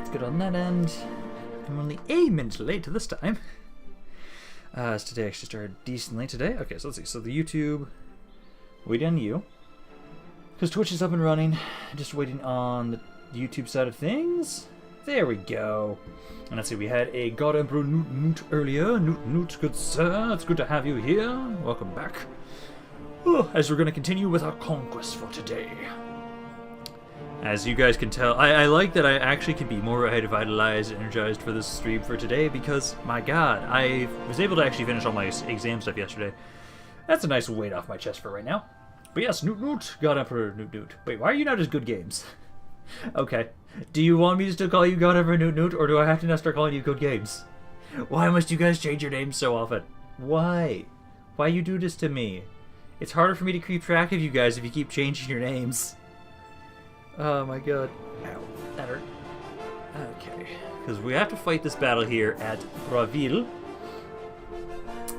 It's good on that end. I'm only a minute late this time. As today actually started decently today. Okay, so let's see. So the YouTube, waiting on you. Because Twitch is up and running. Just waiting on the YouTube side of things. There we go. And let's see, we had a God Emperor Newt earlier. Newt, good sir. It's good to have you here. Welcome back. As we're going to continue with our conquest for today. As you guys can tell, I like that I actually can be more revitalized and energized for this stream for today because, my god, I was able to actually finish all my exam stuff yesterday. That's a nice weight off my chest for right now. But yes, Newt, God Emperor Newt. Wait, why are you not just good games? Okay. Do you want me to still call you God Emperor Newt, or do I have to now start calling you Good Games? Why must you guys change your names so often? Why? Why you do this to me? It's harder for me to keep track of you guys if you keep changing your names. Oh my god. Ow. That hurt. Okay. Because we have to fight this battle here at Braville.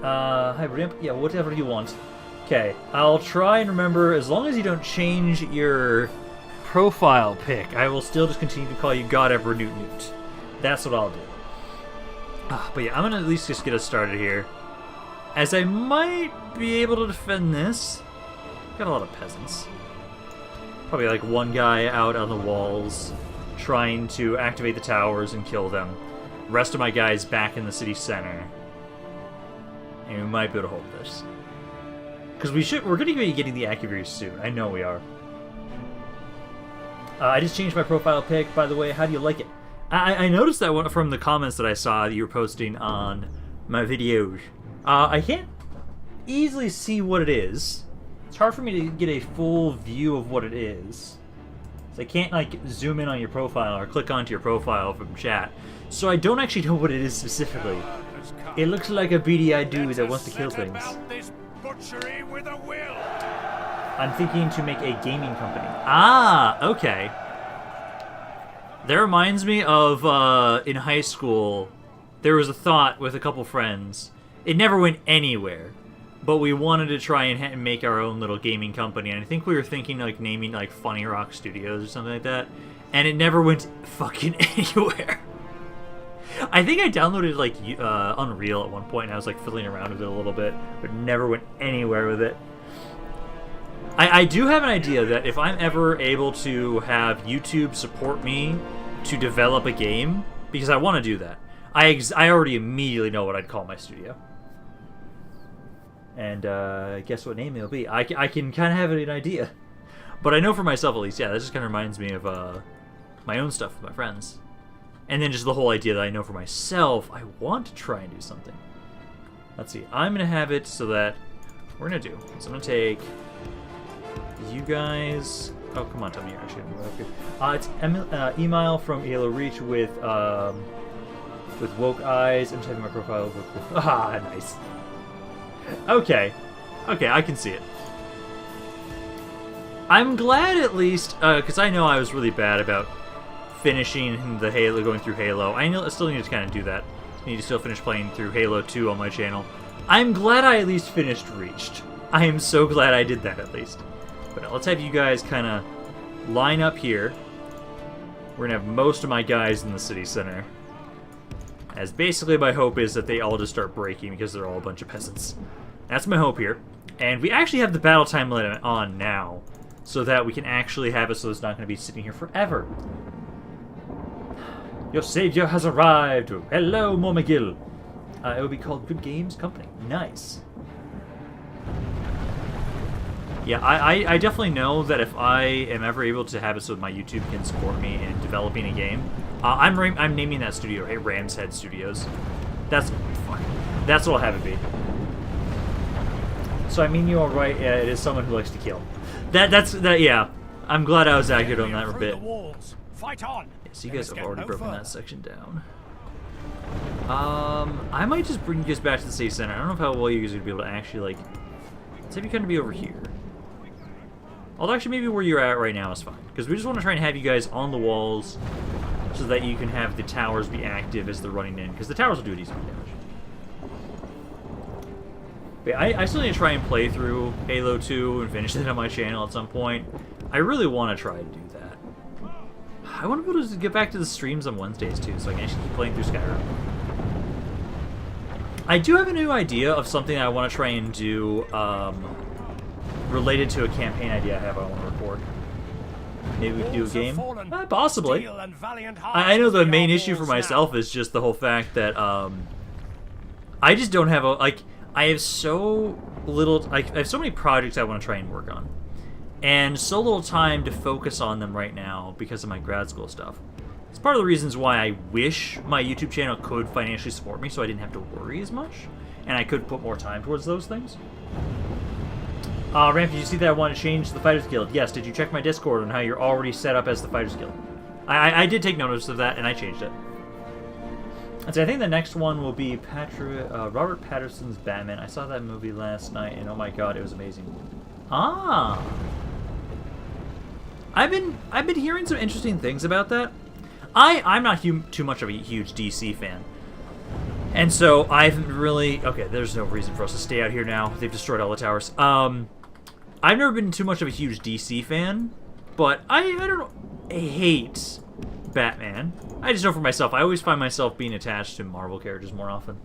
Hi, Brimp. Yeah, whatever you want. Okay. I'll try and remember, as long as you don't change your profile pic, I will still just continue to call you God Emperor Newt. That's what I'll do. But yeah, I'm going to at least just get us started here. As I might be able to defend this. Got a lot of peasants. Probably like one guy out on the walls trying to activate the towers and kill them. Rest of my guys back in the city center. And we might be able to hold this. Because we're going to be getting the Acuvary soon. I know we are. I just changed my profile pic, by the way. How do you like it? I noticed that one from the comments that I saw that you were posting on my videos. I can't easily see what it is. It's hard for me to get a full view of what it is. So I can't, like, zoom in on your profile or click onto your profile from chat. So I don't actually know what it is specifically. It looks like a beady-eyed dude that wants to kill things. I'm thinking to make a gaming company. Ah, okay. That reminds me of, in high school, there was a thought with a couple friends. It never went anywhere. But we wanted to try and make our own little gaming company, and I think we were thinking like naming like Funny Rock Studios or something like that, and it never went fucking anywhere. I think I downloaded like Unreal at one point, and I was like fiddling around with it a little bit, but never went anywhere with it. I do have an idea that if I'm ever able to have YouTube support me to develop a game, because I want to do that, I already immediately know what I'd call my studio. And guess what name it'll be? I can kind of have an idea. But I know for myself at least, yeah, that just kind of reminds me of my own stuff with my friends. And then just the whole idea that I know for myself, I want to try and do something. Let's see, I'm going to have it so that we're going to do. So I'm going to take you guys. Oh, come on, tell me you're actually going to move up here. It's email from Halo Reach with woke eyes. I'm typing my profile. Ah, nice. Okay, I can see it. I'm glad at least, because I know I was really bad about finishing the Halo, going through Halo. I still need to kind of do that. I need to still finish playing through Halo 2 on my channel. I'm glad I at least finished Reached. I am so glad I did that at least. But let's have you guys kind of line up here. We're going to have most of my guys in the city center. As basically my hope is that they all just start breaking because they're all a bunch of peasants. That's my hope here. And we actually have the battle time limit on now, so that we can actually have it so it's not going to be sitting here forever. Your savior has arrived! Hello, Momagil! It will be called Good Games Company. Nice. Yeah, I definitely know that if I am ever able to have it so that my YouTube can support me in developing a game, I'm naming that studio, Ram's Head Studios. That's what I'll have it be. So I mean, you are right. Yeah, it is someone who likes to kill. Yeah. I'm glad I was accurate on that bit. Fight on. Yeah, so you guys have already broken that section down. I might just bring you guys back to the city center. I don't know how well you guys are gonna be able to actually like. Let's have you kind of be over here. Although actually maybe where you're at right now is fine, because we just want to try and have you guys on the walls so that you can have the towers be active as they're running in, because the towers will do a decent amount of damage. But I still need to try and play through Halo 2 and finish it on my channel at some point. I really want to try to do that. I want to be able to get back to the streams on Wednesdays too, so I can actually keep playing through Skyrim. I do have a new idea of something I want to try and do related to a campaign idea I have I want to record. Maybe we can do a game? Possibly. I know the main issue for myself is just the whole fact that I just don't have a... Like, I have so little... I have so many projects I want to try and work on. And so little time to focus on them right now because of my grad school stuff. It's part of the reasons why I wish my YouTube channel could financially support me so I didn't have to worry as much. And I could put more time towards those things. Ramp, did you see that I want to change the Fighters Guild? Yes, did you check my Discord on how you're already set up as the Fighters Guild? I did take notice of that, and I changed it. And so I think the next one will be Robert Pattinson's Batman. I saw that movie last night, and oh my god, it was amazing. Ah! I've been hearing some interesting things about that. I'm not too much of a huge DC fan. And so I haven't really... Okay, there's no reason for us to stay out here now. They've destroyed all the towers. I've never been too much of a huge DC fan, but I don't know. I hate Batman. I just know for myself, I always find myself being attached to Marvel characters more often.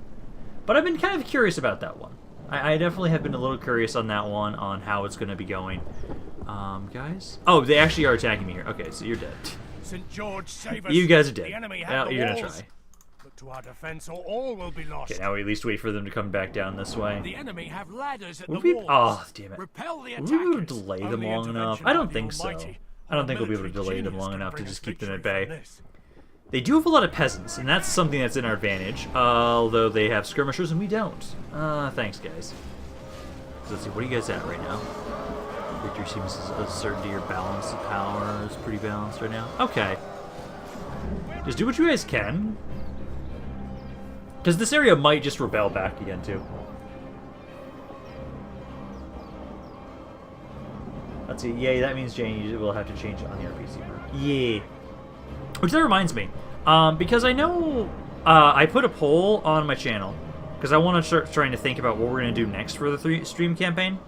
But I've been kind of curious about that one. I definitely have been a little curious on that one, on how it's going to be going. Guys? Oh, they actually are attacking me here. Okay, so you're dead. St. George, save us. You guys are dead. The enemy Well, have you're the going to walls. try. Look to our defense, or all will be lost. Okay, now we at least wait for them to come back down this way. The enemy have ladders at Would the we... walls. Oh, damn it. Repel the Would we be able to attackers. delay them Only long enough? intervention I by don't the think so. Almighty. I don't think we'll be able to Military delay them genius long can enough to bring just us keep them at victory bay. from this. They do have a lot of peasants, and that's something that's in our advantage. Although they have skirmishers and we don't. Thanks, guys. So let's see, what are you guys at right now? Victory seems a certainty. Your balance of power is pretty balanced right now. Okay. Just do what you guys can. Because this area might just rebel back again, too. Let's see. Yay, that means Jane will have to change it on the RPC. Yay. Which that reminds me. Because I know I put a poll on my channel. Because I want to start trying to think about what we're going to do next for the stream campaign.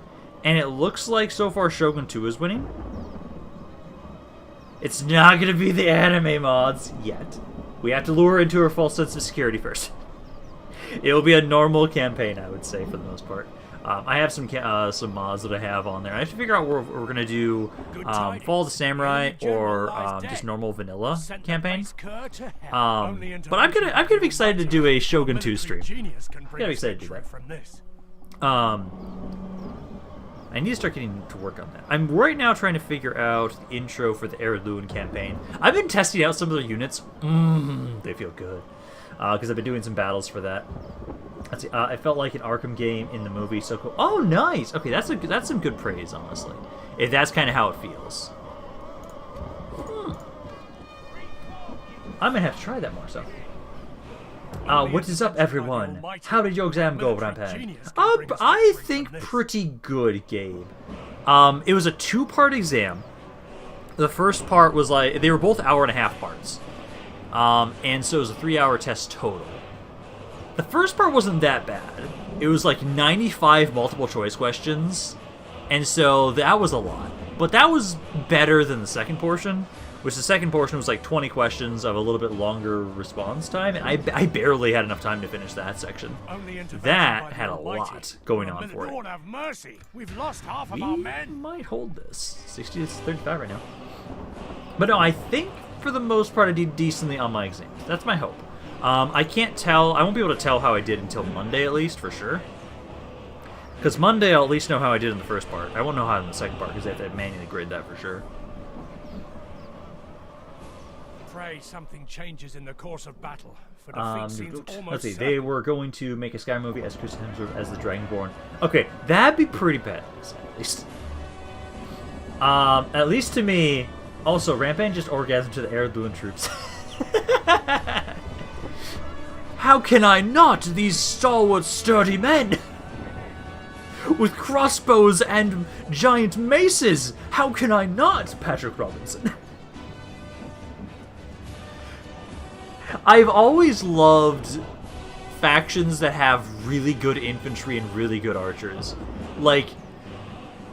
And it looks like so far Shogun 2 is winning. It's not going to be the anime mods yet. We have to lure into her false sense of security first. It will be a normal campaign, I would say, for the most part. I have some mods that I have on there. I have to figure out what we're going to do Fall of the Samurai or just normal vanilla campaign. But I'm gonna be excited to do a Shogun 2 stream. I'm gonna be excited to do that. I need to start getting to work on that. I'm right now trying to figure out the intro for the Erluin campaign. I've been testing out some of their units. They feel good. Because I've been doing some battles for that. Let's see. I felt like an Arkham game in the movie. So cool. Oh, nice. Okay, that's some good praise, honestly. If that's kind of how it feels. I might have to try that more. So. What is up, everyone? How did your exam go, Rampage? I think pretty good, Gabe. It was a two-part exam. The first part was like, they were both hour-and-a-half parts. And so it was a 3-hour test total. The first part wasn't that bad. It was like 95 multiple-choice questions. And so that was a lot. But that was better than the second portion. Which the second portion was like 20 questions of a little bit longer response time, and I barely had enough time to finish that section. That had a lot going on for it. Lord have mercy. We've lost half of We our men. might hold this. 60 to 35 right now. But no, I think for the most part I did decently on my exams. That's my hope. I can't tell. I won't be able to tell how I did until Monday at least, for sure. Because Monday I'll at least know how I did in the first part. I won't know how in the second part because I have to manually grade that for sure. Pray something changes in the course of battle. For defeat seems almost let's see. certain. They were going to make a Sky movie as Chris Hemsworth as the Dragonborn. Okay, that'd be pretty badass, at least. At least to me. Also, Rampant just orgasmed to the Erluin troops. How can I not? These stalwart, sturdy men! With crossbows and giant maces! How can I not, Patrick Robinson? I've always loved factions that have really good infantry and really good archers. Like,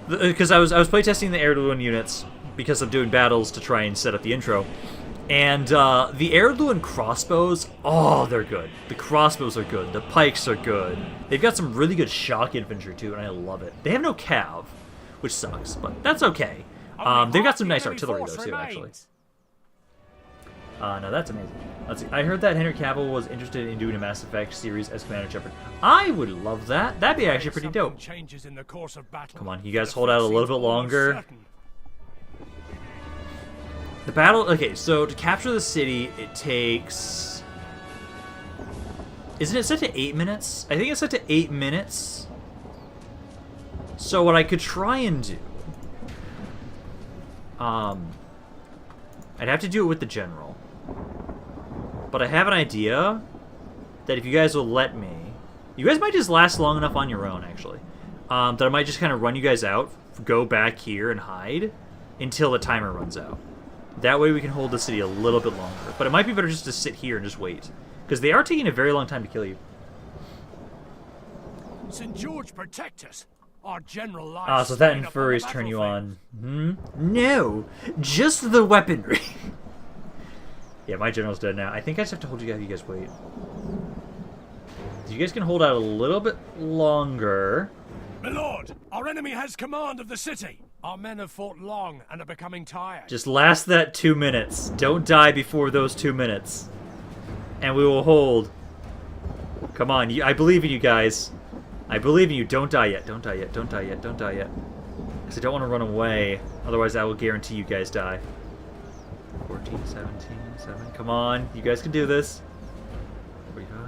because I was playtesting the Erluin units because I'm doing battles to try and set up the intro, And the heirloom crossbows, oh, they're good. The crossbows are good. The pikes are good. They've got some really good shock infantry, too, and I love it. They have no cav, which sucks, but that's okay. They've got some nice artillery, though, too, actually. No, that's amazing. Let's see. I heard that Henry Cavill was interested in doing a Mass Effect series as Commander Shepard. I would love that. That'd be actually pretty dope. Come on, you guys hold out a little bit longer. The battle... Okay, so to capture the city, it takes... Isn't it set to 8 minutes? I think it's set to 8 minutes. So what I could try and do... I'd have to do it with the general. But I have an idea that if you guys will let me... You guys might just last long enough on your own, actually. That I might just kind of run you guys out, go back here and hide until the timer runs out. That way we can hold the city a little bit longer. But it might be better just to sit here and just wait. Because they are taking a very long time to kill you. St. George protect us. Our general lies. So that infuriates turn you on. No! Just the weaponry. Yeah, my general's dead now. I think I just have to hold you guys wait. You guys can hold out a little bit longer. My lord, our enemy has command of the city. Our men have fought long and are becoming tired. Just last that 2 minutes. Don't die before those 2 minutes. And we will hold. Come on, I believe in you guys. I believe in you. Don't die yet. Don't die yet. Don't die yet. Don't die yet. Because I don't want to run away. Otherwise, I will guarantee you guys die. 14, 17, 7. Come on. You guys can do this. 45.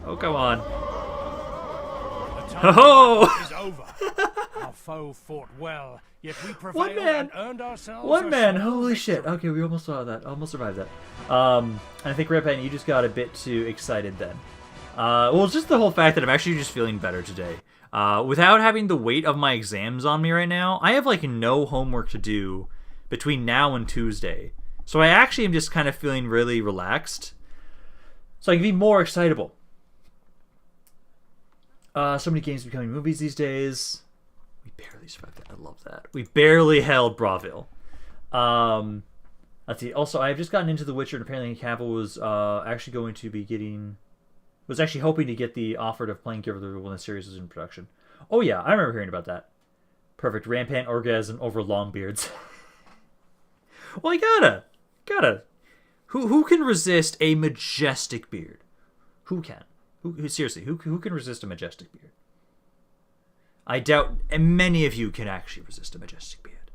Oh, come on. Oh! Is over. Our foe fought well, yet we prevailed and earned ourselves. One man. Holy shit. Okay, we almost saw that. Almost survived that. And I think Redpen, you just got a bit too excited then. Well, it's just the whole fact that I'm actually just feeling better today. Without having the weight of my exams on me right now, I have like no homework to do between now and Tuesday. So I actually am just kind of feeling really relaxed. So I can be more excitable. So many games becoming movies these days. We barely survived that. I love that. We barely held Braville. Let's see. Also, I've just gotten into The Witcher, and apparently Cavill was actually going to be getting... Was actually hoping to get the offer of playing Geralt when the series was in production. Oh yeah, I remember hearing about that. Perfect. Rampant orgasm over long beards. Well, I gotta. Who can resist a majestic beard? Who can? Who seriously? Who can resist a majestic beard? I doubt many of you can actually resist a majestic beard.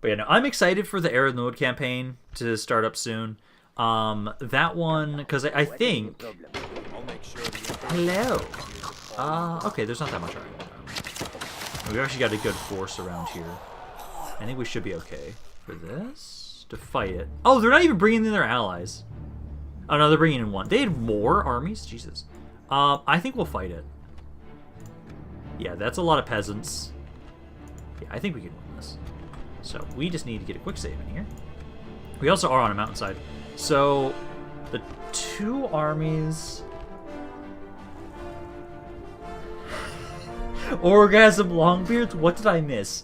But yeah, no, I'm excited for the Era Node campaign to start up soon. That one, because I think... Hello. Okay, there's not that much around. We've actually got a good force around here. I think we should be okay for this. To fight it. Oh, they're not even bringing in their allies. Oh, no, they're bringing in one. They had more armies? Jesus. I think we'll fight it. Yeah, that's a lot of peasants. Yeah, I think we can win this. So we just need to get a quick save in here. We also are on a mountainside. So the two armies... Orgasm Longbeards? What did I miss?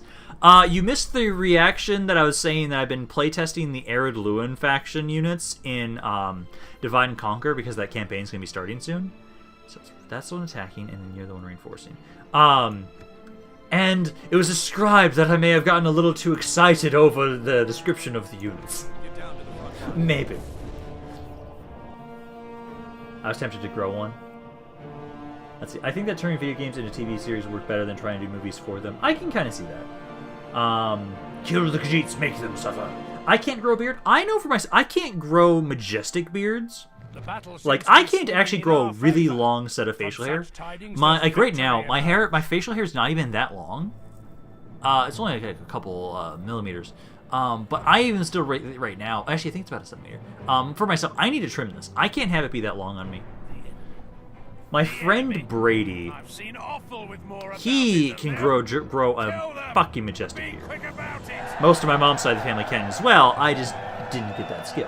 You missed the reaction that I was saying that I've been playtesting the Arid Luin faction units in Divide and Conquer because that campaign's going to be starting soon. So that's the one attacking, and then you're the one reinforcing. And it was described that I may have gotten a little too excited over the description of the units. Maybe. I was tempted to grow one. Let's see. I think that turning video games into TV series work better than trying to do movies for them. I can kind of see that. Kill the Khajiits, make them suffer. I can't grow a beard. I know for myself, I can't grow majestic beards. Like, I can't actually grow a really long set of facial hair. Like right now, my facial hair is not even that long. It's only like a couple millimeters. But I even still right now, actually I think it's about a centimeter. For myself, I need to trim this. I can't have it be that long on me. My friend Brady, he can grow a fucking majestic beard. Most of my mom's side of the family can as well. I just didn't get that skill,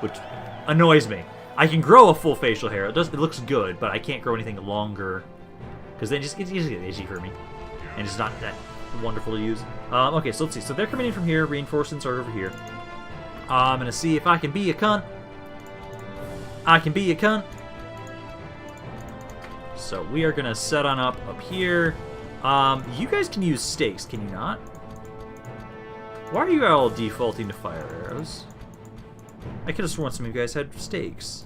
which annoys me. I can grow a full facial hair. It looks good, but I can't grow anything longer because then it just gets itchy for me, and it's not that wonderful to use. Okay, so let's see. So they're coming in from here. Reinforcements are over here. I'm gonna see if I can be a cunt. I can be a cunt. So we are gonna set on up here. You guys can use stakes, can you not? Why are you all defaulting to fire arrows? I could have sworn some of you guys had stakes.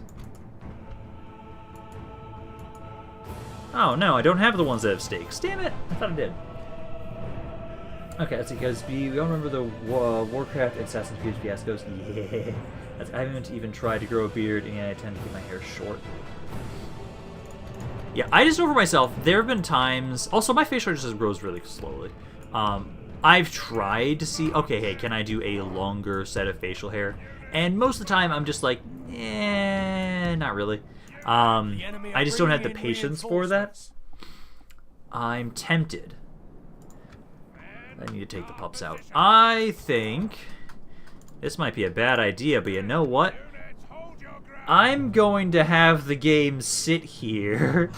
Oh no, I don't have the ones that have stakes. Damn it! I thought I did. Okay, let's see, guys. We all remember the Warcraft and Assassin's Creed fiascos. Yeah. I haven't even tried to grow a beard, and I tend to keep my hair short. Yeah, I just know for myself, there have been times... Also, my facial hair just grows really slowly. I've tried to see... Okay, hey, can I do a longer set of facial hair? And most of the time, I'm just like, not really. I just don't have the patience for that. I'm tempted. I need to take the pups out. I think this might be a bad idea, but you know what? I'm going to have the game sit here.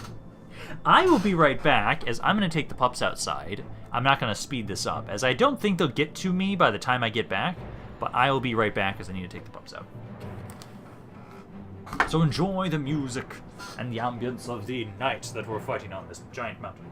I will be right back, as I'm going to take the pups outside. I'm not going to speed this up, as I don't think they'll get to me by the time I get back, but I will be right back, as I need to take the pups out. So enjoy the music and the ambience of the night that we're fighting on this giant mountain.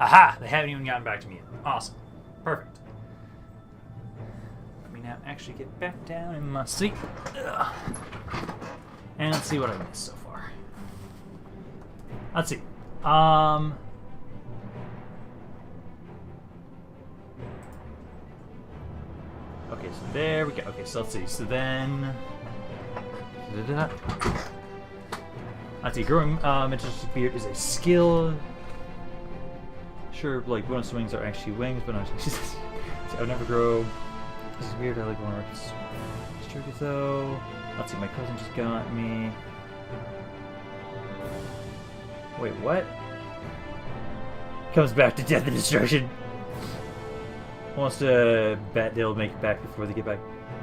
Aha! They haven't even gotten back to me yet. Awesome. Perfect. Let me now actually get back down in my seat. Ugh. And let's see what I missed so far. Let's see. Okay, so there we go. Okay, so let's see. So then... Let's see. Growing Majestic Beard is a skill. Sure, like, bonus wings are actually wings, but not... See, I would never grow... This is weird. I like one works. It's tricky, though. Let's see. My cousin just got me... Wait, what? Comes back to death and destruction. Wants to bet they'll make it back before they get back.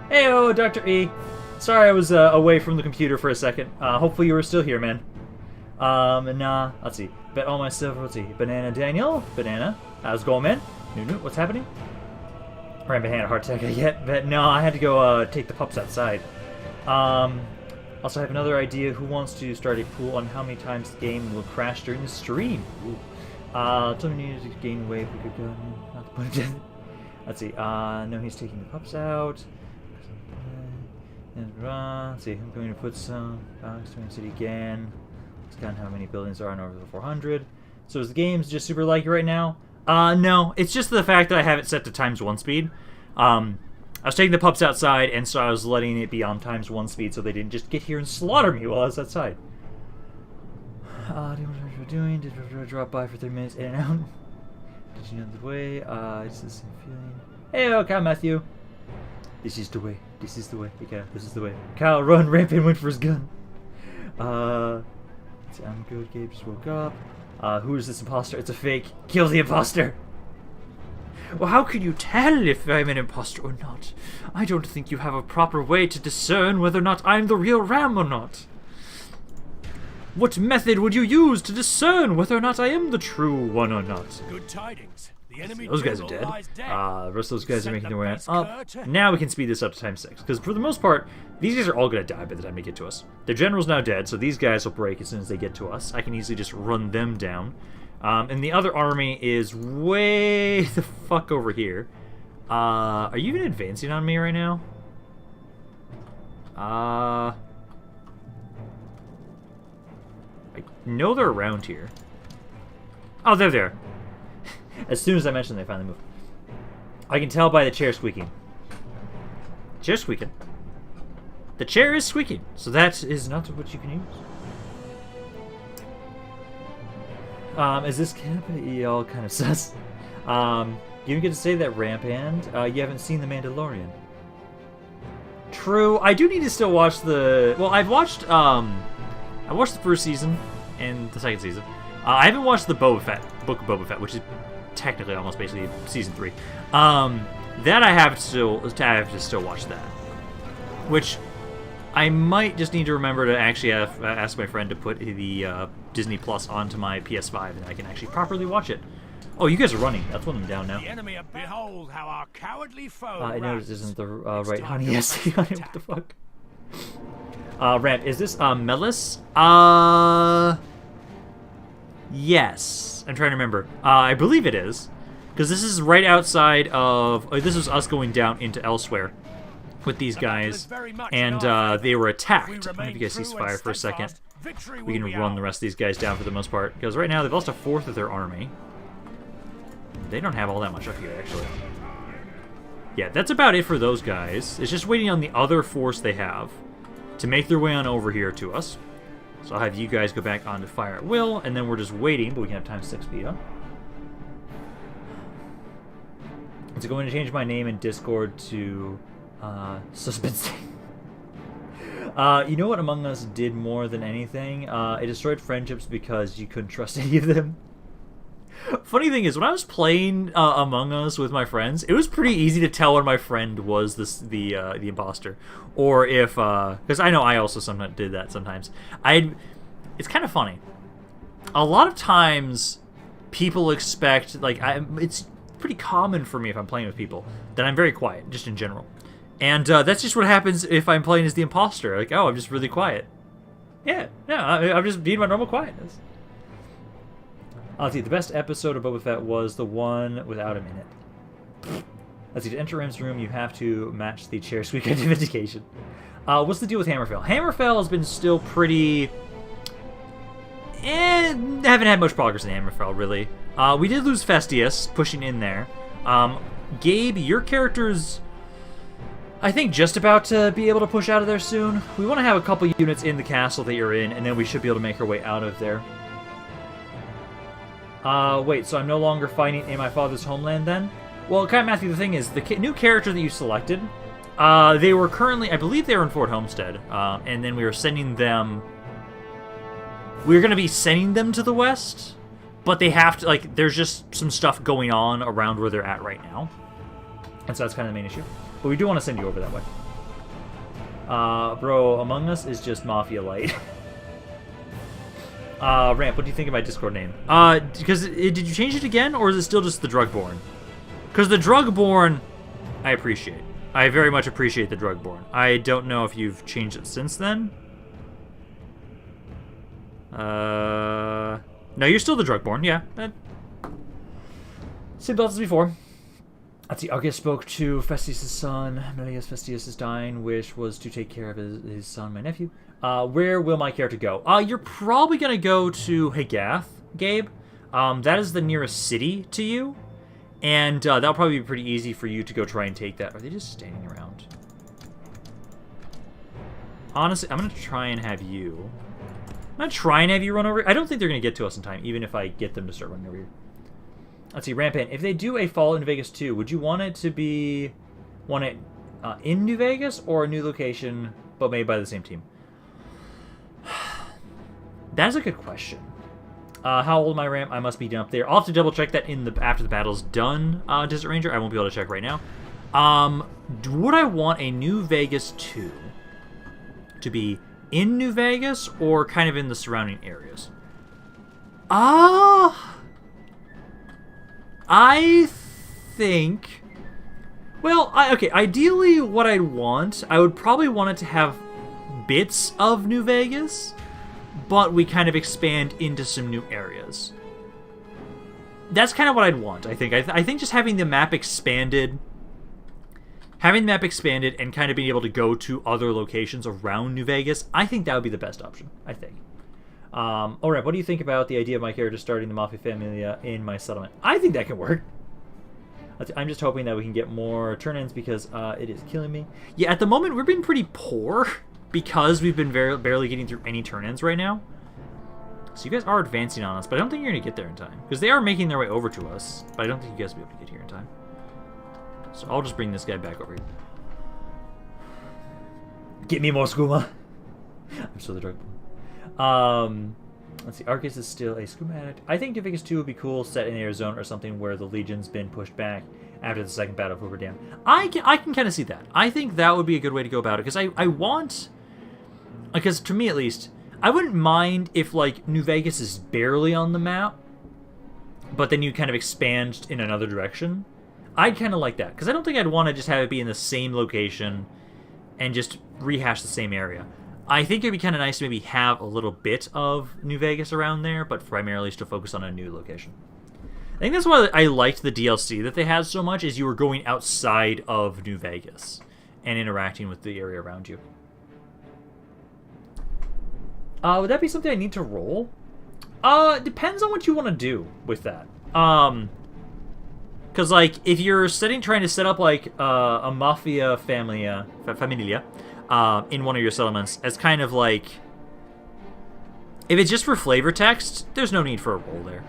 Heyo, Dr. E. Sorry I was away from the computer for a second. Hopefully you were still here, man. Nah, let's see. Bet all my silver, let's see. Banana Daniel, Banana. How's it going, man? Nunu, what's happening? Rampant had a heart attack yet, but no, I had to go take the pups outside. Also, I have another idea. Who wants to start a pool on how many times the game will crash during the stream? Ooh. Tell me to gain weight. We could go. Not the point of death. Let's see. No, he's taking the pups out. Let's see. I'm going to put some. Storm City again. Let's count how many buildings are on over the 400. So is the game's just super laggy right now? No. It's just the fact that I have it set to ×1 speed. I was taking the pups outside, and so I was letting it be on ×1 speed so they didn't just get here and slaughter me while I was outside. What we're doing? Did we drop by for 3 minutes in and out? Did you know the way? It's the same feeling. Hey, okay, Matthew. This is the way. This is the way. Okay, this is the way. Kyle, run, rampant, went for his gun. I'm good. Gabe just woke up. Who is this imposter? It's a fake. Kill the imposter. Well, how can you tell if I'm an imposter or not? I don't think you have a proper way to discern whether or not I'm the real Ram or not. What method would you use to discern whether or not I am the true one or not? Good tidings. The enemy those guys are dead. The rest of those guys are making their way up. Now we can speed this up to ×6. Because for the most part, these guys are all going to die by the time they get to us. Their general's now dead, so these guys will break as soon as they get to us. I can easily just run them down. And the other army is way the fuck over here. Are you even advancing on me right now? I know they're around here. Oh, they're there. As soon as I mentioned, they finally moved. I can tell by the chair squeaking. Chair squeaking. The chair is squeaking, so that is not what you can use. Is this camp y'all kind of sus? You don't get to say that, Rampand. You haven't seen The Mandalorian. True. I do need to still watch the... Well, I watched the first season and the second season. I haven't watched the Boba Fett, Book of Boba Fett, which is technically almost basically season 3. That I have to still watch that. Which I might just need to remember to actually ask my friend to put the Disney Plus onto my PS5, and I can actually properly watch it. Oh, you guys are running. That's one of them down now. The enemy, behold how our cowardly foe. I noticed this isn't the right honey. Yes, what the fuck? Ramp, is this Melis? Yes. I'm trying to remember. I believe it is, because this is right outside of. This is us going down into Elsewhere with these guys, and they were attacked. If you guys cease fire for a second, we can run the rest of these guys down for the most part, because right now they've lost a fourth of their army. They don't have all that much up here, actually. Yeah, that's about it for those guys. It's just waiting on the other force they have to make their way on over here to us. So I'll have you guys go back onto fire at will, and then we're just waiting, but we can have ×6 speed up. It's going to change my name in Discord to Suspense. You know what Among Us did more than anything? It destroyed friendships because you couldn't trust any of them. Funny thing is, when I was playing Among Us with my friends, it was pretty easy to tell when my friend was the imposter, or if because I know I also sometimes did that sometimes. It's kind of funny. A lot of times, people expect it's pretty common for me if I'm playing with people that I'm very quiet, just in general, and that's just what happens if I'm playing as the imposter. Like, oh, I'm just really quiet. Yeah, I'm just being my normal quietness. Let's see, the best episode of Boba Fett was the one without him in it. Let's see, to enter Rem's room, you have to match the chair squeak of vindication. What's the deal with Hammerfell? Hammerfell has been still pretty... haven't had much progress in Hammerfell, really. We did lose Festius, pushing in there. Gabe, your character's, I think, just about to be able to push out of there soon. We want to have a couple units in the castle that you're in, and then we should be able to make our way out of there. Wait, so I'm no longer fighting in my father's homeland then? Well, kind of, Matthew, the thing is, the new character that you selected, they were currently, I believe they were in Fort Homestead, and then we were sending them... We're going to be sending them to the west, but they have to, like, there's just some stuff going on around where they're at right now. And so that's kind of the main issue. But we do want to send you over that way. Bro, Among Us is just Mafia Light. Ramp, what do you think of my Discord name? Because, did you change it again, or is it still just the Drugborn? Because the Drugborn, I appreciate. I very much appreciate the Drugborn. I don't know if you've changed it since then. No, you're still the Drugborn, yeah. Same build as before. Let's see, Argus spoke to Festius' son. Melius Festius is dying, which was to take care of his son, my nephew. Where will my character go? You're probably going to go to Hagath, Gabe. That is the nearest city to you. And that'll probably be pretty easy for you to go try and take that. Are they just standing around? Honestly, I'm going to try and have you... I'm going to try and have you run over here. I don't think they're going to get to us in time, even if I get them to start running over here. Let's see, Rampant. If they do a Fall in New Vegas 2, would you want it to be... Want it in New Vegas or a new location, but made by the same team? That's a good question. How old am I, Ramp? I must be done up there. I'll have to double check that in the after the battle's done, Desert Ranger. I won't be able to check right now. Would I want a New Vegas 2 to be in New Vegas or kind of in the surrounding areas? I think... Well, okay, ideally what I'd want, I would probably want it to have bits of New Vegas, but we kind of expand into some new areas. That's kind of what I'd want, I think. I think just having the map expanded... Having the map expanded and kind of being able to go to other locations around New Vegas, I think that would be the best option, I think. Alright, what do you think about the idea of my character starting the Mafia Familia in my settlement? I think that can work. I'm just hoping that we can get more turn-ins because it is killing me. Yeah, at the moment, we're being pretty poor because we've been barely getting through any turn-ins right now. So you guys are advancing on us, but I don't think you're going to get there in time. Because they are making their way over to us, but I don't think you guys will be able to get here in time. So I'll just bring this guy back over here. Get me more skooma. I'm still the drug. Let's see. Arcus is still a skooma addict. I think New Vegas 2 would be cool, set in Arizona or something where the Legion's been pushed back after the second battle of Hoover Dam. I can kind of see that. I think that would be a good way to go about it because I want, because to me at least, I wouldn't mind if like New Vegas is barely on the map, but then you kind of expand in another direction. I'd kind of like that because I don't think I'd want to just have it be in the same location and just rehash the same area. I think it'd be kind of nice to maybe have a little bit of New Vegas around there, but primarily just to focus on a new location. I think that's why I liked the DLC that they had so much, is you were going outside of New Vegas and interacting with the area around you. Would that be something I need to roll? It depends on what you want to do with that. Because, like, if you're trying to set up, like, a Mafia Familia, in one of your settlements as kind of like... If it's just for flavor text, there's no need for a roll there.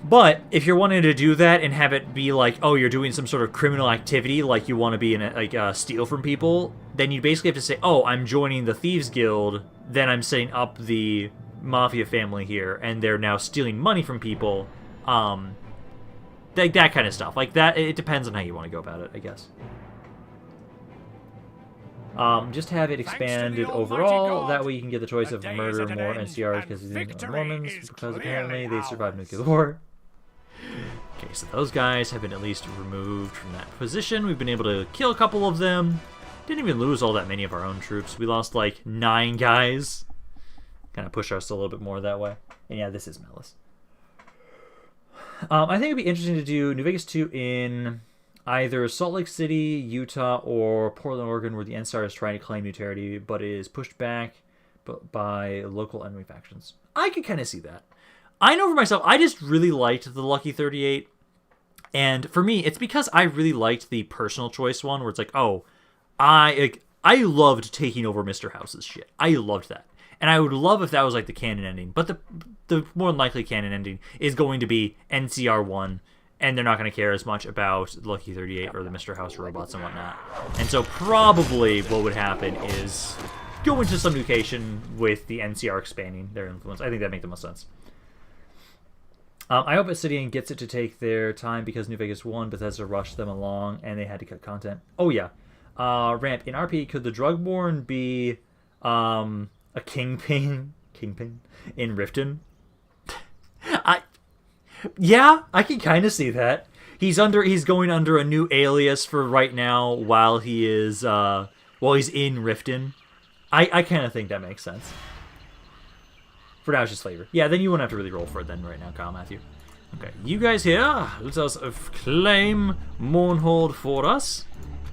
But if you're wanting to do that and have it be like, oh, you're doing some sort of criminal activity, like you want to be in steal from people, then you basically have to say, oh, I'm joining the Thieves Guild, then I'm setting up the Mafia family here, and they're now stealing money from people. That kind of stuff. Like that, it depends on how you want to go about it, I guess. Just have it expanded overall, that way you can get the choice of murder more NCRs because they're Mormons, because apparently they survived nuclear war. Okay, so those guys have been at least removed from that position. We've been able to kill a couple of them. Didn't even lose all that many of our own troops. We lost like 9 guys. Kind of push us a little bit more that way. And yeah, this is Melis. I think it'd be interesting to do New Vegas 2 in either Salt Lake City, Utah, or Portland, Oregon, where the NSTAR is trying to claim new territory, but is pushed back by local enemy factions. I could kind of see that. I know for myself, I just really liked the Lucky 38. And for me, it's because I really liked the personal choice one, where it's like, oh, I loved taking over Mr. House's shit. I loved that. And I would love if that was like the canon ending. But the more likely canon ending is going to be NCR 1, and they're not going to care as much about Lucky 38 or the Mr. House robots and whatnot. And so probably what would happen is go into some location with the NCR expanding their influence. I think that makes the most sense. I hope Obsidian gets it to take their time because New Vegas 1, Bethesda rushed them along and they had to cut content. Oh yeah. Ramp, in RP, could the Drugborn be a kingpin in Riften? Yeah, I can kind of see that. He's going under a new alias for right now while he is he's in Riften. I kind of think that makes sense. For now, it's just flavor. Yeah, then you won't have to really roll for it then right now, Kyle Matthew. Okay, you guys here, let us claim Mournhold for us,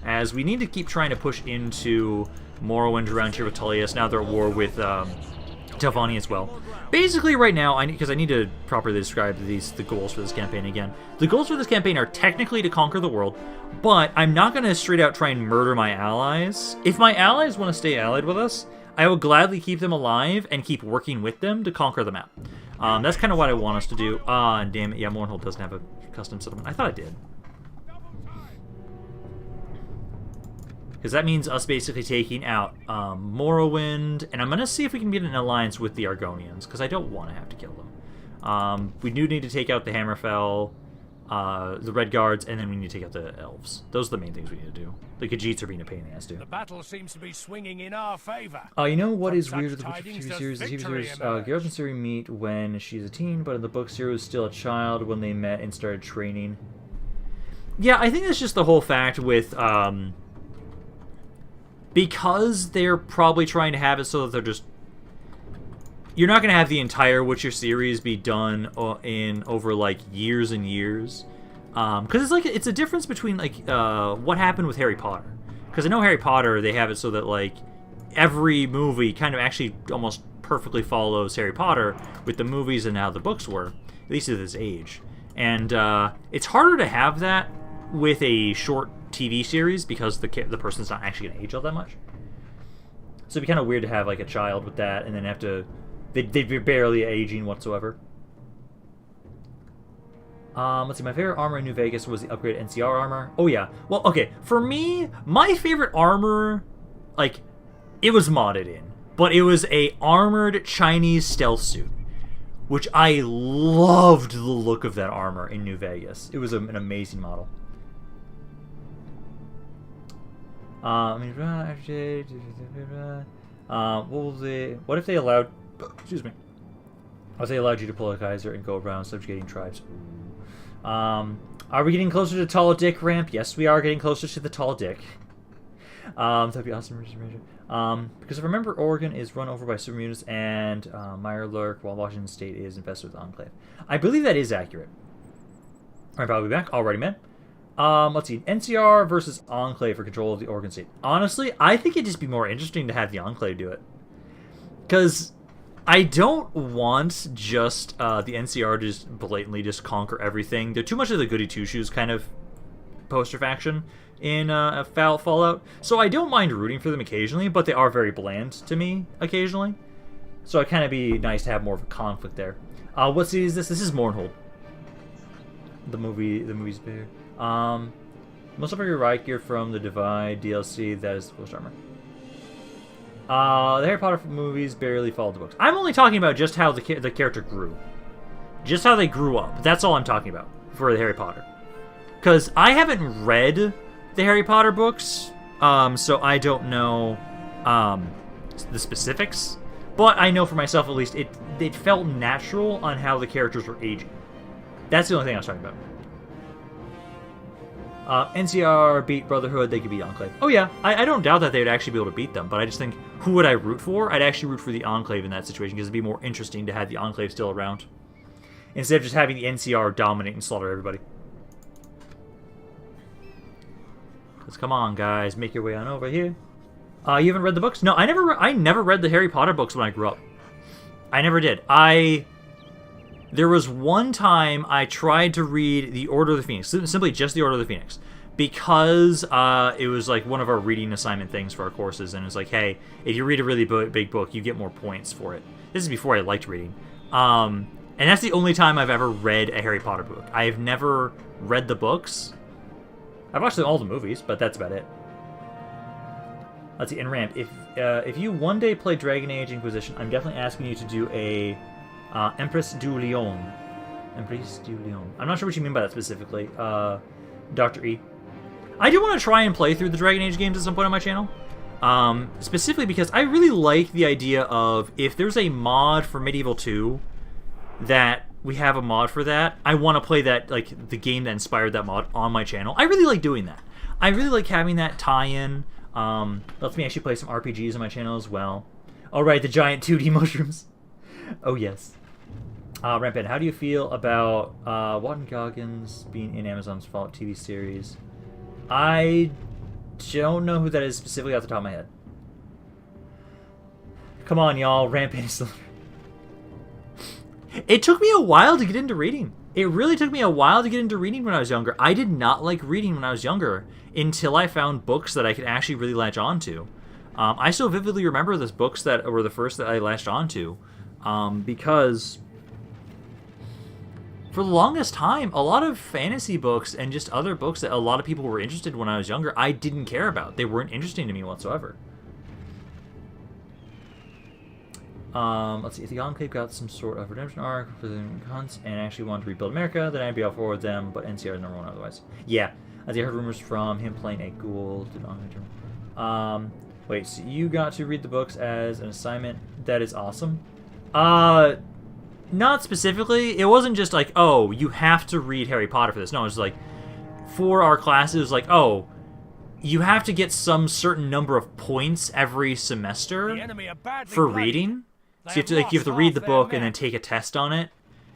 as we need to keep trying to push into Morrowind around here with Tullius. Now they're at war with Telvanni as well. Basically, right now, because I need to properly describe the goals for this campaign again. The goals for this campaign are technically to conquer the world, but I'm not going to straight out try and murder my allies. If my allies want to stay allied with us, I will gladly keep them alive and keep working with them to conquer the map. That's kind of what I want us to do. And damn it, yeah, Mournhold doesn't have a custom settlement. I thought it did. Because that means us basically taking out Morrowind, and I'm going to see if we can get an alliance with the Argonians, because I don't want to have to kill them. We do need to take out the Hammerfell, the Red Guards, and then we need to take out the Elves. Those are the main things we need to do. The Khajiits are being a pain in the ass, too. The battle seems to be swinging in our favor. You know what is From weird with such the TV tidings series? The does TV victory series, emerge. Geralt and Ciri meet when she's a teen, but in the book, Ciri was still a child when they met and started training. Yeah, I think that's just the whole fact with, because they're probably trying to have it so that they're just... You're not going to have the entire Witcher series be done in over, like, years and years. Because it's a difference between, like, what happened with Harry Potter. Because I know Harry Potter, they have it so that, like, every movie kind of actually almost perfectly follows Harry Potter with the movies and how the books were, at least at this age. And it's harder to have that with a short TV series because the person's not actually going to age all that much. So it'd be kind of weird to have, like, a child with that and then have to... They'd be barely aging whatsoever. Let's see, my favorite armor in New Vegas was the upgraded NCR armor. Oh, yeah. Well, okay, for me, my favorite armor, like, it was modded in, but it was a armored Chinese stealth suit, which I loved the look of that armor in New Vegas. It was an amazing model. What if they allowed... Excuse me. What if they allowed you to pull a Kaiser and go around subjugating tribes? Are we getting closer to Tall Dick Ramp? Yes, we are getting closer to the Tall Dick. That'd be awesome. Because if I remember, Oregon is run over by super mutants and Mirelurk, while Washington State is infested with Enclave. I believe that is accurate. Alright, I'll be back. Alrighty, man. Let's see. NCR versus Enclave for control of the Oregon State. Honestly, I think it'd just be more interesting to have the Enclave do it. Because I don't want just the NCR to just blatantly just conquer everything. They're too much of the goody two-shoes kind of poster faction in Fallout. So I don't mind rooting for them occasionally, but they are very bland to me occasionally. So it kind of be nice to have more of a conflict there. What city is this? This is Mournhold. The movie's there. Most of your riot gear from the Divide DLC, that is the Ghost Armor. The Harry Potter movies barely followed the books. I'm only talking about just how the character grew. Just how they grew up. That's all I'm talking about for the Harry Potter. Because I haven't read the Harry Potter books, so I don't know the specifics. But I know for myself, at least, it felt natural on how the characters were aging. That's the only thing I was talking about. NCR beat Brotherhood, they could beat Enclave. Oh yeah, I don't doubt that they would actually be able to beat them, but I just think, who would I root for? I'd actually root for the Enclave in that situation, because it'd be more interesting to have the Enclave still around. instead of just having the NCR dominate and slaughter everybody. Let's come on, guys, make your way on over here. You haven't read the books? No, I never read the Harry Potter books when I grew up. I never did. There was one time I tried to read The Order of the Phoenix, simply just The Order of the Phoenix, because it was like one of our reading assignment things for our courses, and it's like, hey, if you read a really big book, you get more points for it. This is before I liked reading. And that's the only time I've ever read a Harry Potter book. I have never read the books. I've watched all the movies, but that's about it. Let's see, and Ramp, if you one day play Dragon Age Inquisition, I'm definitely asking you to do a Empress du Lion. Empress du Lion. I'm not sure what you mean by that specifically, Dr. E. I do want to try and play through the Dragon Age games at some point on my channel. Specifically because I really like the idea of, if there's a mod for Medieval 2, that we have a mod for that, I want to play that, like, the game that inspired that mod on my channel. I really like doing that. I really like having that tie-in. Lets me actually play some RPGs on my channel as well. Alright, the giant 2D mushrooms. Oh, yes. Rampant, how do you feel about Walton Goggins being in Amazon's Fallout TV series? I don't know who that is specifically off the top of my head. Come on, y'all. Rampant is... It took me a while to get into reading. It really took me a while to get into reading when I was younger. I did not like reading when I was younger until I found books that I could actually really latch onto. I still vividly remember those books that were the first that I latched onto, because for the longest time, a lot of fantasy books and just other books that a lot of people were interested in when I was younger, I didn't care about. They weren't interesting to me whatsoever. Let's see, if the Enclave got some sort of redemption arc for the Hunts and actually wanted to rebuild America, then I'd be all for with them, but NCR is number one otherwise. Yeah, as I heard rumors from him playing a ghoul. Wait, so you got to read the books as an assignment? That is awesome. Not specifically. It wasn't just like, oh, you have to read Harry Potter for this. No, it was like, for our classes, it was like, oh, you have to get some certain number of points every semester for reading. So you have to read the book and then take a test on it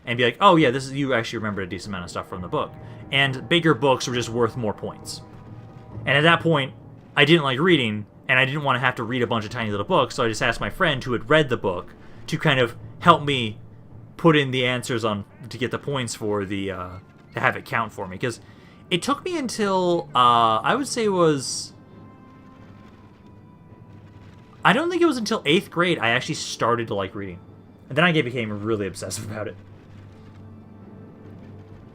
and be like, oh yeah, this is, you actually remember a decent amount of stuff from the book. And bigger books were just worth more points. And at that point, I didn't like reading, and I didn't want to have to read a bunch of tiny little books, so I just asked my friend who had read the book to kind of help me put in the answers on to get the points for the to have it count for me. Because it took me until I would say it was, I don't think it was until 8th grade I actually started to like reading. And then I became really obsessive about it.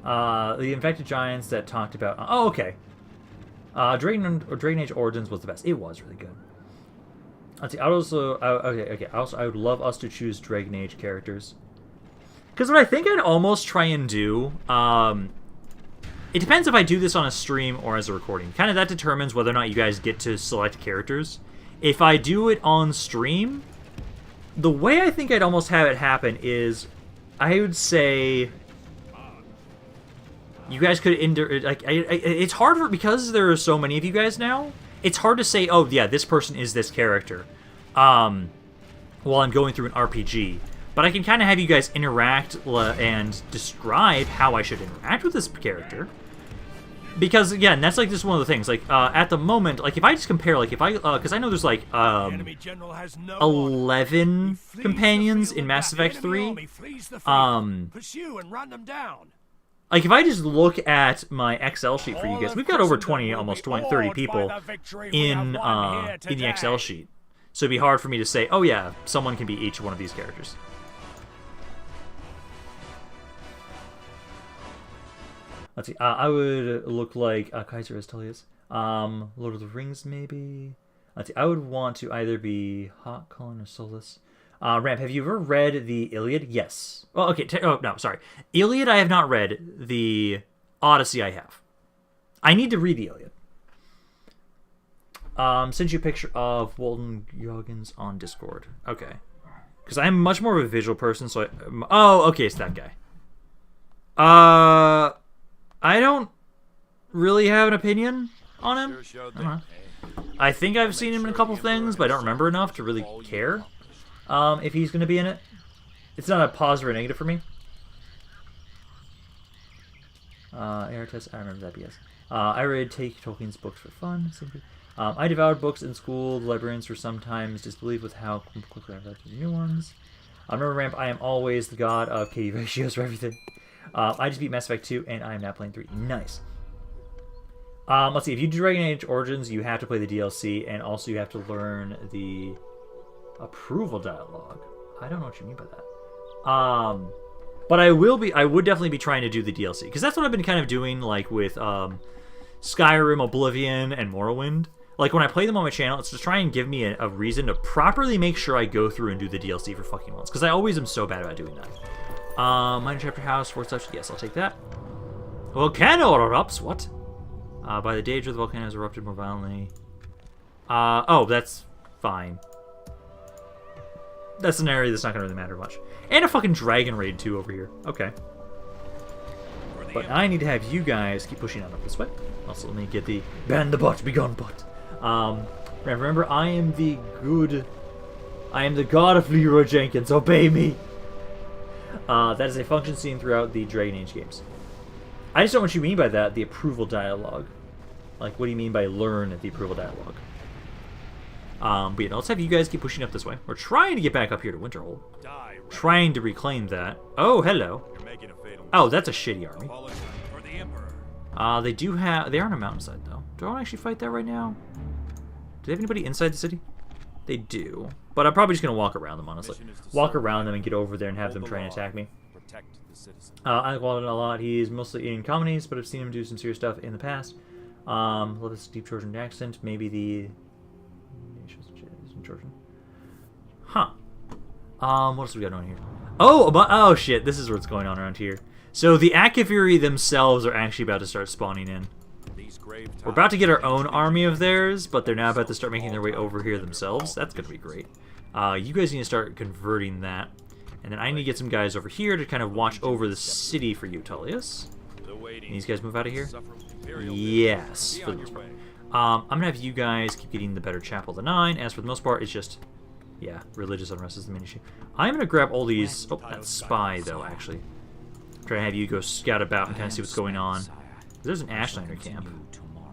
The Infected Giants that talked about... Oh, okay. Dragon Age Origins was the best. It was really good. Let's see. I would also... okay. I would love us to choose Dragon Age characters. Because what I think I'd almost try and do... it depends if I do this on a stream or as a recording. Kind of that determines whether or not you guys get to select characters. If I do it on stream, the way I think I'd almost have it happen is, I would say, you guys could it's hard because there are so many of you guys now. It's hard to say, oh yeah, this person is this character, while I'm going through an RPG. But I can kind of have you guys interact and describe how I should interact with this character. Because, again, that's, like, just one of the things. Like, at the moment, like, if I just compare, like, if I... Because I know there's, like, 11 companions in Mass Effect 3. Like, if I just look at my Excel sheet for you guys, we've got over 20, almost 20, 30 people in the Excel sheet. So it'd be hard for me to say, oh, yeah, someone can be each one of these characters. Let's see. I would look like Kaiser Estelius. Lord of the Rings, maybe. Let's see. I would want to either be Hawk, Colin, or Solus. Ramp, have you ever read the Iliad? Yes. Well, okay. Oh, no, sorry. Iliad, I have not read. The Odyssey, I have. I need to read the Iliad. Send you a picture of Walton Goggins on Discord. Okay. Because I'm much more of a visual person, so oh, okay, it's that guy. I don't really have an opinion on him. I think I've seen him in a couple things, but I don't remember enough to really care if he's going to be in it. It's not a positive or negative for me. Air test, I remember that, yes. I read take Tolkien's books for fun. I devoured books in school. The librarians were sometimes disbelieved with how quickly I read through the new ones. Remember, Ramp, I am always the god of KD ratios for everything. I just beat Mass Effect 2, and I am now playing 3. Nice. Let's see. If you do Dragon Age Origins, you have to play the DLC, and also you have to learn the approval dialogue. I don't know what you mean by that. But I would definitely be trying to do the DLC, because that's what I've been kind of doing, like with Skyrim, Oblivion, and Morrowind. Like, when I play them on my channel, it's to try and give me a reason to properly make sure I go through and do the DLC for fucking once, because I always am so bad about doing that. Minor Chapter House, Fourth Touch, yes, I'll take that. Volcano erupts, what? By the danger, the volcano has erupted more violently. Oh, that's fine. That's an area that's not going to really matter much. And a fucking dragon raid, too, over here. Okay. But I need to have you guys keep pushing on up this way. Also, let me get the ban the bot, begone bot. Remember, I am the god of Leroy Jenkins. Obey me. That is a function seen throughout the Dragon Age games. I just don't know what you mean by that, the approval dialogue. Like, what do you mean by learn the approval dialogue? But yeah, let's have you guys keep pushing up this way. We're trying to get back up here to Winterhold. Trying to reclaim that. Oh, hello. Oh, that's a shitty army. They are on a mountainside, though. Do I want to actually fight that right now? Do they have anybody inside the city? They do. But I'm probably just going to walk around them, honestly. Walk around them and get over there and have them try and attack me. I like Walden a lot. He's mostly in comedies, but I've seen him do some serious stuff in the past. Love his deep Georgian accent. Maybe the... Georgian. Huh. What else we got on here? Oh shit, this is what's going on around here. So the Akaviri themselves are actually about to start spawning in. We're about to get our own army of theirs, but they're now about to start making their way over here themselves. That's going to be great. You guys need to start converting that. And then I need to get some guys over here to kind of watch over the city for you, Tullius. Can these guys move out of here? Yes, for the most part. I'm going to have you guys keep getting the better Chapel of the Nine. As for the most part, it's just, yeah, religious unrest is the main issue. I'm going to grab all these... Oh, that's Spy, though, actually. Try to have you go scout about and kind of see what's going on. There's an Ashliner camp.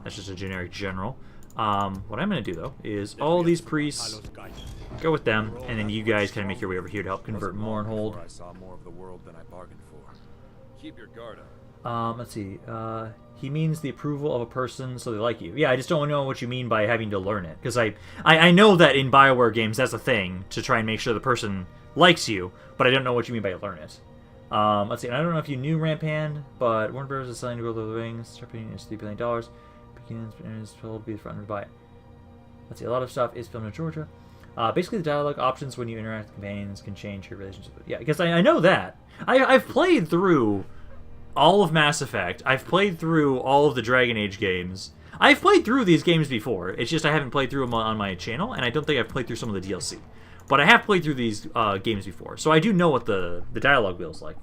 That's just a generic general. What I'm going to do, though, is all these priests, go with them, and then you guys kind of make your way over here to help convert Mournhold. Keep your guard up. Let's see. He means the approval of a person, so they like you. Yeah, I just don't know what you mean by having to learn it. Because I know that in BioWare games, that's a thing, to try and make sure the person likes you, but I don't know what you mean by learn it. Let's see. I don't know if you knew Rampan, but Warner Bros. Is selling to World of the Rings. Start paying $3 billion. Begins and is told to be fronted by it. Let's see. A lot of stuff is filmed in Georgia. Basically, the dialogue options when you interact with companions can change your relationship with... Yeah, because I know that. I've played through all of Mass Effect. I've played through all of the Dragon Age games. I've played through these games before. It's just I haven't played through them on my channel, and I don't think I've played through some of the DLC. But I have played through these games before, so I do know what the dialogue feels like.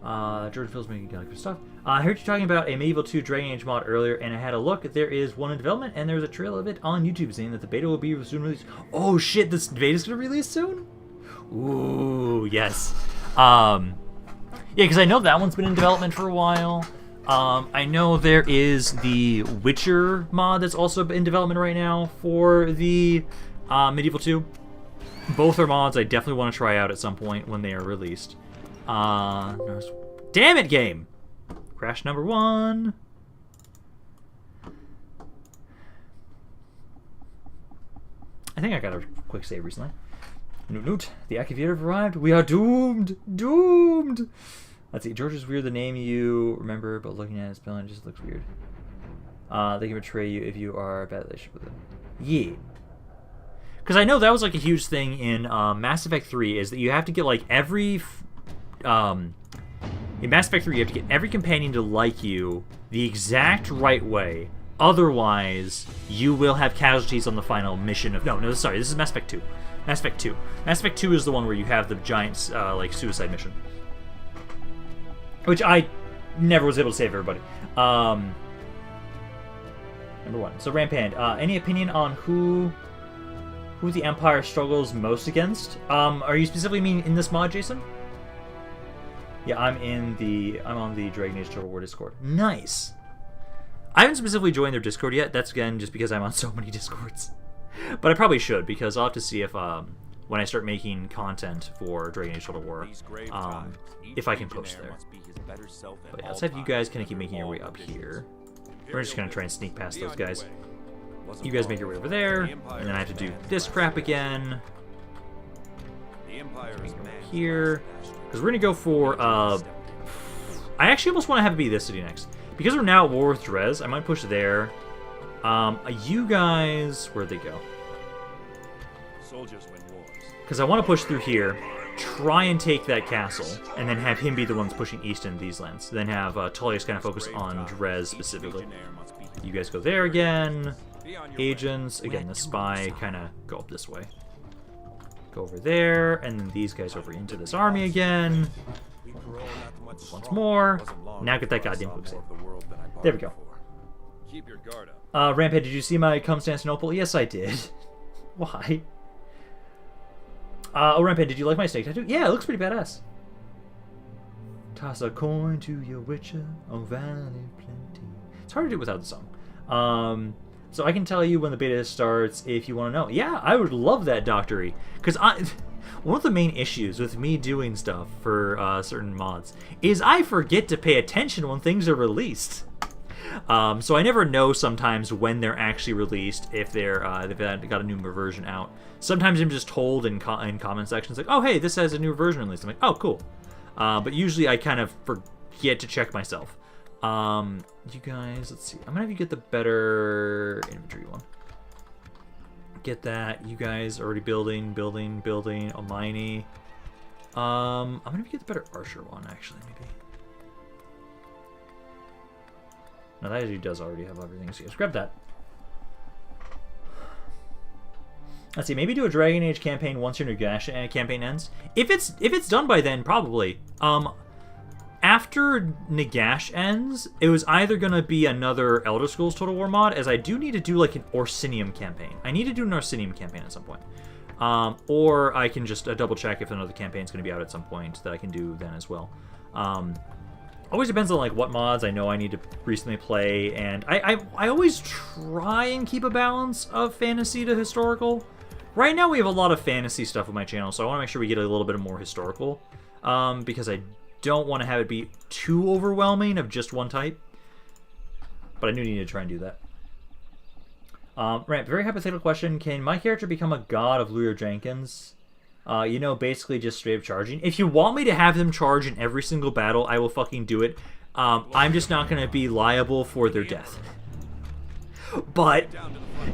Jordan Phil's making good stuff. I heard you talking about a Medieval 2 Dragon Age mod earlier, and I had a look. There is one in development, and there's a trail of it on YouTube saying that the beta will be soon released. Oh shit, this beta's gonna release soon? Ooh, yes. Yeah, because I know that one's been in development for a while. I know there is the Witcher mod that's also in development right now for the Medieval 2. Both are mods I definitely want to try out at some point when they are released. Damn it, game! Crash number 1. I think I got a quick save recently. Noot, the Activator have arrived. We are doomed! Doomed! Let's see, George is weird, the name you remember, but looking at his spelling just looks weird. They can betray you if you are a bad relationship with them. Yeah. Because I know that was like a huge thing in Mass Effect 3, is that you have to get like every... in Mass Effect 3, you have to get every companion to like you the exact right way. Otherwise, you will have casualties on the final mission of... No, sorry, this is Mass Effect 2. Mass Effect 2. Mass Effect 2 is the one where you have the giant, like, suicide mission. Which I never was able to save everybody. Number 1. So, Rampand, any opinion on who the Empire struggles most against? Are you specifically meaning in this mod, Jason? Yeah, I'm on the Dragon Age Total War Discord. Nice. I haven't specifically joined their Discord yet. That's again just because I'm on so many Discords. But I probably should, because I'll have to see if when I start making content for Dragon Age Total War, if I can post there. But yeah, let's have you guys kind of keep making your way up here. We're just gonna try and sneak past those guys. You guys make your way over there, and then I have to do this crap again. Here, because we're gonna go for I actually almost want to have it be this city next, because we're now at war with Drez. I might push there. You guys, where'd they go? Because I want to push through here, try and take that castle, and then have him be the ones pushing east into these lands. Then have Tullius kind of focus on Drez specifically. You guys go there again. Agents, again, the spy kind of go up this way. Go over there, and then these guys over into this army again. Once more. Now get that goddamn quick save. There we go. Ramphead, did you see my Constantinople? Yes, I did. Why? Oh, Ramphead, did you like my snake tattoo? Yeah, it looks pretty badass. Toss a coin to your witcher, oh valley plenty. It's hard to do without the song. So I can tell you when the beta starts if you want to know. Yeah, I would love that, Dr. E. Because one of the main issues with me doing stuff for certain mods is I forget to pay attention when things are released. So I never know sometimes when they're actually released, if they've got a new version out. Sometimes I'm just told in comment sections like, oh hey, this has a new version released. I'm like, oh cool. But usually I kind of forget to check myself. You guys, let's see. I'm gonna have you get the better infantry one. Get that. You guys already building. Almini. I'm gonna get the better archer one actually, maybe. No, that actually does already have everything, so let's grab that. Let's see, maybe do a Dragon Age campaign once your Nagash campaign ends. If it's done by then, probably. After Nagash ends, it was either gonna be another Elder Scrolls Total War mod, as I do need to do like an Orsinium campaign. I need to do an Orsinium campaign at some point. Or I can just double check if another campaign's gonna be out at some point that I can do then as well. Always depends on like what mods I know I need to recently play, and I always try and keep a balance of fantasy to historical. Right now we have a lot of fantasy stuff on my channel, so I want to make sure we get a little bit more historical, because I don't want to have it be too overwhelming of just one type. But I do need to try and do that. Right, very hypothetical question. Can my character become a god of Luria Jenkins? You know, basically just straight up charging. If you want me to have them charge in every single battle, I will fucking do it. I'm just not going to be liable for their death. But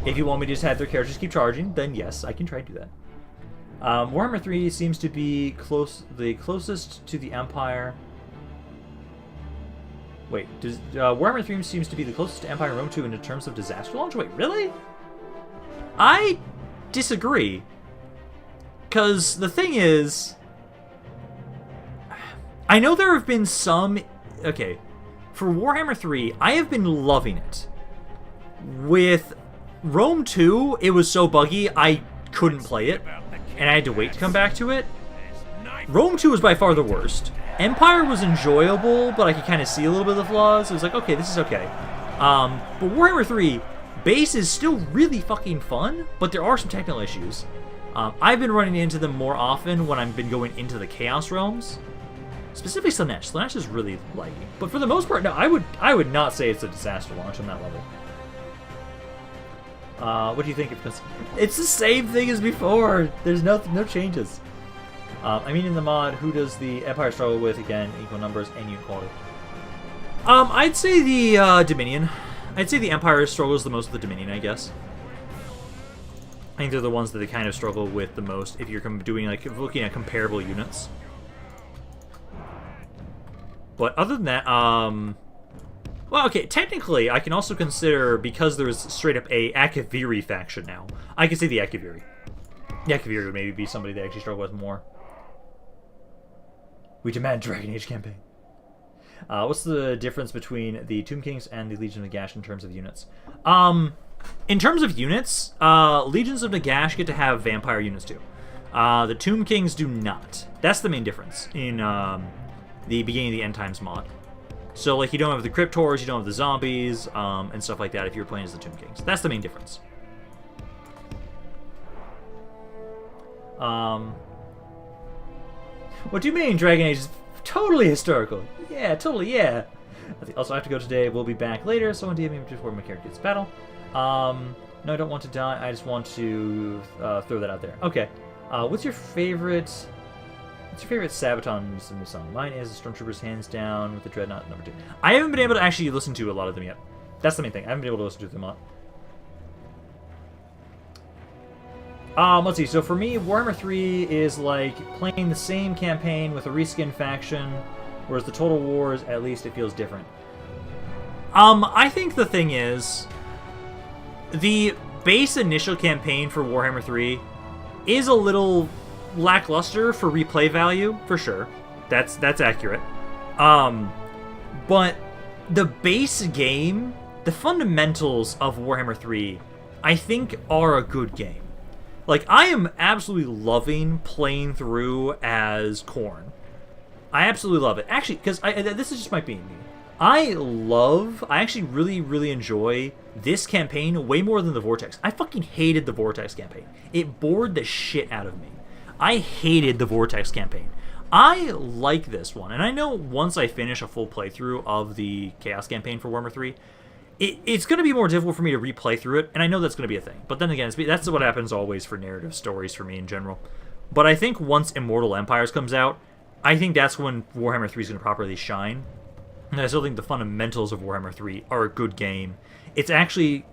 if you want me to just have their characters keep charging, then yes, I can try to do that. Warhammer 3 seems to be the closest to the Empire. Wait, Warhammer 3 seems to be the closest to Empire Rome 2 in terms of disaster launch? Wait, really? I disagree. Because the thing is, I know there have been some... Okay, for Warhammer 3, I have been loving it. With Rome 2, it was so buggy, I couldn't play it. And I had to wait to come back to it. Rome 2 was by far the worst. Empire was enjoyable, but I could kind of see a little bit of the flaws. It was like, okay, this is okay. But Warhammer 3, base is still really fucking fun, but there are some technical issues. I've been running into them more often when I've been going into the Chaos Realms. Specifically Slanesh. Slanesh is really laggy. But for the most part, no, I would not say it's a disaster launch on that level. What do you think? It's the same thing as before. There's no changes. I mean, in the mod, who does the Empire struggle with? Again, equal numbers and unit quality. I'd say the Dominion. I'd say the Empire struggles the most with the Dominion, I guess. I think they're the ones that they kind of struggle with the most if you're doing like looking at comparable units. But other than that, well, okay, technically, I can also consider, because there's straight up a Akaviri faction now, I can say the Akaviri. The Akaviri would maybe be somebody they actually struggle with more. We demand Dragon Age campaign. What's the difference between the Tomb Kings and the Legion of Nagash in terms of units? In terms of units, Legions of Nagash get to have vampire units too. The Tomb Kings do not. That's the main difference in the beginning of the end times mod. So, like, you don't have the cryptors, you don't have the zombies, and stuff like that if you're playing as the Tomb Kings. That's the main difference. What do you mean Dragon Age is totally historical? Yeah, totally, yeah. Also, I have to go today. We'll be back later. Someone DM me before my character gets battle. No, I don't want to die. I just want to throw that out there. Okay. What's your favorite Sabatons in the song? Mine is the Stormtroopers hands down with the Dreadnought number 2. I haven't been able to actually listen to a lot of them yet. That's the main thing. I haven't been able to listen to them a lot. Let's see. So for me, Warhammer 3 is like playing the same campaign with a reskin faction, whereas the Total Wars, at least it feels different. I think the thing is, the base initial campaign for Warhammer 3 is a little lackluster for replay value, for sure. That's accurate. But the base game, the fundamentals of Warhammer 3, I think are a good game. Like, I am absolutely loving playing through as Khorne. I absolutely love it. Actually, because this is just my being me. I actually really, really enjoy this campaign way more than the Vortex. I fucking hated the Vortex campaign. It bored the shit out of me. I hated the Vortex campaign. I like this one, and I know once I finish a full playthrough of the Chaos campaign for Warhammer 3, it's going to be more difficult for me to replay through it, and I know that's going to be a thing. But then again, that's what happens always for narrative stories for me in general. But I think once Immortal Empires comes out, I think that's when Warhammer 3 is going to properly shine. And I still think the fundamentals of Warhammer 3 are a good game. It's actually...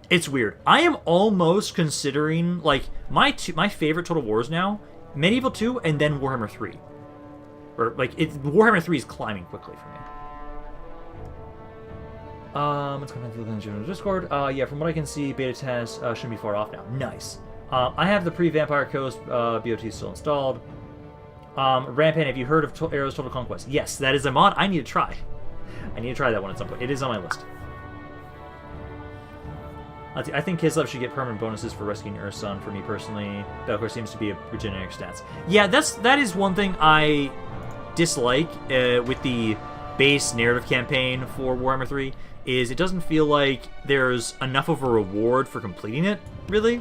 It's weird. I am almost considering, like, my favorite Total Wars now, Medieval 2 and then Warhammer 3. Or, like, Warhammer 3 is climbing quickly for me. Let's go to the general Discord. Yeah, from what I can see, beta test shouldn't be far off now. Nice. I have the pre-Vampire Coast BOT still installed. Rampant, have you heard of Arrow's Total Conquest? Yes, that is a mod I need to try. I need to try that one at some point. It is on my list. Let's see, I think Kislev should get permanent bonuses for rescuing Ursun. For me personally, Belkor seems to be a generic stats. Yeah, that is one thing I dislike with the base narrative campaign for Warhammer 3, is it doesn't feel like there's enough of a reward for completing it, really.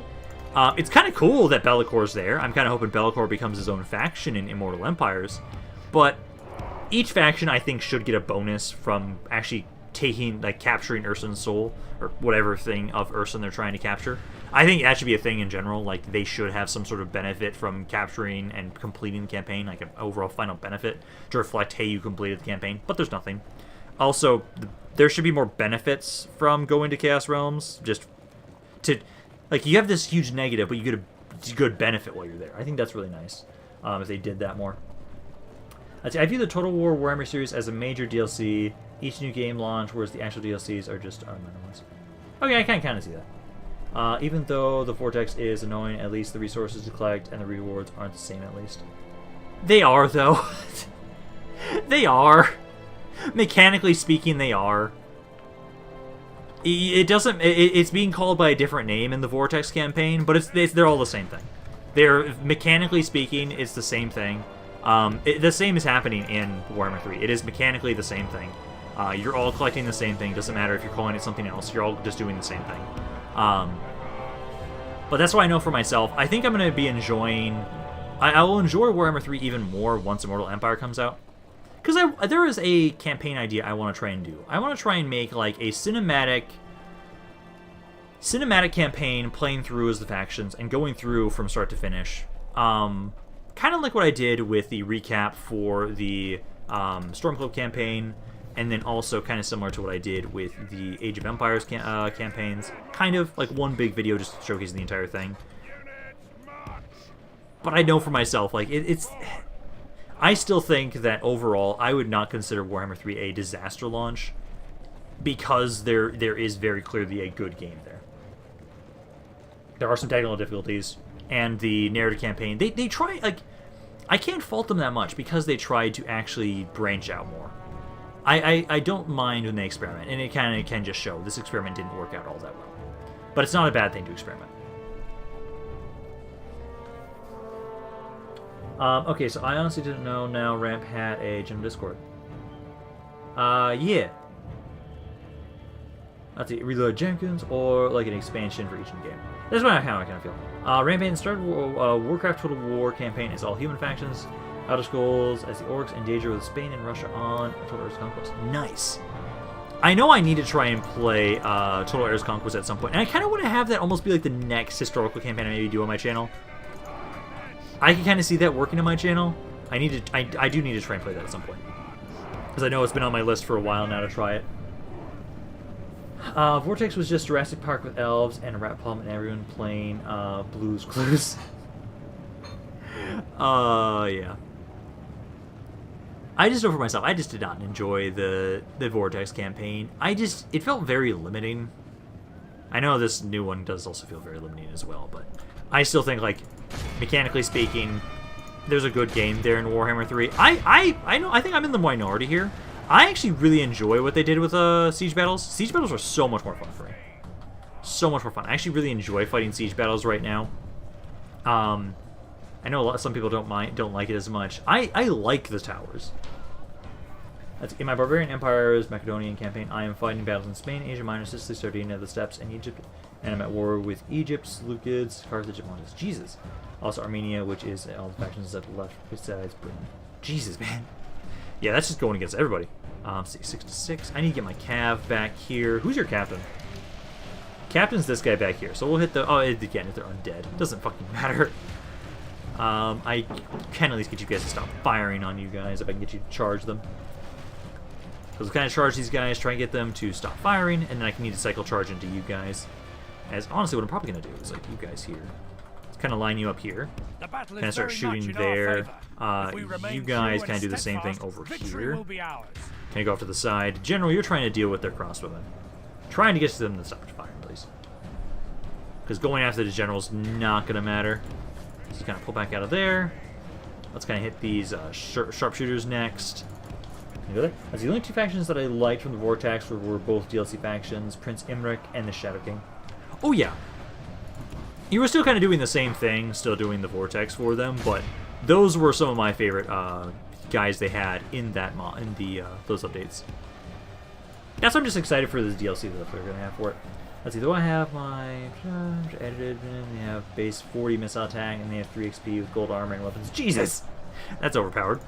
It's kind of cool that Bellacor's there. I'm kind of hoping Be'lakor becomes his own faction in Immortal Empires. But each faction, I think, should get a bonus from actually capturing Ursun's soul, or whatever thing of Ursun they're trying to capture. I think that should be a thing in general. Like, they should have some sort of benefit from capturing and completing the campaign, like an overall final benefit to reflect, hey, you completed the campaign. But there's nothing. Also, there should be more benefits from going to Chaos Realms, just to... Like, you have this huge negative, but you get a good benefit while you're there. I think that's really nice, if they did that more. I view the Total War Warhammer series as a major DLC, each new game launch, whereas the actual DLCs are just minor ones. Okay, I can kind of see that. Even though the Vortex is annoying, at least the resources to collect and the rewards aren't the same, at least. They are, though. They are. Mechanically speaking, they are. It's being called by a different name in the Vortex campaign, but they're all the same thing. They're, mechanically speaking, it's the same thing. The same is happening in Warhammer 3. It is mechanically the same thing. You're all collecting the same thing. Doesn't matter if you're calling it something else. You're all just doing the same thing. But that's why I know for myself, I think I'm going to be enjoying... I will enjoy Warhammer 3 even more once Immortal Empire comes out. Because there is a campaign idea I want to try and do. I want to try and make like a cinematic campaign playing through as the factions and going through from start to finish. Kind of like what I did with the recap for the Stormcloak campaign, and then also kind of similar to what I did with the Age of Empires campaigns. Kind of like one big video just showcasing the entire thing. But I know for myself, like, it's... I still think that overall, I would not consider Warhammer 3 a disaster launch, because there is very clearly a good game there. There are some technical difficulties, and the narrative campaign, they try, like, I can't fault them that much, because they tried to actually branch out more. I don't mind when they experiment, and it kind of can just show this experiment didn't work out all that well. But it's not a bad thing to experiment. Okay, so I honestly didn't know now Ramp had a general Discord. Yeah. That's it. Reload Jenkins or like an expansion for each game. That's what I kind of feel. Rampant started Warcraft Total War campaign is all human factions. Outer Skulls as the Orcs in danger with Spain and Russia on Total Air's Conquest. Nice. I know I need to try and play Total Air's Conquest at some point, and I kind of want to have that almost be like the next historical campaign I maybe do on my channel. I can kind of see that working on my channel. I do need to try and play that at some point, because I know it's been on my list for a while now to try it. Vortex was just Jurassic Park with elves and a rat palm and everyone playing Blues Clues. Yeah. I just know for myself, I just did not enjoy the Vortex campaign. It felt very limiting. I know this new one does also feel very limiting as well, but I still think, like, mechanically speaking, there's a good game there in Warhammer 3. I think I'm in the minority here. I actually really enjoy what they did with siege battles. Siege battles are so much more fun for me. So much more fun. I actually really enjoy fighting siege battles right now. I know some people don't like it as much. I like the towers. In my Barbarian Empire's Macedonian campaign, I am fighting battles in Spain, Asia Minor, Sicily, Sardinia, the Steppes, and Egypt. And I'm at war with Egypt, Seleucids, Carthage, and Montes. Jesus. Also Armenia, which is all the factions that left besides Britain. Jesus, man. Yeah, that's just going against everybody. See, 6 to 6. I need to get my Cav back here. Who's your captain? Captain's this guy back here. So we'll hit the... Oh, again, if they're undead. It doesn't fucking matter. I can at least get you guys to stop firing on you guys if I can get you to charge them. So we'll kind of charge these guys, try and get them to stop firing, and then I can need to cycle charge into you guys. As honestly, what I'm probably going to do is, like, you guys here. Let's kind of line you up here. Kind of start shooting there. You guys kind of do the same thing over here. Kind of go off to the side. General, you're trying to deal with their crossbowmen. Trying to get to them to stop firing, at least. Because going after the general's not going to matter. Just kind of pull back out of there. Let's kind of hit these sharpshooters next. That's the only two factions that I liked from the Vortex were both DLC factions, Prince Imric and the Shadow King. Oh yeah, you were still kind of doing the same thing, still doing the Vortex for them, but those were some of my favorite guys they had in that those updates. That's why I'm just excited for this DLC that they're gonna have for it. Let's see, though I have my edited, and they have base 40 missile attack, and they have 3 XP with gold armor and weapons. Jesus! That's overpowered.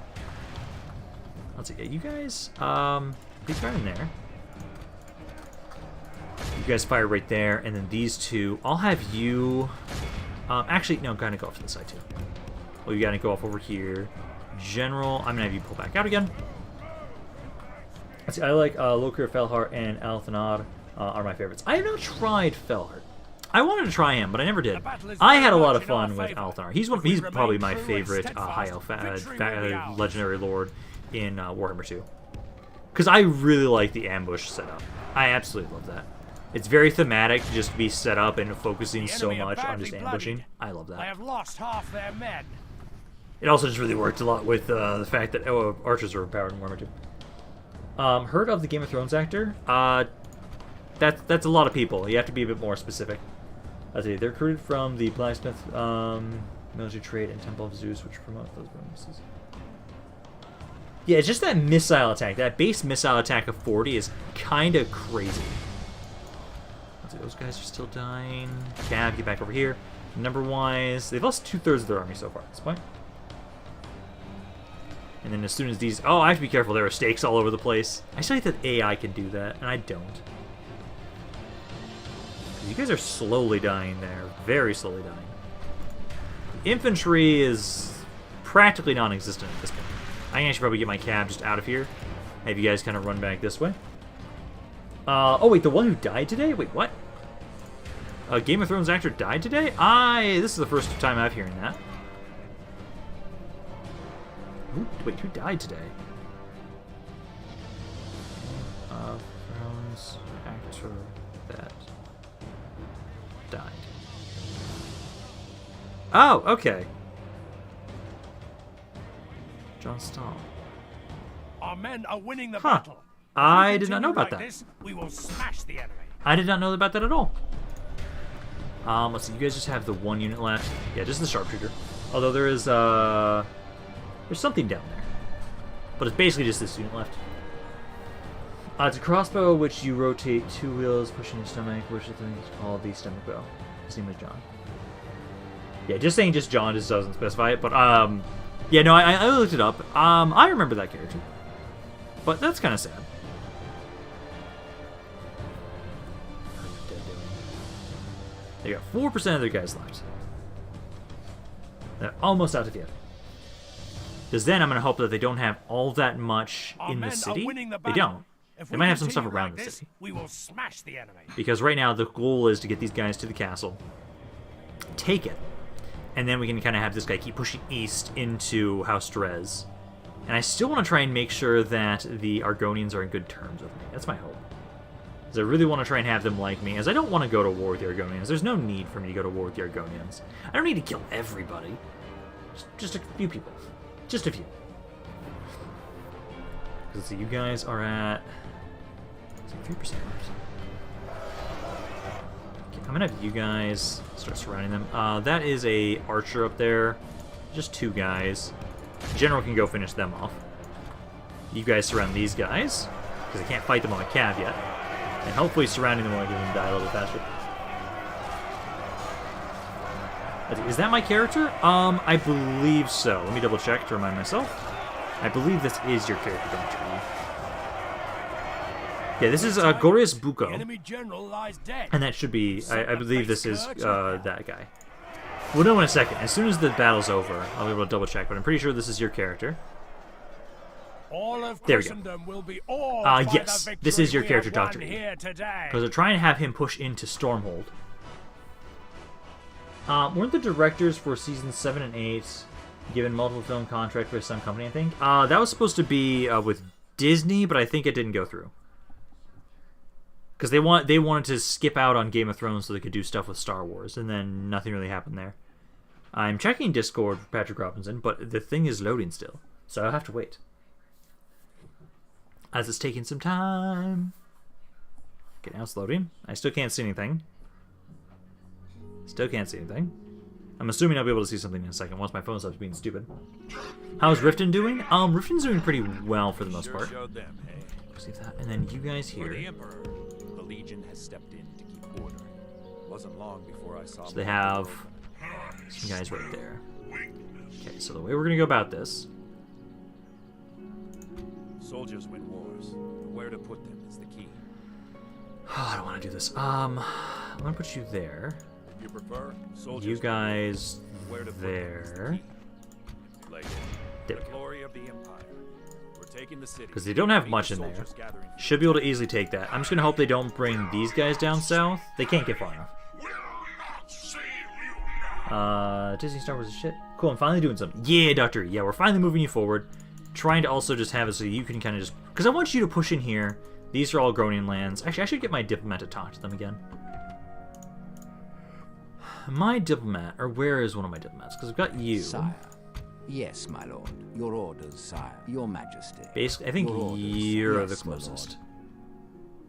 Let's see, yeah, you guys, please fire in there. You guys fire right there, and then these two, I'll have you, actually, no, kind of go off to the side too. Well, you gotta go off over here. General, I'm gonna have you pull back out again. Let's see, I like Lokir, Felhart, and Althanad. Are my favorites. I have not tried Felhart. I wanted to try him, but I never did. I had a lot of fun with Althanar. He's probably my favorite high elf legendary lord in Warhammer 2. Because I really like the ambush setup. I absolutely love that. It's very thematic to just be set up and focusing so much on just ambushing. I love that. I have lost half their men. It also just really worked a lot with the fact that archers are powered in Warhammer 2. Heard of the Game of Thrones actor? That's a lot of people. You have to be a bit more specific. Let's see. They're recruited from the blacksmith, military trade, and Temple of Zeus, which promote those bonuses. Yeah, it's just that missile attack. That base missile attack of 40 is kind of crazy. Let's see. Those guys are still dying. Cav, get back over here. Number-wise, they've lost 2/3 of their army so far at this point. And then as soon as these... Oh, I have to be careful. There are stakes all over the place. I still think that AI can do that, and I don't. You guys are slowly dying there. Very slowly dying. Infantry is practically non-existent at this point. I can actually probably get my cab just out of here. Have you guys kind of run back this way. Oh, wait, the one who died today? Wait, what? A Game of Thrones actor died today? This is the first time I'm hearing that. Wait, who died today? Thrones actor that died. Oh, okay. John Stahl. Our men are winning the battle. I did not know about that. We will smash the enemy. I did not know about that at all. Let's see, you guys just have the one unit left. Yeah, just the sharpshooter. Although there is There's something down there. But it's basically just this unit left. It's a crossbow which you rotate 2 wheels, pushing your stomach, which I think is called the stomach bow. His name is John. Yeah, just saying just John just doesn't specify it, but yeah, no, I looked it up. I remember that character. But that's kind of sad. They got 4% of their guys left. They're almost out of yet. Because then I'm going to hope that they don't have all that much in the city. They don't. They might have some stuff around the city. We will smash the enemy. Because right now the goal is to get these guys to the castle, take it, and then we can kind of have this guy keep pushing east into House Drez. And I still want to try and make sure that the Argonians are in good terms with me. That's my hope. Because I really want to try and have them like me, as I don't want to go to war with the Argonians. There's no need for me to go to war with the Argonians. I don't need to kill everybody. Just a few people. Just a few. Let's see, you guys are at 3%. Okay, I'm gonna have you guys start surrounding them. That is a archer up there. Just 2 guys. General can go finish them off. You guys surround these guys, because I can't fight them on a cav yet. And hopefully surrounding them will get them die a little bit faster. Is that my character? I believe so. Let me double check to remind myself. I believe this is your character, don't you? Yeah, this is Gorius Buko. And that should be, I believe this is that guy. We'll know in a second. As soon as the battle's over, I'll be able to double check, but I'm pretty sure this is your character. There we go. Yes, this is your character, Dr. E. Because they're trying to have him push into Stormhold. Weren't the directors for seasons 7 and 8 given multiple film contract for some company, I think? That was supposed to be with Disney, but I think it didn't go through. Because they wanted to skip out on Game of Thrones so they could do stuff with Star Wars, and then nothing really happened there. I'm checking Discord for Patrick Robinson, but the thing is loading still, so I'll have to wait. As it's taking some time. Okay, now it's loading. I still can't see anything. Still can't see anything. I'm assuming I'll be able to see something in a second once my phone stops being stupid. How's Riften doing? Riften's doing pretty well for the most part. See that, and then you guys here. The Legion has stepped in to keep order. Wasn't long before I saw. So they have some guys right there. Okay, so the way we're gonna go about this. Soldiers win wars. Where to put them is the key. Oh, I don't want to do this. I'm gonna put you there. If you prefer, soldiers. You guys there. Like there the glory of the Empire. Because they don't have much in there. Should be able to easily take that. I'm just going to hope they don't bring these guys down south. They can't get far enough. Disney Star Wars is shit. Cool, I'm finally doing something. Yeah, Doctor. Yeah, we're finally moving you forward. Trying to also just have it so you can kind of just... Because I want you to push in here. These are all Gronian lands. Actually, I should get my diplomat to talk to them again. My diplomat, or where is one of my diplomats? Because I've got you. Sire. Yes, my lord. Your orders, sire. Your majesty. Basically, I think you're the closest.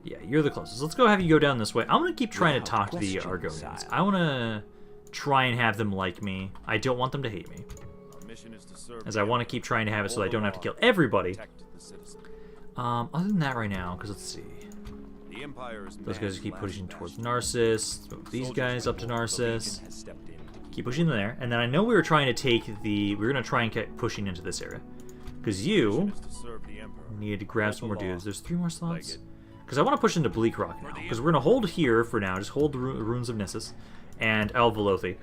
Yeah, you're the closest. Let's go have you go down this way. I'm going to keep trying to talk to the Argonians. I want to try and have them like me. I don't want them to hate me. As I want to keep trying to have it so I don't have to kill everybody. Other than that right now, because let's see. Those guys keep pushing towards Narcissus. These guys up to Narcissus. Keep pushing them there. And then I know we were trying to take the... We were going to try and keep pushing into this area. Because you need to grab some more dudes. There's 3 more slots. Because I want to push into Bleak Rock now. Because we're going to hold here for now. Just hold the Runes of Nissus and El Velothi.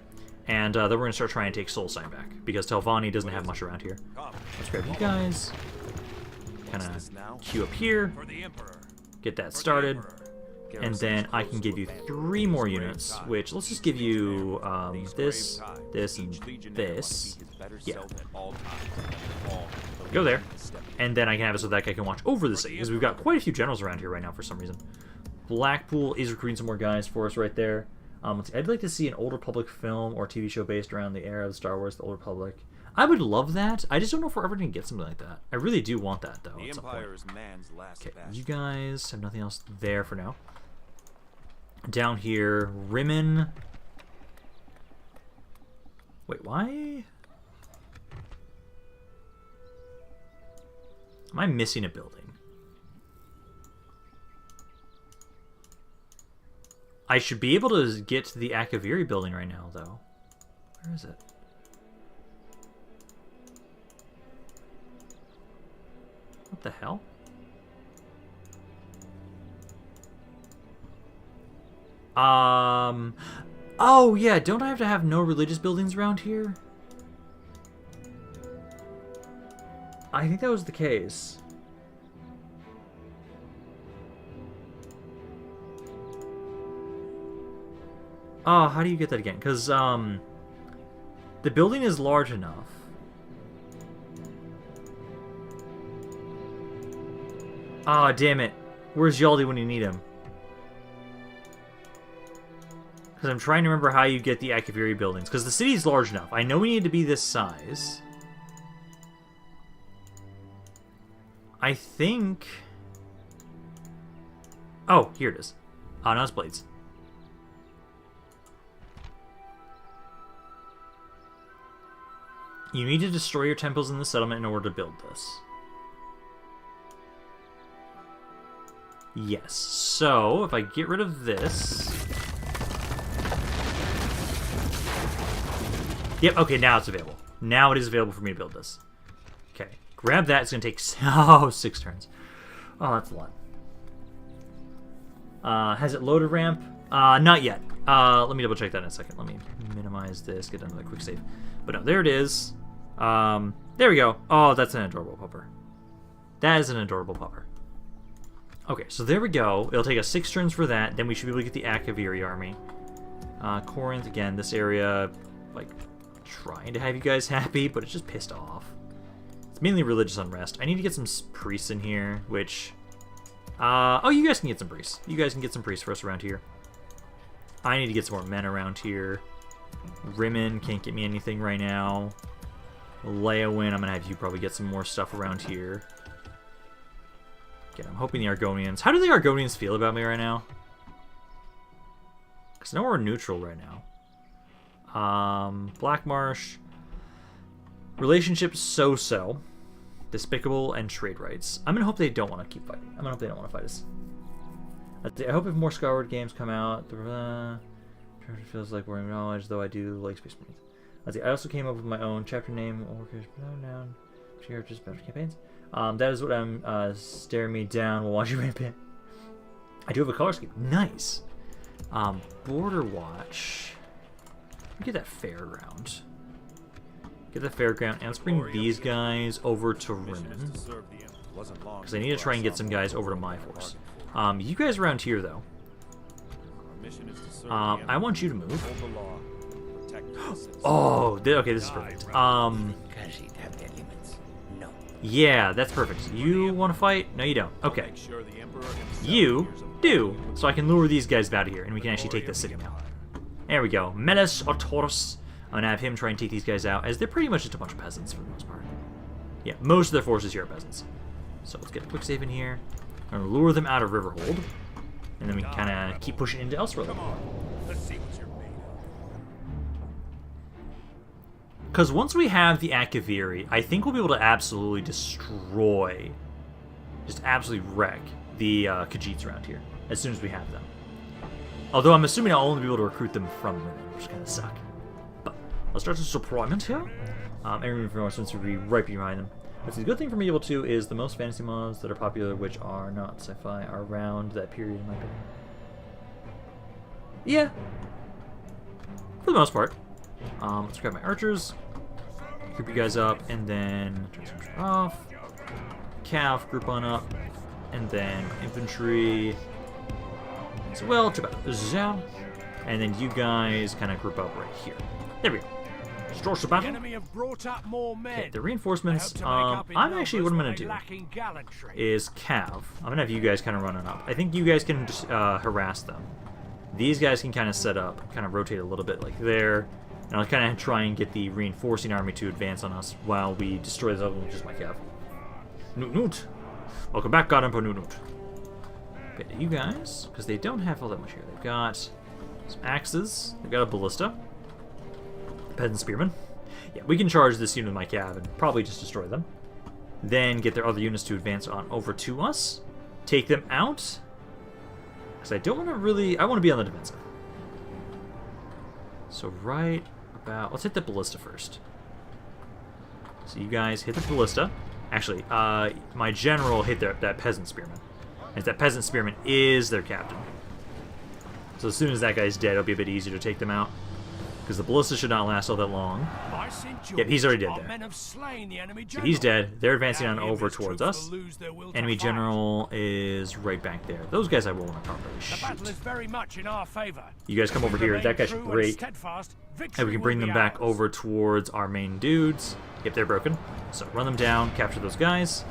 And then we're going to start trying to take Soul Sign back. Because Telvanni doesn't have much around here. Let's grab you guys. Kind of queue up here. Get that started. And then I can give you 3 more units, which, let's just give you this, this, and this. Yeah. Go there. And then I can have it so that guy can watch over the city, because we've got quite a few generals around here right now for some reason. Blackpool is recruiting some more guys for us right there. I'd like to see an Old Republic film or TV show based around the era of Star Wars, the Old Republic. I would love that. I just don't know if we're ever going to get something like that. I really do want that, though, at some point. Okay, you guys have nothing else there for now. Down here, Rimmon. Wait, why? Am I missing a building? I should be able to get to the Akaviri building right now, though. Where is it? What the hell? Oh, yeah, don't I have to have no religious buildings around here? I think that was the case. Oh, how do you get that again? Because, the building is large enough. Ah, damn it. Where's Yaldi when you need him? Because I'm trying to remember how you get the Akaviri buildings. Because the city's large enough. I know we need to be this size. I think... Oh, here it is. Oh, now it's blades. You need to destroy your temples in the settlement in order to build this. Yes. So, if I get rid of this... Yep, okay, now it's available. Now it is available for me to build this. Okay, grab that. It's going to take 6 turns. Oh, that's a lot. Has it loaded ramp? Not yet. Let me double check that in a second. Let me minimize this, get another quick save. But no, there it is. There we go. Oh, that's an adorable pupper. That is an adorable pupper. Okay, so there we go. It'll take us 6 turns for that. Then we should be able to get the Akaviri army. Corinth, again, this area, like, trying to have you guys happy, but it's just pissed off. It's mainly religious unrest. I need to get some priests in here, which... oh, you guys can get some priests. You guys can get some priests for us around here. I need to get some more men around here. Rimmon can't get me anything right now. Leowin, I'm going to have you probably get some more stuff around here. Again, I'm hoping the Argonians... How do the Argonians feel about me right now? Because I know we're neutral right now. Black Marsh. Relationships so-so. Despicable and trade rights. I'm going to hope they don't want to keep fighting. I'm going to hope they don't want to fight us. I hope if more Skyward games come out... It feels like we're acknowledged, though I do like Space Marines. Let's see, I also came up with my own chapter name, noun, characters, better campaigns. That is what I'm staring me down while watching Rampant. I do have a color scheme. Nice. Border Watch. Get that fairground. Get the fairground, and let's bring these guys over to Rimmon. Because I need to try and get some guys over to my force. You guys around here, though. I want you to move. Oh, okay, this is perfect. Yeah, that's perfect. You want to fight? No, you don't. Okay. You do, so I can lure these guys out of here, and we can actually take this city now. There we go. Melis or Taurus. I'm going to have him try and take these guys out, as they're pretty much just a bunch of peasants for the most part. Yeah, most of their forces here are peasants. So let's get a quick save in here. I'm going to lure them out of Riverhold, and then we can kind of keep pushing into Elsewhere. Let's see what you're made of. Because once we have the Akaviri, I think we'll be able to absolutely destroy, just absolutely wreck the Khajiits around here as soon as we have them. Although I'm assuming I'll only be able to recruit them from Rimmon, which kind of suck. But let's start this deployment here. Every reinforcements will be right behind them. But the good thing for me able to is the most fantasy mods that are popular, which are not sci-fi, are around that period in my opinion. Yeah. For the most part. Let's grab my archers. Group you guys up, and then turn some off. Cav, group on up. And then infantry as well. And then you guys kind of group up right here. There we go. Start the battle. Okay, the reinforcements. I'm actually, what I'm going to do is Cav. I'm going to have you guys kind of running up. I think you guys can just harass them. These guys can kind of set up, kind of rotate a little bit like there. And I'll kind of try and get the reinforcing army to advance on us while we destroy this other one with just my Cav. Noot noot. Welcome back, God Emperor Noot noot. Okay, you guys, because they don't have all that much here. They've got some axes. They've got a ballista. Peasant spearmen. Yeah, we can charge this unit with my Cav and probably just destroy them. Then get their other units to advance on over to us. Take them out. Because I don't want to really... I want to be on the defensive. So right about... Let's hit the ballista first. So you guys hit the ballista. Actually, my general hit that peasant spearman. And that peasant spearman is their captain. So as soon as that guy's dead, it'll be a bit easier to take them out. Because the ballista should not last all that long. Yep, he's already dead there. So he's dead. They're advancing on over towards us. Enemy general is right back there. Those guys I won't properly shoot. You guys come over here. That guy should break. And we can bring them back over towards our main dudes. Yep, they're broken. So run them down, capture those guys.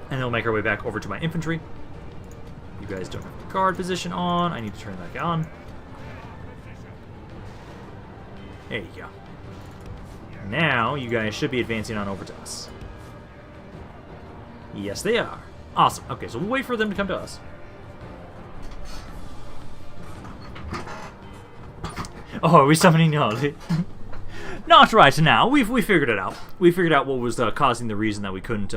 And then we'll make our way back over to my infantry. You guys don't have guard position on. I need to turn that on. There you go. Now, you guys should be advancing on over to us. Yes, they are. Awesome. Okay, so we'll wait for them to come to us. Oh, are we summoning Nod? Not right now. We figured it out. We figured out what was causing the reason that we couldn't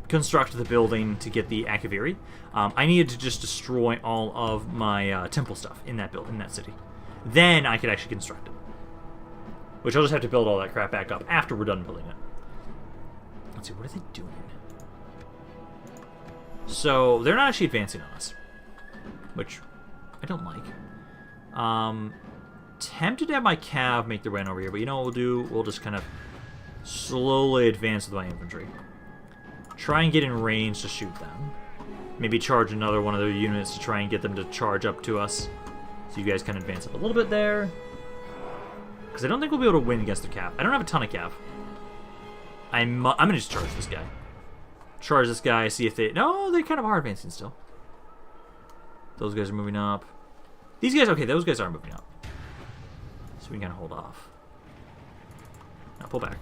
construct the building to get the Akaviri. I needed to just destroy all of my temple stuff in that city. Then I could actually construct it. Which I'll just have to build all that crap back up after we're done building it. Let's see, what are they doing? So, they're not actually advancing on us. Which I don't like. Tempted to have my cav make their way on over here, but you know what we'll do? We'll just kind of slowly advance with my infantry. Try and get in range to shoot them. Maybe charge another one of their units to try and get them to charge up to us. So you guys can advance up a little bit there. Because I don't think we'll be able to win against the cav. I don't have a ton of cav. I'm going to just charge this guy. Charge this guy, see if they... No, they kind of are advancing still. Those guys are moving up. These guys, okay, those guys are moving up. So we can kind of hold off. Now pull back.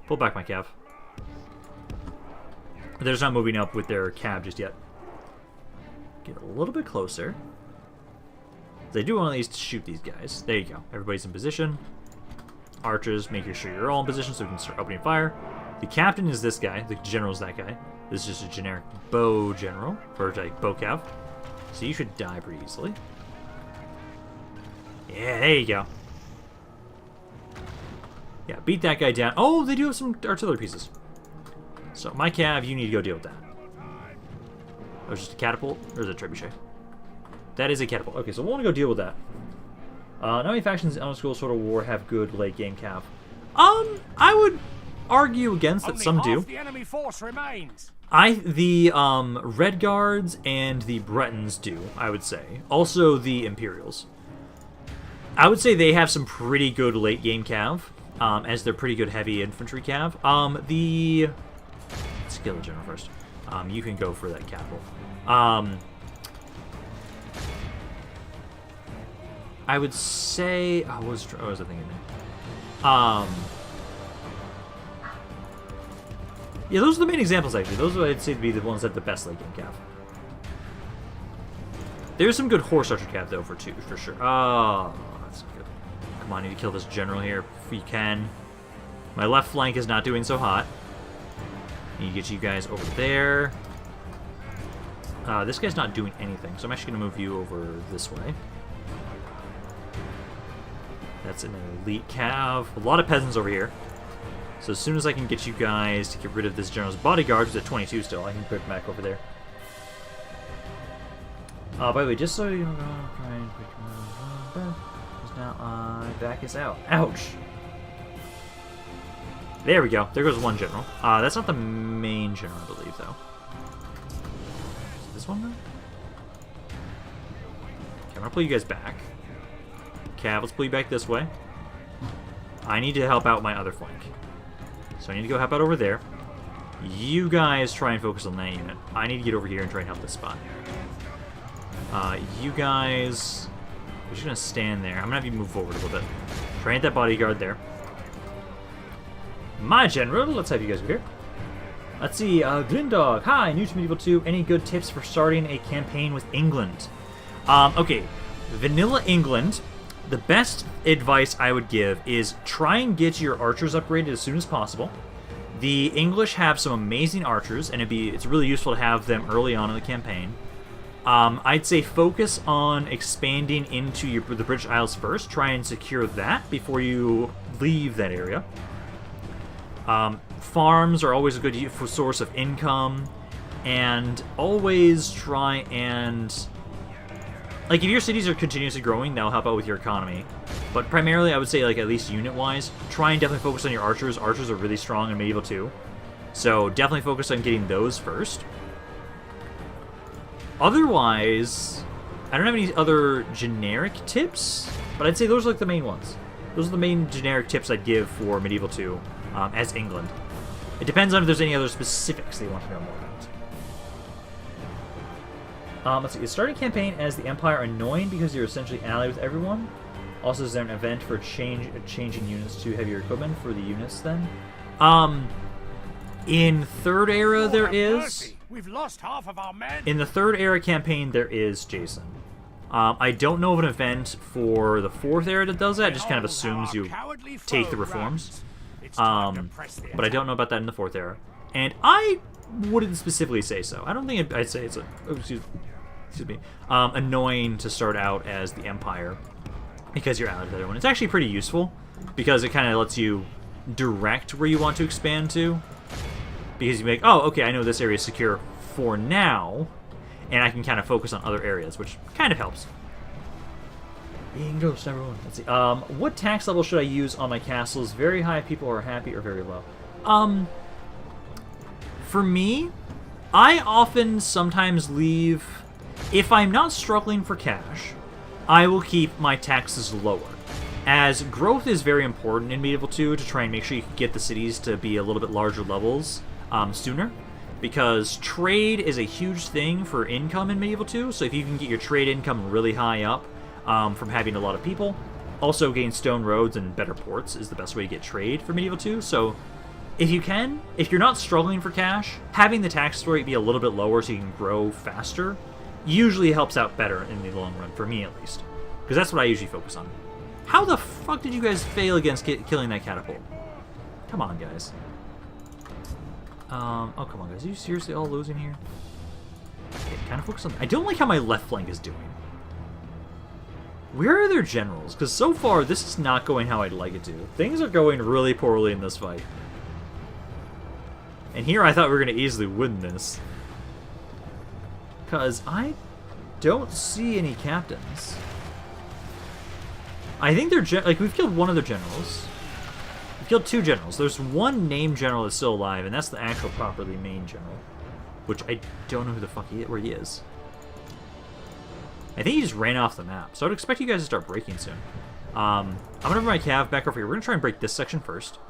Pull back, my cav. They're just not moving up with their cav just yet. Get a little bit closer. They do want these to shoot these guys. There you go. Everybody's in position. Archers, making sure you're all in position so we can start opening fire. The captain is this guy. The general is that guy. This is just a generic bow general. Or like bow cav. So you should die pretty easily. Yeah, there you go. Yeah, beat that guy down. Oh, they do have some artillery pieces. So my cav, you need to go deal with that. That was just a catapult? Or is it a trebuchet? That is a catapult. Okay, so we'll want to go deal with that. Not many factions in Elder Scrolls Sword of War have good late game cav. I would argue against that some do. The enemy force remains. The Red Guards and the Bretons do, I would say. Also the Imperials. I would say they have some pretty good late game cav, as they're pretty good heavy infantry cav. Let's kill the general first. You can go for that catapult. I would say... what was I thinking there? Yeah, those are the main examples, actually. Those I'd say to be the ones that have the best late game cav. There's some good horse archer cav, though, for sure. Oh, that's good. Come on, I need to kill this general here if we can. My left flank is not doing so hot. Need to get you guys over there. This guy's not doing anything, so I'm actually going to move you over this way. That's an elite cav. A lot of peasants over here. So as soon as I can get you guys to get rid of this general's bodyguard, who's at 22 still, I can put him back over there. By the way, just so you know, now back is out. Ouch. There we go. There goes one general. That's not the main general, I believe, though. Is this one, though? Okay, I'm gonna pull you guys back. Cav, let's pull you back this way. I need to help out my other flank. So I need to go help out over there. You guys try and focus on that unit. I need to get over here and try and help this spot. You guys... We're just going to stand there. I'm going to have you move forward a little bit. Try and hit that bodyguard there. My general, let's have you guys over here. Let's see, Glindog. Hi, new to Medieval 2. Any good tips for starting a campaign with England? Okay, vanilla England. The best advice I would give is try and get your archers upgraded as soon as possible. The English have some amazing archers, and it's really useful to have them early on in the campaign. I'd say focus on expanding into the British Isles first. Try and secure that before you leave that area. Farms are always a good source of income, and always try and... Like, if your cities are continuously growing, that'll help out with your economy. But primarily, I would say, like, at least unit-wise, try and definitely focus on your archers. Archers are really strong in Medieval 2. So definitely focus on getting those first. Otherwise, I don't have any other generic tips, but I'd say those are, like, the main ones. Those are the main generic tips I'd give for Medieval 2 as England. It depends on if there's any other specifics they want to know more about. Let's see. Is starting campaign as the Empire annoying because you're essentially allied with everyone? Also, is there an event for changing units to heavier equipment for the units then? In Third Era there is. We've lost half of our men. In the Third Era campaign there is, Jason. I don't know of an event for the Fourth Era that does that. It just kind of assumes you take the reforms. But I don't know about that in the Fourth Era. And I wouldn't specifically say so. I don't think I'd say it's excuse me, annoying to start out as the Empire because you're allied with everyone. It's actually pretty useful because it kind of lets you direct where you want to expand to. Because you make, oh, okay, I know this area is secure for now, and I can kind of focus on other areas, which kind of helps. Being ghost number one. Let's see. What tax level should I use on my castles? Very high, people are happy, or very low? For me, I often sometimes leave... If I'm not struggling for cash, I will keep my taxes lower. As growth is very important in Medieval 2 to try and make sure you can get the cities to be a little bit larger levels sooner. Because trade is a huge thing for income in Medieval 2, so if you can get your trade income really high up from having a lot of people, also gain stone roads and better ports is the best way to get trade for Medieval 2, so if you can, if you're not struggling for cash, having the tax rate be a little bit lower so you can grow faster usually helps out better in the long run, for me at least. Because that's what I usually focus on. How the fuck did you guys fail against killing that catapult? Come on, guys. Oh, come on, guys. Are you seriously all losing here? Okay, kind of focus on... I don't like how my left flank is doing. Where are their generals? Because so far, this is not going how I'd like it to. Things are going really poorly in this fight. And here I thought we were going to easily win this. Because I don't see any captains. I think they're... Like, we've killed one of their generals. We've killed two generals. There's one named general that's still alive, and that's the actual properly main general. Which I don't know who the fuck where he is. I think he just ran off the map. So I'd expect you guys to start breaking soon. I'm going to bring my cav back over here. We're going to try and break this section first.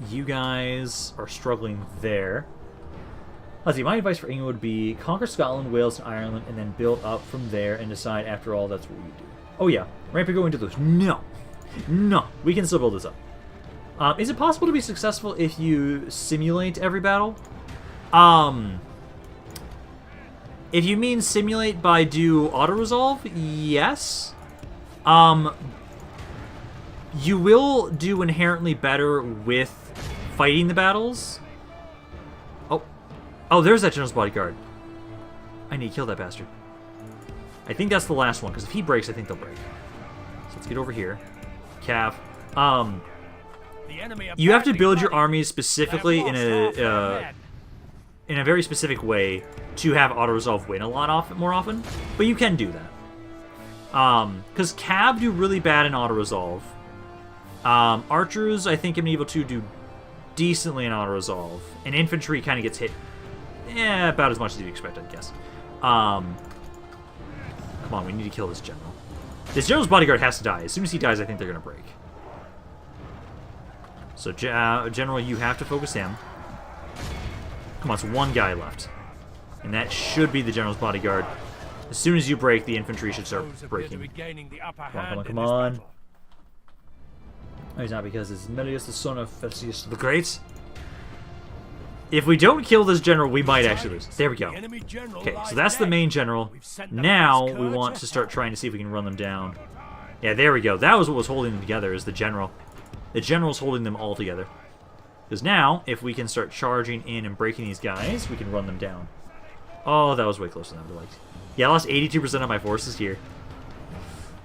You guys are struggling there. Let's see, my advice for England would be conquer Scotland, Wales, and Ireland, and then build up from there and decide after all that's what you do. Oh yeah, rampant going to those. No. No. We can still build this up. Is it possible to be successful if you simulate every battle? If you mean simulate by do auto-resolve, yes. You will do inherently better with fighting the battles. Oh, there's that general's bodyguard. I need to kill that bastard. I think that's the last one, because if he breaks, I think they'll break. So let's get over here. Cav. You have to build your armies specifically in a very specific way to have auto-resolve win a lot more often, but you can do that. Because Cav do really bad in auto-resolve. Archers, I think in Medieval 2 do decently in auto-resolve, and infantry kind of gets hit about as much as you'd expect, I'd guess. Come on, we need to kill this general. This general's bodyguard has to die. As soon as he dies, I think they're going to break. So, General, you have to focus him. Come on, it's one guy left. And that should be the general's bodyguard. As soon as you break, the infantry should start breaking. Come on, come on. No, he's not, because it's Melius, the son of Theseus the Great. If we don't kill this general, we might actually lose. There we go. Okay, so that's the main general. Now we want to start trying to see if we can run them down. Yeah, there we go. That was what was holding them together, is the general. The general's holding them all together. Because now, if we can start charging in and breaking these guys, we can run them down. Oh, that was way closer than I would have liked. Yeah, I lost 82% of my forces here.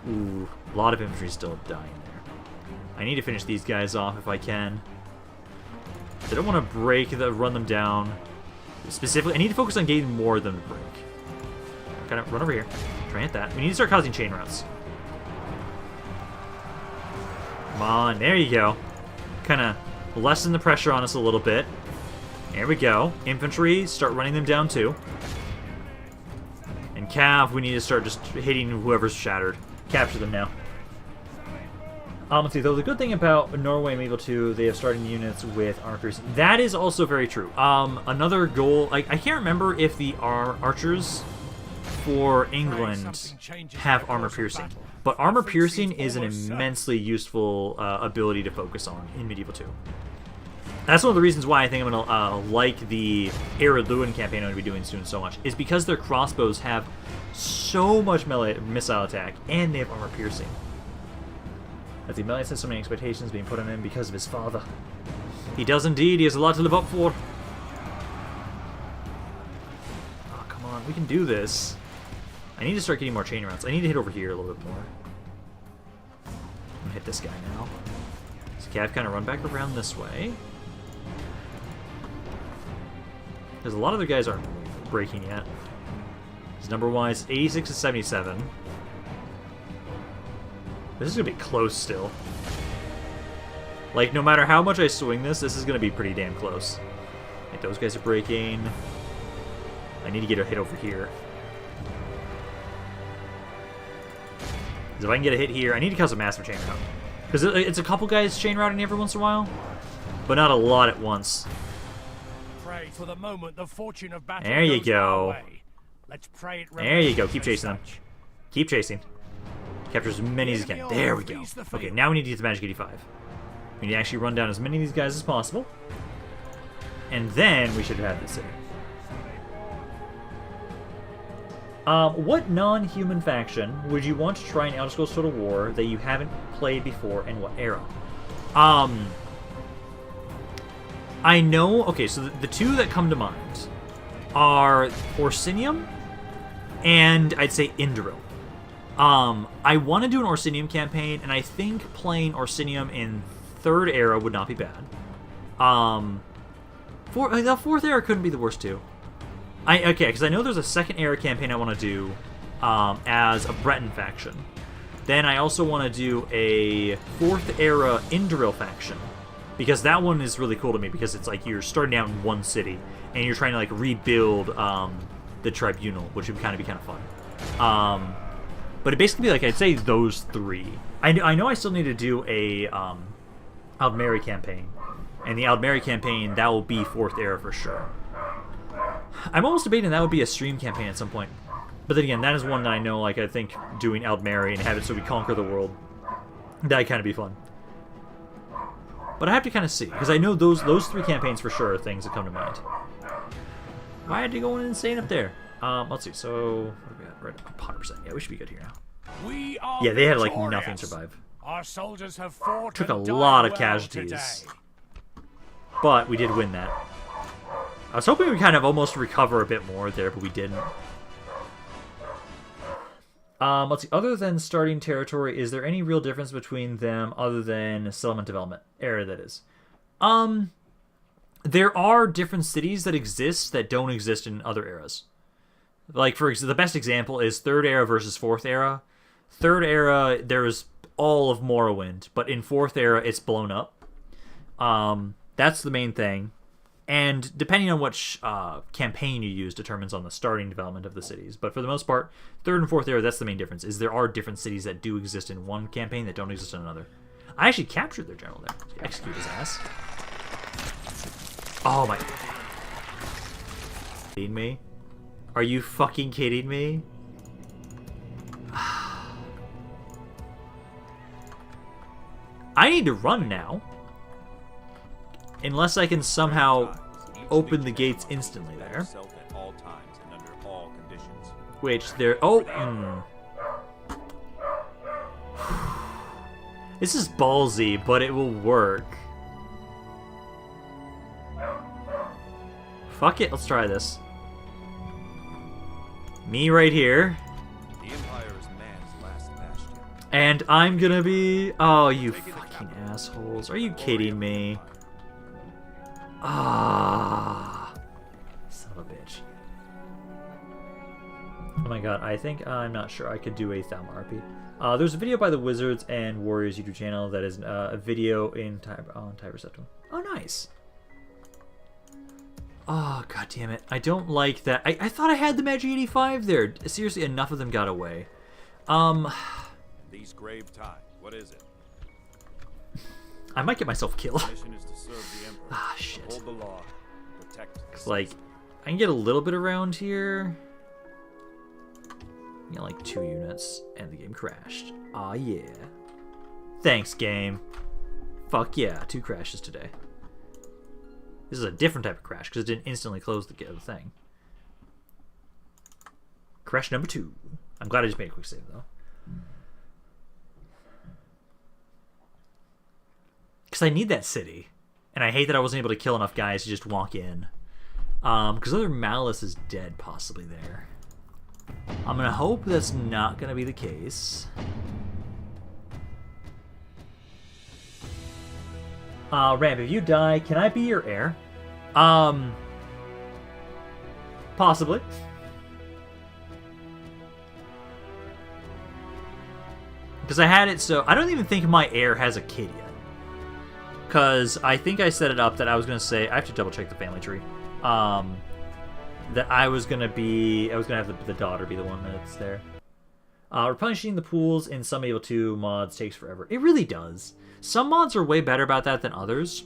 Ooh, a lot of infantry still dying there. I need to finish these guys off if I can. I don't want to run them down. Specifically, I need to focus on getting more of them to break. Kind of run over here. Try and hit that. We need to start causing chain routes. Come on, there you go. Kind of lessen the pressure on us a little bit. There we go. Infantry, start running them down too. And Cav, we need to start just hitting whoever's shattered. Capture them now. Let's see, though the good thing about Norway and Medieval 2, they have starting units with armor piercing. That is also very true. Another goal, I can't remember if the archers for England have armor piercing. But armor piercing is an immensely useful ability to focus on in Medieval 2. That's one of the reasons why I think I'm going to like the Era Lewin campaign I'm going to be doing soon so much, is because their crossbows have so much melee missile attack, and they have armor piercing. As the Melius has so many expectations being put on him because of his father. He does indeed, he has a lot to live up for. Oh, come on, we can do this. I need to start getting more chain routes. I need to hit over here a little bit more. I'm going to hit this guy now. So Cav kind of run back around this way. Because a lot of the guys aren't breaking yet. His number-wise, 86 to 77. This is going to be close still. Like, no matter how much I swing this, this is going to be pretty damn close. Like, those guys are breaking. I need to get a hit over here. Because if I can get a hit here, I need to cause a massive chain route. Because it's a couple guys chain routing every once in a while, but not a lot at once. Pray for the moment the fortune of battle there you goes go. our way. Let's pray it there you go. Keep as chasing them. such. Keep chasing. Capture as many as you can. There we go. Okay, now we need to get to Magic 85. We need to actually run down as many of these guys as possible. And then we should have this city. What non-human faction would you want to try in Elder Scrolls Total War that you haven't played before, and what era? I know... Okay, so the two that come to mind are Orsinium and I'd say Indoril. I want to do an Orsinium campaign, and I think playing Orsinium in 3rd era would not be bad. The 4th era couldn't be the worst too. Okay, because I know there's a 2nd era campaign I want to do as a Breton faction. Then I also want to do a 4th era Indoril faction, because that one is really cool to me, because it's like you're starting out in one city and you're trying to like rebuild the tribunal, which would kind of be kind of fun. But it basically, like, I'd say those three. I know I still need to do a Aldmeri campaign, and the Aldmeri campaign, that will be 4th era for sure. I'm almost debating that would be a stream campaign at some point. But then again, that is one that I know, like, I think doing Aldmeri and have it so we conquer the world, that'd kind of be fun. But I have to kind of see, because I know those 3 campaigns for sure are things that come to mind. Why had to go insane up there? Let's see, so... What do we got? Right up 100%. Yeah, we should be good here now. Yeah, they had, like, nothing survive. Our soldiers have fought Took a and lot of done well casualties. today. But we did win that. I was hoping we'd kind of almost recover a bit more there, but we didn't. Let's see, other than starting territory, is there any real difference between them other than settlement development? Era, that is. There are different cities that exist that don't exist in other eras. Like, for the best example is 3rd era versus 4th era. 3rd era, there's all of Morrowind, but in 4th era, it's blown up. That's the main thing. And depending on which campaign you use determines on the starting development of the cities. But for the most part, 3rd and 4th era, that's the main difference, is there are different cities that do exist in one campaign that don't exist in another. I actually captured their general there. Execute his ass. Oh my... Kidding me? Are you fucking kidding me? I need to run now. Unless I can somehow open the gates instantly there. Which there... Oh! This is ballsy, but it will work. Fuck it, let's try this. Me right here. The Empire is man's last bastion. And I'm gonna be... Oh, you fucking assholes. Are you kidding me? Ah. Son of a bitch. Oh my god, I think I'm not sure I could do a Thalmor RP. There's a video by the Wizards and Warriors YouTube channel that is a video on Tiber Septum. Oh, nice. Oh, god damn it. I don't like that. I thought I had the Magic 85 there. Seriously, enough of them got away. These grave ties. What is it? I might get myself killed. Mission is to serve the Emperor. Ah, shit. Hold the law. Protect. It's like, I can get a little bit around here. Got like 2 units, and the game crashed. Aw, yeah. Thanks, game. Fuck yeah, 2 crashes today. This is a different type of crash, because it didn't instantly close the thing. Crash number 2. I'm glad I just made a quick save, though. Because I need that city. And I hate that I wasn't able to kill enough guys to just walk in. Because other Malice is dead, possibly, there. I'm gonna hope that's not gonna be the case. Ramp, if you die, can I be your heir? Possibly. Because I had it so... I don't even think my heir has a kid yet. Because I think I set it up that I was gonna say... I have to double check the family tree. That I was gonna have the daughter be the one that's there. Replenishing the pools in some Able 2 mods takes forever. It really does. Some mods are way better about that than others.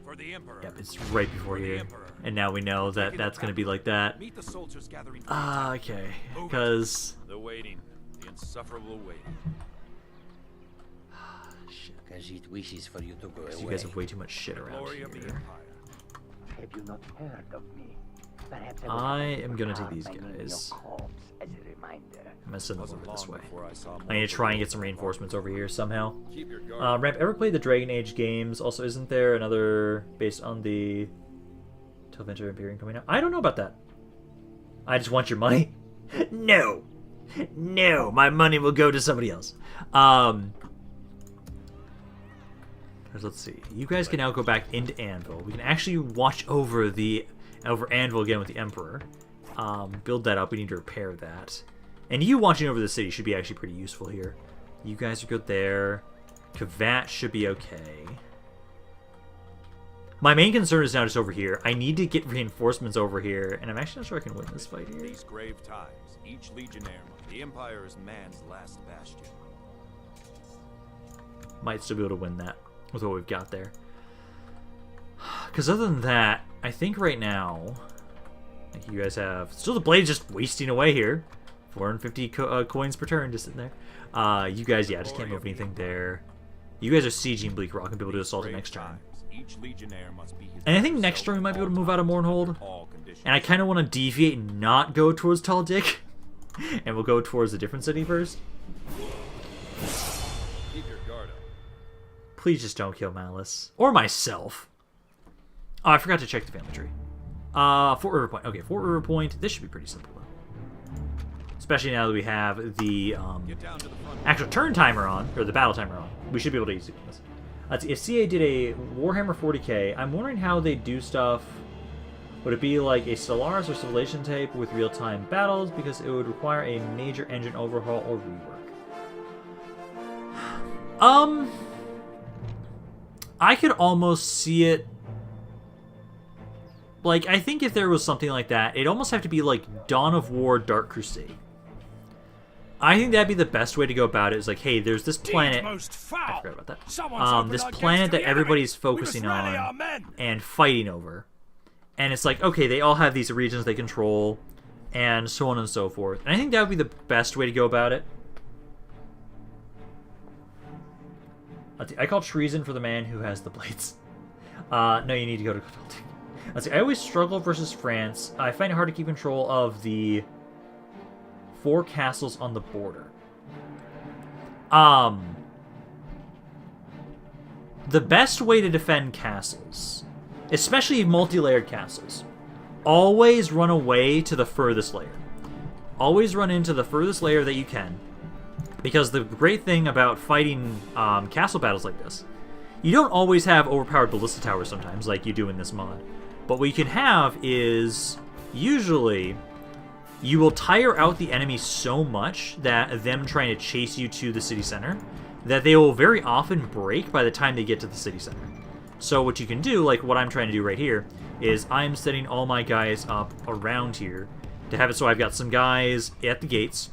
For the Emperor. Yep, it's right before here. And now we know that that's gonna be like that. Meet the soldiers gathering. Okay. Because... The waiting. The insufferable waiting. Shit. Because it wishes for you to go away. You guys have way too much shit around Glory of the here. Empire. Have you not heard of me? Perhaps I am gonna take these guys. As a reminder. I'm gonna send them Wasn't over this long way. before I saw I need to try and get some reinforcements over here somehow. Keep your guard. Ramp, ever played the Dragon Age games? Also, isn't there another based on the Telventure Imperium coming out? I don't know about that. I just want your money. No. No, my money will go to somebody else. Let's see. You guys can now go back into Anvil. We can actually watch over Anvil again with the Emperor. Build that up. We need to repair that. And you watching over the city should be actually pretty useful here. You guys are good there. Kavat should be okay. My main concern is now just over here. I need to get reinforcements over here, and I'm actually not sure I can win this fight here. These grave times, each legionnaire, the Empire is man's last bastion. Might still be able to win that with what we've got there. Because other than that, I think right now, like you guys have... Still the blade just wasting away here. 450 coins per turn just sitting there. You guys, yeah, just can't move anything there. You guys are sieging Bleak Rock and be able to assault it next turn. Each legionnaire must be his And I think next turn we might be able to move out of Mournhold. And I kind of want to deviate and not go towards Tall Dick. And we'll go towards a different city first. Keep your guard up. Please just don't kill Malice. Or myself. Oh, I forgot to check the family tree. Fort River Point. Okay, Fort River Point. This should be pretty simple, though. Especially now that we have the actual turn timer on, or the battle timer on. We should be able to easily win this. Let's see, if CA did a Warhammer 40k, I'm wondering how they do stuff. Would it be like a Stellaris or Civilization tape with real-time battles? Because it would require a major engine overhaul or rework. I could almost see it. Like, I think if there was something like that, it'd almost have to be like Dawn of War Dark Crusade. I think that'd be the best way to go about it. Is like, hey, there's this planet. I forgot about that. This planet that everybody's focusing on and fighting over. And it's like, okay, they all have these regions they control, and so on and so forth. And I think that would be the best way to go about it. Let's see, I call treason for the man who has the blades. No, you need to go to Godaltic. Let's see, I always struggle versus France. I find it hard to keep control of the 4 castles on the border. the best way to defend castles, especially multi-layered castles, always run away to the furthest layer. Always run into the furthest layer that you can, because the great thing about fighting castle battles like this, you don't always have overpowered ballista towers sometimes, like you do in this mod. But what you can have is, usually, you will tire out the enemy so much that them trying to chase you to the city center, that they will very often break by the time they get to the city center. So what you can do, like what I'm trying to do right here, is I'm setting all my guys up around here to have it so I've got some guys at the gates.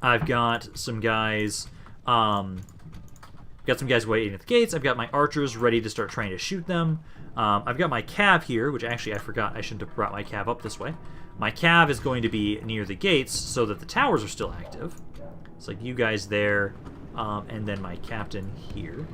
I've got some guys, waiting at the gates. I've got my archers ready to start trying to shoot them. I've got my cav here, which actually I forgot I shouldn't have brought my cav up this way. My cav is going to be near the gates so that the towers are still active. It's like you guys there, and then my captain here.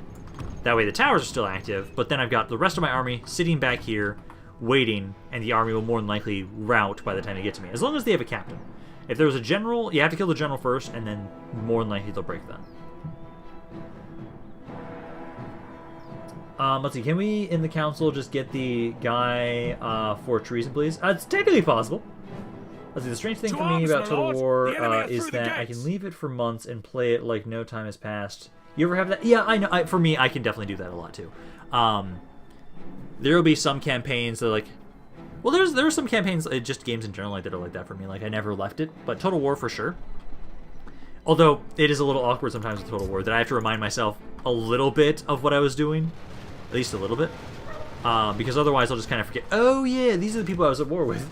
That way the towers are still active, but then I've got the rest of my army sitting back here, waiting, and the army will more than likely rout by the time they get to me, as long as they have a captain. If there's a general, you have to kill the general first, and then more than likely they'll break then. Let's see, can we, in the council, just get the guy for treason, please? It's technically possible. Let's see, the strange thing for me about Total War is that I can leave it for months and play it like no time has passed. You ever have that? Yeah, I know. For me, I can definitely do that a lot, too. There will be some campaigns that are like... Well, there are some campaigns, just games in general, like that are like that for me. Like, I never left it, but Total War for sure. Although, it is a little awkward sometimes with Total War, that I have to remind myself a little bit of what I was doing. At least a little bit. Because otherwise I'll just kind of forget, oh yeah, these are the people I was at war with.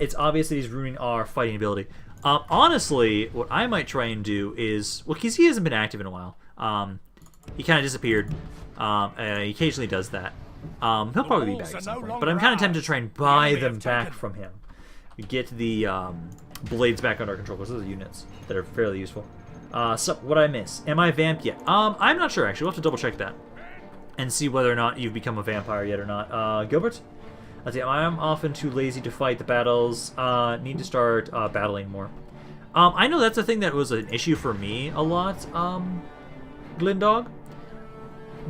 It's obvious that he's ruining our fighting ability. Honestly, what I might try and do is... Well, because he hasn't been active in a while. He kind of disappeared. He occasionally does that. He'll probably be back at some point. But I'm kind of tempted to try and buy them back from him. We get the blades back under our control, because those are units that are fairly useful. So, what I miss? Am I vamped yet? I'm not sure, actually. We'll have to double check that. And see whether or not you've become a vampire yet or not. Gilbert? Let's see, I'm often too lazy to fight the battles. Need to start battling more. I know that's a thing that was an issue for me a lot, Glindog.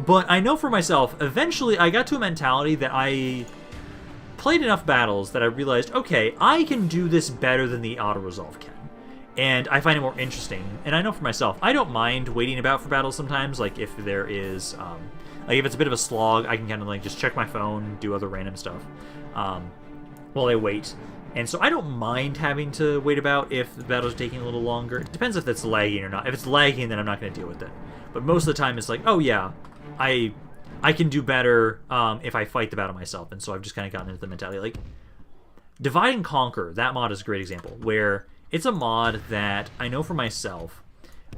But I know for myself, eventually I got to a mentality that I played enough battles that I realized, okay, I can do this better than the auto-resolve can. And I find it more interesting. And I know for myself, I don't mind waiting about for battles sometimes. Like, if there is... like, if it's a bit of a slog, I can kind of, like, just check my phone, do other random stuff while I wait. And so I don't mind having to wait about if the battles are taking a little longer. It depends if it's lagging or not. If it's lagging, then I'm not going to deal with it. But most of the time, it's like, oh, yeah, I can do better if I fight the battle myself. And so I've just kind of gotten into the mentality. Like, Divide and Conquer, that mod is a great example, where... It's a mod that I know for myself,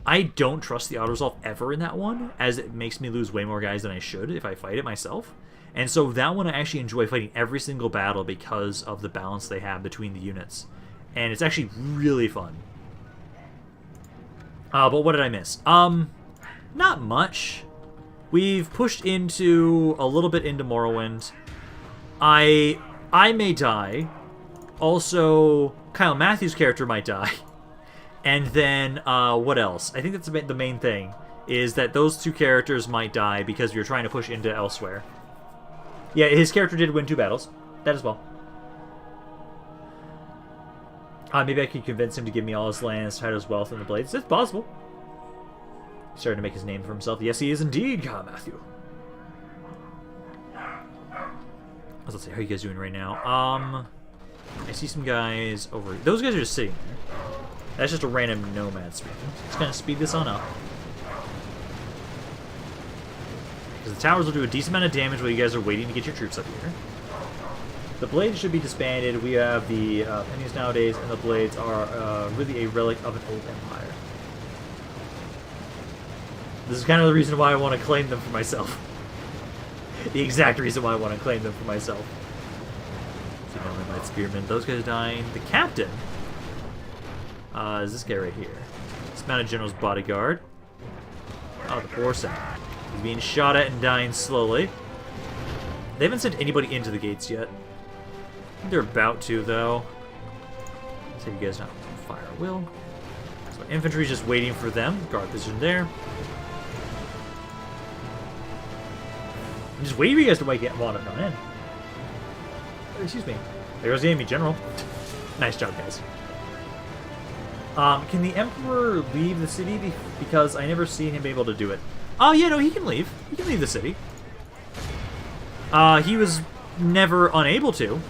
I don't trust the auto-resolve ever in that one, as it makes me lose way more guys than I should if I fight it myself. And so that one I actually enjoy fighting every single battle because of the balance they have between the units. And it's actually really fun. But what did I miss? Not much. We've pushed into a little bit into Morrowind. I may die. Also... Kyle Matthews' character might die. And then, what else? I think that's the main thing, is that those two characters might die because you're trying to push into elsewhere. Yeah, his character did win 2 battles. That as well. Maybe I could convince him to give me all his lands, titles, wealth, and the blades. It's possible. He's starting to make his name for himself. Yes, he is indeed, Kyle Matthew. Let's see, how are you guys doing right now? I see some guys over... Those guys are just sitting there. That's just a random nomad speed. Let's kind of speed this on up. Because the towers will do a decent amount of damage while you guys are waiting to get your troops up here. The blades should be disbanded. We have the pennies nowadays, and the blades are really a relic of an old empire. This is kind of the reason why I want to claim them for myself. The exact reason why I want to claim them for myself. Spearmen, those guys are dying. The captain is this guy right here. It's Mounted General's bodyguard. Oh, the poor son. He's being shot at and dying slowly. They haven't sent anybody into the gates yet. They're about to, though. So you guys not fire at will. So infantry's just waiting for them. Guard position there. I'm just waiting for you guys to wake up on in. Excuse me. There goes the enemy general. Nice job, guys. Can the Emperor leave the city? Because I never seen him able to do it. Oh, yeah, no, he can leave. He can leave the city. He was never unable to.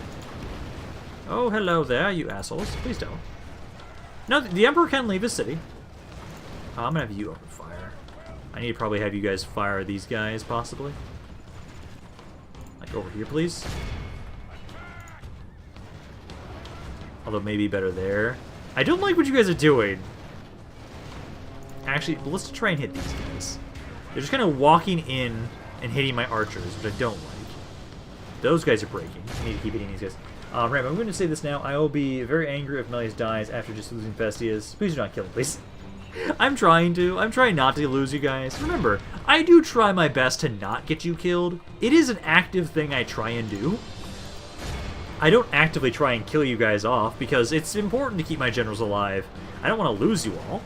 Oh, hello there, you assholes. Please don't. No, the Emperor can leave his city. I'm gonna have you open fire. I need to probably have you guys fire these guys, possibly. Like, over here, please. Although, maybe better there. I don't like what you guys are doing. Actually, let's try and hit these guys. They're just kind of walking in and hitting my archers, which I don't like. Those guys are breaking. I need to keep hitting these guys. Ram, I'm going to say this now. I will be very angry if Melius dies after just losing Festias. Please do not kill him, please. I'm trying not to lose you guys. Remember, I do try my best to not get you killed. It is an active thing I try and do. I don't actively try and kill you guys off because it's important to keep my generals alive. I don't want to lose you all.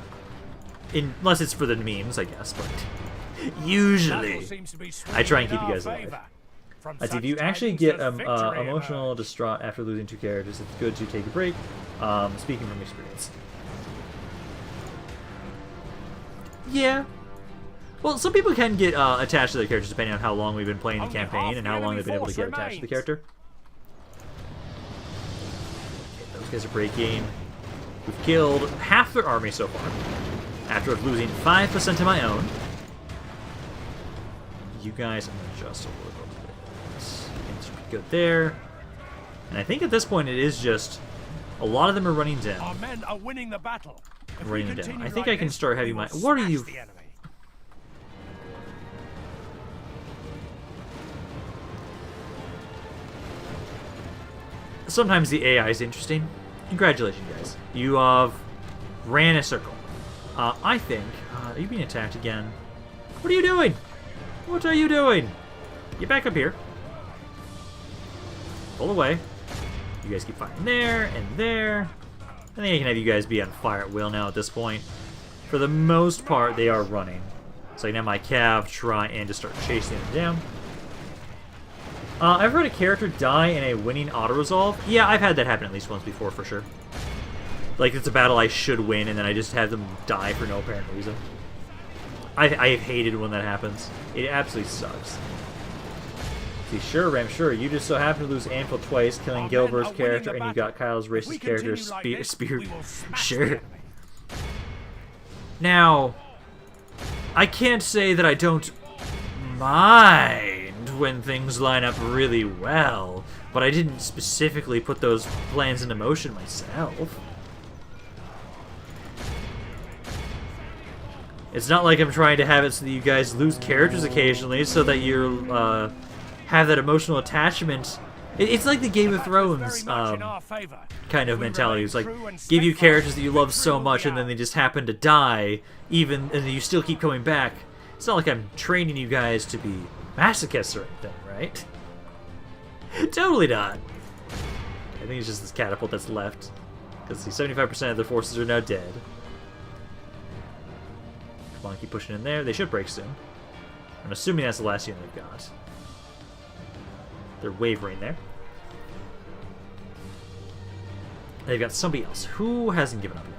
Unless it's for the memes, I guess, but usually I try and keep you guys alive. Let's see, if you actually get emotional distraught after losing 2 characters, it's good to take a break. Speaking from experience. Yeah. Well, some people can get attached to their characters depending on how long we've been playing the campaign and how long they've been able to get attached to the character. Okay, those guys are breaking. We've killed half their army so far, after losing 5% of my own. You guys, I'm going to adjust a little bit. It's good there. And I think at this point it is just a lot of them are running down. Our men are winning the battle. Running down. I think I can start having my. What are you? Sometimes the AI is interesting. Congratulations, guys. You ran a circle. I think. Are you being attacked again? What are you doing? What are you doing? Get back up here. Pull away. You guys keep firing there and there. I think I can have you guys be on fire at will now at this point. For the most part, they are running. So I can have my cav try and just start chasing them down. I've heard a character die in a winning auto-resolve. Yeah, I've had that happen at least once before, for sure. Like, it's a battle I should win, and then I just have them die for no apparent reason. I've hated when that happens. It absolutely sucks. See, sure, Ram, sure. You just so happen to lose Anvil twice, killing Gilbert's character, and you got Kyle's racist character speared. Sure. Now, I can't say that I don't mind when things line up really well, but I didn't specifically put those plans into motion myself. It's not like I'm trying to have it so that you guys lose characters occasionally so that you have that emotional attachment. It's like the Game of Thrones kind of mentality. It's like, give you characters that you love so much and then they just happen to die, and you still keep coming back. It's not like I'm training you guys to be masochists or anything, right? Totally not. I think it's just this catapult that's left. Because the 75% of the forces are now dead. Come on, keep pushing in there. They should break soon. I'm assuming that's the last unit they've got. They're wavering there. They've got somebody else. Who hasn't given up yet?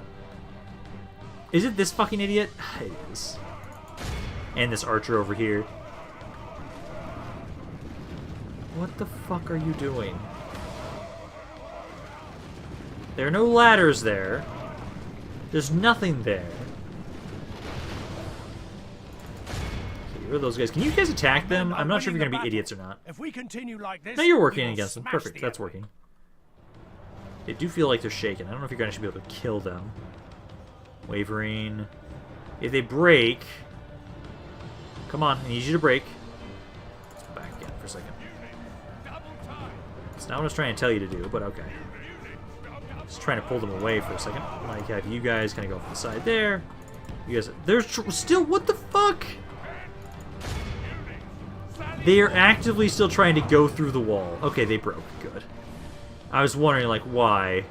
Is it this fucking idiot? It is. And this archer over here. What the fuck are you doing? There are no ladders there. There's nothing there. Okay, where are those guys? Can you guys attack them? I'm not sure if you're going to be idiots or not. If we continue like this, no, you're working against them. Perfect, that's working. They do feel like they're shaken. I don't know if you're going to be able to kill them. Wavering. If they break... Come on, I need you to break. Let's go back again for a second. It's not what I was trying to tell you to do, but okay. Just trying to pull them away for a second. Like, have you guys kind of go from the side there. You guys... There's still... What the fuck? They are actively still trying to go through the wall. Okay, they broke. Good. I was wondering, like, why.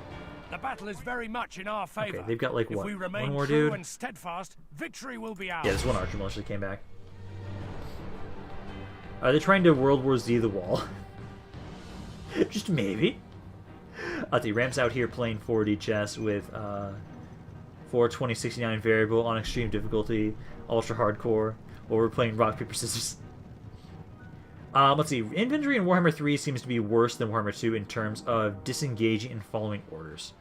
The battle is very much in our favor. Okay, they've got, like, what? If we remain one more true dude? and steadfast, victory will be ours. Yeah, this one archer mostly came back. Are they trying to World War Z the wall? Just maybe. The ramps out here playing 4D chess with 42069 variable on extreme difficulty, ultra hardcore, or we're playing rock, paper, scissors. Let's see. Infantry in Warhammer 3 seems to be worse than Warhammer 2 in terms of disengaging and following orders.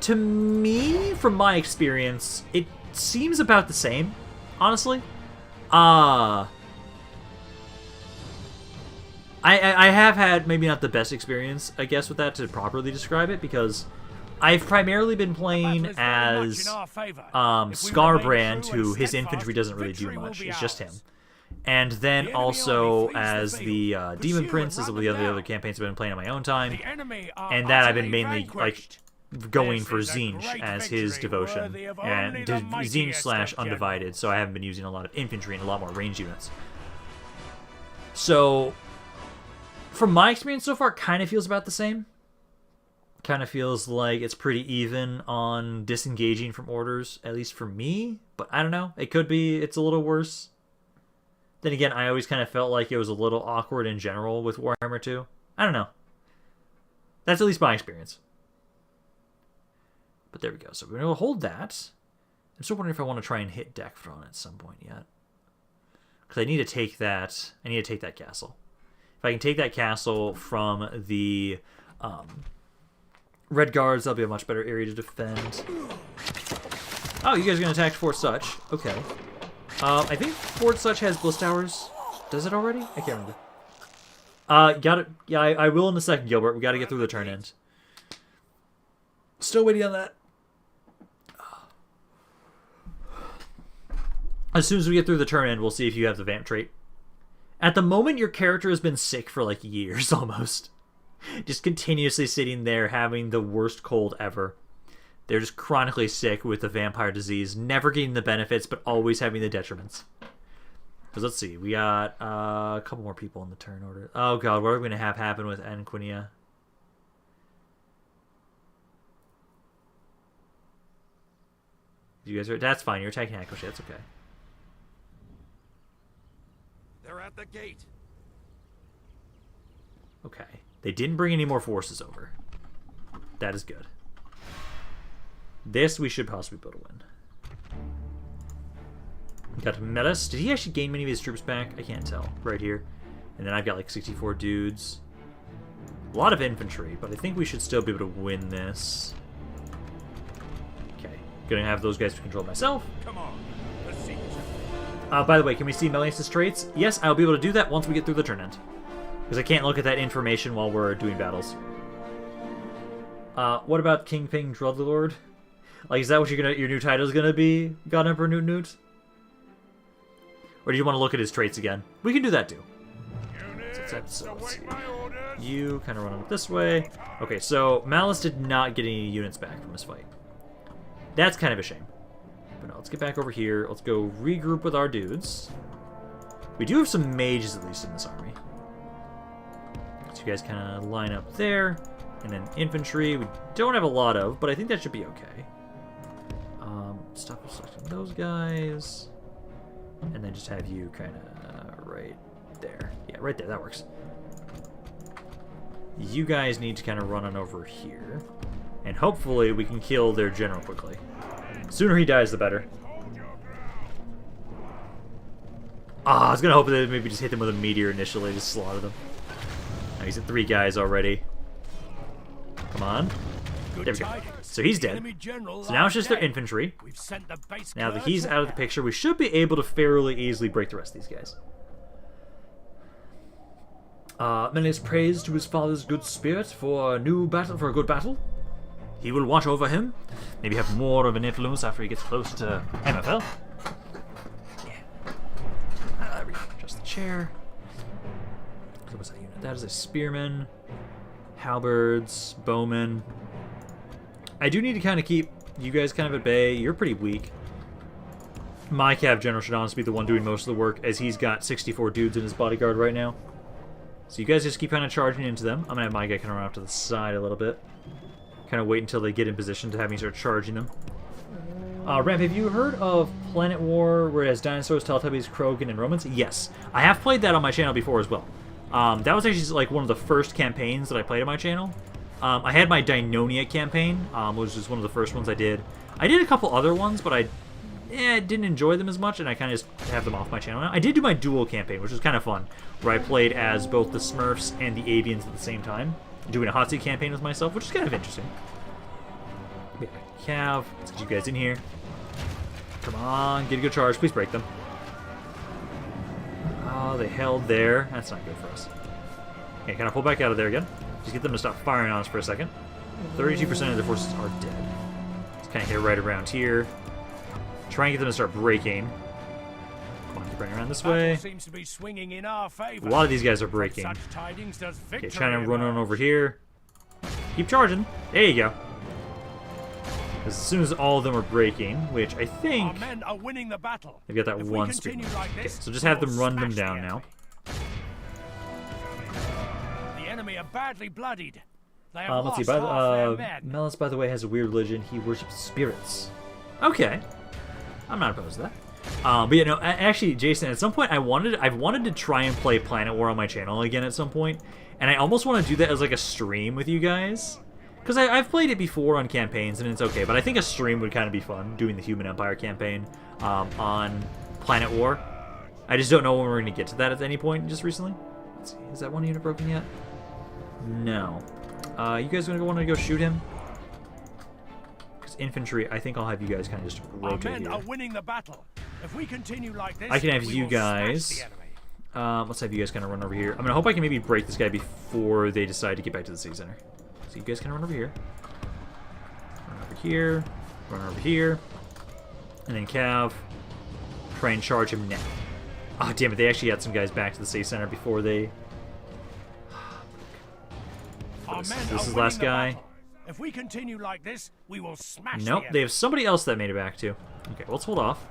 To me, from my experience, it seems about the same, honestly. I have had maybe not the best experience, I guess, with that to properly describe it, because I've primarily been playing as Scarbrand, who his infantry doesn't really do much. It's just him. And then also as the Demon Prince, as the other campaigns I've been playing on my own time. And that I've been mainly like going for Zinj as his devotion, and Zinj / Undivided, so I haven't been using a lot of infantry and a lot more range units. So, from my experience so far, it kind of feels about the same. Kind of feels like it's pretty even on disengaging from orders, at least for me, but I don't know. It could be it's a little worse. Then again, I always kind of felt like it was a little awkward in general with Warhammer 2. I don't know. That's at least my experience. But there we go. So we're going to hold that. I'm still wondering if I want to try and hit Dekfron at some point yet. Because I need to take that. I need to take that castle. If I can take that castle from the Red Guards, that'll be a much better area to defend. Oh, you guys are going to attack Fort Such. Okay. I think Fort Such has Bliss Towers. Does it already? I can't remember. Got it. Yeah, I will in a second, Gilbert. We got to get through the turn end. Still waiting on that. As soon as we get through the turn end, we'll see if you have the vamp trait. At the moment, your character has been sick for like years almost. Just continuously sitting there having the worst cold ever. They're just chronically sick with the vampire disease, never getting the benefits, but always having the detriments. Because let's see, we got a couple more people in the turn order. Oh god, what are we going to have happen with Anquinia? You guys are... That's fine, you're attacking Akosha, that's okay. They're at the gate. Okay. They didn't bring any more forces over. That is good. This we should possibly be able to win. Got Metis. Did he actually gain many of his troops back? I can't tell. Right here. And then I've got like 64 dudes. A lot of infantry, but I think we should still be able to win this. Okay. Gonna have those guys to control myself. Come on. Let's see. By the way, can we see Melius's traits? Yes, I'll be able to do that once we get through the turn end. Because I can't look at that information while we're doing battles. What about Kingpin Drudlord? Like, is that what your new title is gonna be? God Emperor Newt Newt? Or do you want to look at his traits again? We can do that too. So let's see. You kind of run up this way. Okay, so Malice did not get any units back from this fight. That's kind of a shame. But no, let's get back over here. Let's go regroup with our dudes. We do have some mages, at least, in this army. So you guys kind of line up there. And then infantry, we don't have a lot of, but I think that should be okay. Stop selecting those guys. And then just have you kind of right there. Yeah, right there. That works. You guys need to kind of run on over here. And hopefully we can kill their general quickly. The sooner he dies, the better. Ah, I was going to hope that maybe just hit them with a meteor initially to slaughter them. Now he's at 3 guys already. Come on. There we go. So he's dead. So now it's just their infantry. Now that he's out of the picture, we should be able to fairly easily break the rest of these guys. Menelaus prays to his father's good spirit for a good battle. He will watch over him. Maybe have more of an influence after he gets closer to MFL. Yeah. There we go. Adjust the chair. So what's that unit? That is a spearman. Halberds, bowmen. I do need to kind of keep you guys kind of at bay. You're pretty weak. My Cav General should honestly be the one doing most of the work, as he's got 64 dudes in his bodyguard right now. So you guys just keep kind of charging into them. I'm going to have my guy kind of run off to the side a little bit. Kind of wait until they get in position to have me start charging them. Ramp, have you heard of Planet War, where it has dinosaurs, Teletubbies, Krogan, and Romans? Yes, I have played that on my channel before as well. That was actually like one of the first campaigns that I played on my channel. I had my Dinonia campaign, which was one of the first ones I did. I did a couple other ones, but I didn't enjoy them as much, and I kind of just have them off my channel now. I did do my duel campaign, which was kind of fun, where I played as both the Smurfs and the Avians at the same time, doing a hot seat campaign with myself, which is kind of interesting. Yeah, Cav, let's get you guys in here. Come on, get a good charge. Please break them. Oh, they held there. That's not good for us. Okay, kind of pull back out of there again. Just get them to stop firing on us for a second. 32% of their forces are dead. Let's kind of hit right around here. Try and get them to start breaking. Come on, keep running around this way. Seems to be swinging in our favor. A lot of these guys are breaking. Okay, trying to run on over here. Keep charging. There you go. As soon as all of them are breaking, which I think our men are winning the battle. They've got that if one speed. Like okay, this, so just have them run them down now. The enemy are badly bloodied. They Let's have see. Melis, by the way, has a weird religion. He worships spirits. Okay, I'm not opposed to that. But yeah, no, actually, Jason, at some point I've wanted to try and play Planet War on my channel again at some point, and I almost want to do that as like a stream with you guys. Because I've played it before on campaigns, and it's okay, but I think a stream would kind of be fun, doing the Human Empire campaign on Planet War. I just don't know when we're going to get to that at any point just recently. Let's see, is that one unit broken yet? No. You guys going to want to go shoot him? Because infantry, I think I'll have you guys kind of just rotate our men here. are winning the battle. If we continue like this, I can have you guys. Let's have you guys kind of run over here. I'm going to hope I can maybe break this guy before they decide to get back to the city center. So you guys can run over here. Run over here. Run over here. And then Cav. Try and charge him now. Ah, oh, damn it. They actually had some guys back to the city center before they... This is the last guy. If we continue like this, we will smash. Nope, they have somebody else that made it back too. Okay, let's hold off.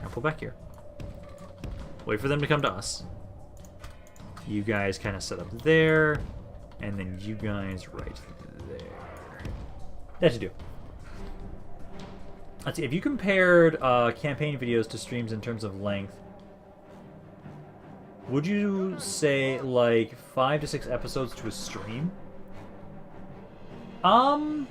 Now pull back here. Wait for them to come to us. You guys kind of set up there. And then you guys right there. That should do. Let's see, if you compared campaign videos to streams in terms of length, would you say like 5 to 6 episodes to a stream? So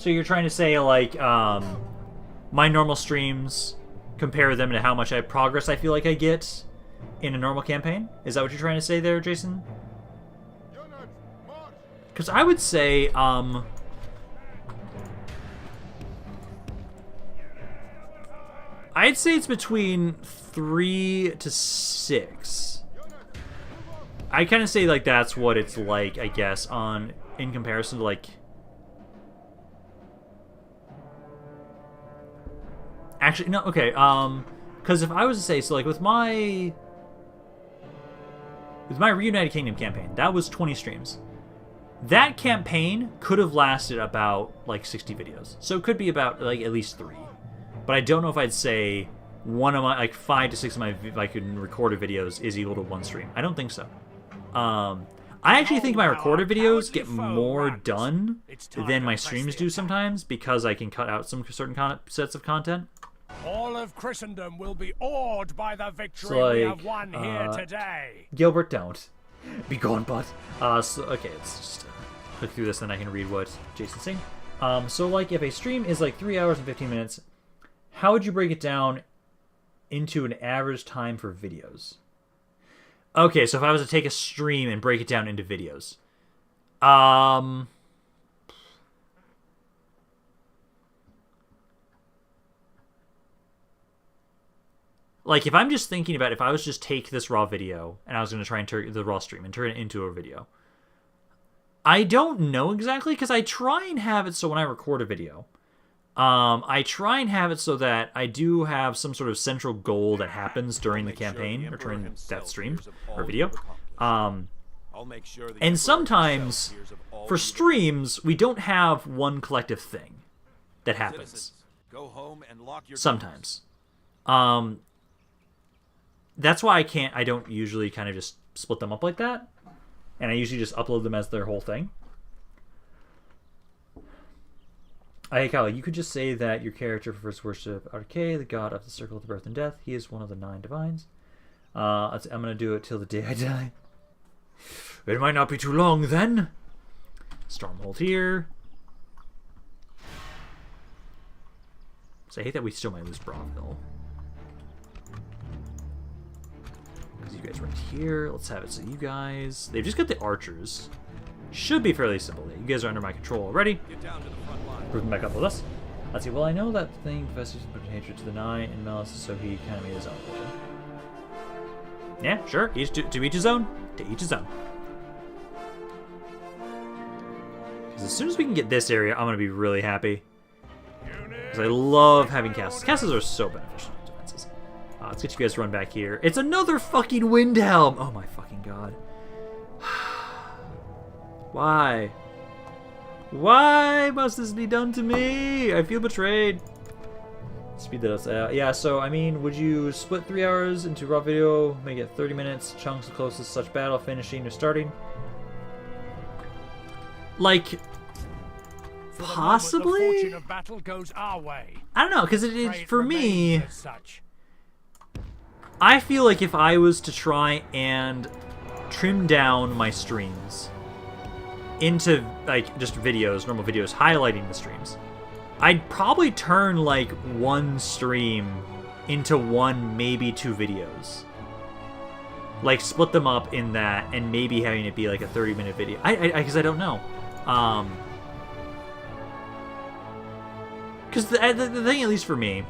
you're trying to say like my normal streams, compare them to how much progress I feel like I get in a normal campaign? Is that what you're trying to say there, Jason? Because I would say, I'd say it's between 3 to 6. I kind of say like that's what it's like, I guess, in comparison to like... Actually, no, okay, because if I was to say, so like with my Reunited Kingdom campaign, that was 20 streams. That campaign could have lasted about like 60 videos. So it could be about like at least 3. But I don't know if I'd say one of my, like 5 to 6 of my like recorded videos is equal to 1 stream. I don't think so. I actually think my recorded videos get more done than my streams do sometimes, because I can cut out some certain sets of content. All of Christendom will be awed by the victory So, like, we have won here today. Gilbert, don't. Be gone, bud. So, okay, let's just click through this, then I can read what Jason's saying. So, like, if a stream is like 3 hours and 15 minutes, how would you break it down into an average time for videos? Okay, so if I was to take a stream and break it down into videos. Like, if I'm just thinking about if I was just take this raw video and I was going to try and turn the raw stream and turn it into a video. I don't know exactly, because I try and have it so when I record a video, I try and have it so that I do have some sort of central goal that happens during the campaign or during that stream or video. And sometimes for streams, we don't have one collective thing that happens. Sometimes. That's why I don't usually kind of just split them up like that. And I usually just upload them as their whole thing. Hey, Kyle, you could just say that your character prefers to worship Arke, the god of the circle of birth and death. He is one of the 9 divines. I'm going to do it till the day I die. It might not be too long then. Stronghold here. So I hate that we still might lose Bromville. Because you guys are right here. Let's have it so you guys... They've just got the archers. Should be fairly simple. You guys are under my control already. Get down to the front line. Prove them back up with us. Let's see. Well, I know that thing professors put hatred to the Knight and malice, so he kind of made his own version. Yeah, sure. Each to each his own. To each his own. Because as soon as we can get this area, I'm going to be really happy. Because I love having castles. Castles are so beneficial to defenses. Let's get you guys to run back here. It's another fucking Windhelm! Oh my fucking god. Why? Why must this be done to me? I feel betrayed. Speed that up. Yeah, so, I mean, would you split 3 hours into raw video, make it 30 minutes, chunks closest such battle, finishing or starting? Like, possibly? The fortune of battle goes our way. I don't know, because for me, I feel like if I was to try and trim down my streams into, like, just videos, normal videos, highlighting the streams, I'd probably turn, like, one stream into 1, maybe 2 videos. Like, split them up in that, and maybe having it be, like, a 30-minute video. Because I don't know. Because the thing, at least for me,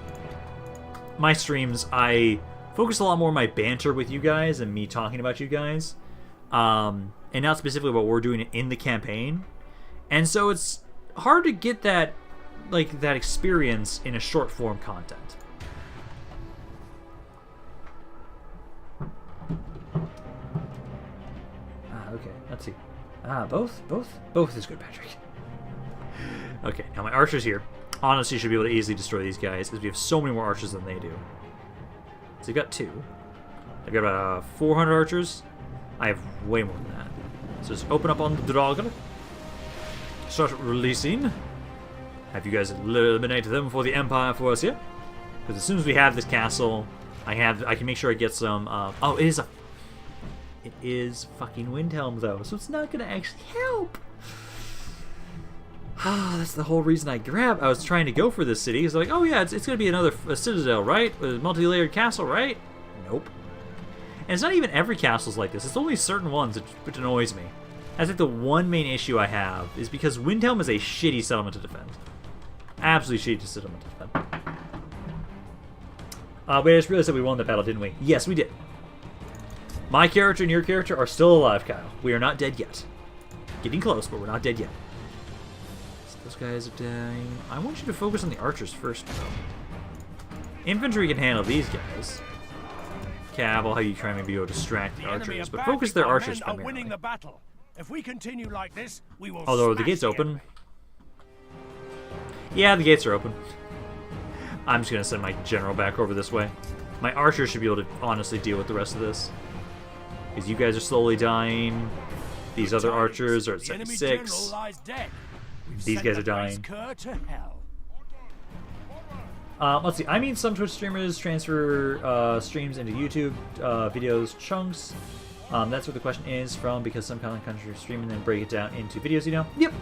my streams, I focus a lot more on my banter with you guys and me talking about you guys. And not specifically what we're doing in the campaign. And so it's hard to get that, like, that experience in a short form content. Okay, let's see. Both is good, Patrick. Okay, now my archers here honestly should be able to easily destroy these guys, as we have so many more archers than they do. So you've got 2. I've got about 400 archers. I have way more than that. So just open up on the dragon. Start releasing. Have you guys eliminate them for the Empire for us here? Because as soon as we have this castle, I can make sure I get some. Oh, it is fucking Windhelm though, so it's not gonna actually help. Ah, that's the whole reason I was trying to go for this city. It's like, oh yeah, it's gonna be another citadel, right? A multi-layered castle, right? Nope. And it's not even every castle's like this. It's only certain ones, which annoys me. I think the one main issue I have is because Windhelm is a shitty settlement to defend. Absolutely shitty settlement to defend. We just realized that we won the battle, didn't we? Yes, we did. My character and your character are still alive, Kyle. We are not dead yet. Getting close, but we're not dead yet. So those guys are dying. I want you to focus on the archers first, though. Infantry can handle these guys. Cav, I'll have you try maybe go distract the archers, but focus their archers primarily. Winning the battle. If we continue like this, we will. Although the gate's open. Yeah, the gates are open. I'm just gonna send my general back over this way. My archers should be able to honestly deal with the rest of this. Because you guys are slowly dying. These other archers are at 76. These guys are dying. Let's see. I mean, some Twitch streamers transfer streams into YouTube videos chunks. That's what the question is from, because some content countries stream and then break it down into videos, you know? Yep.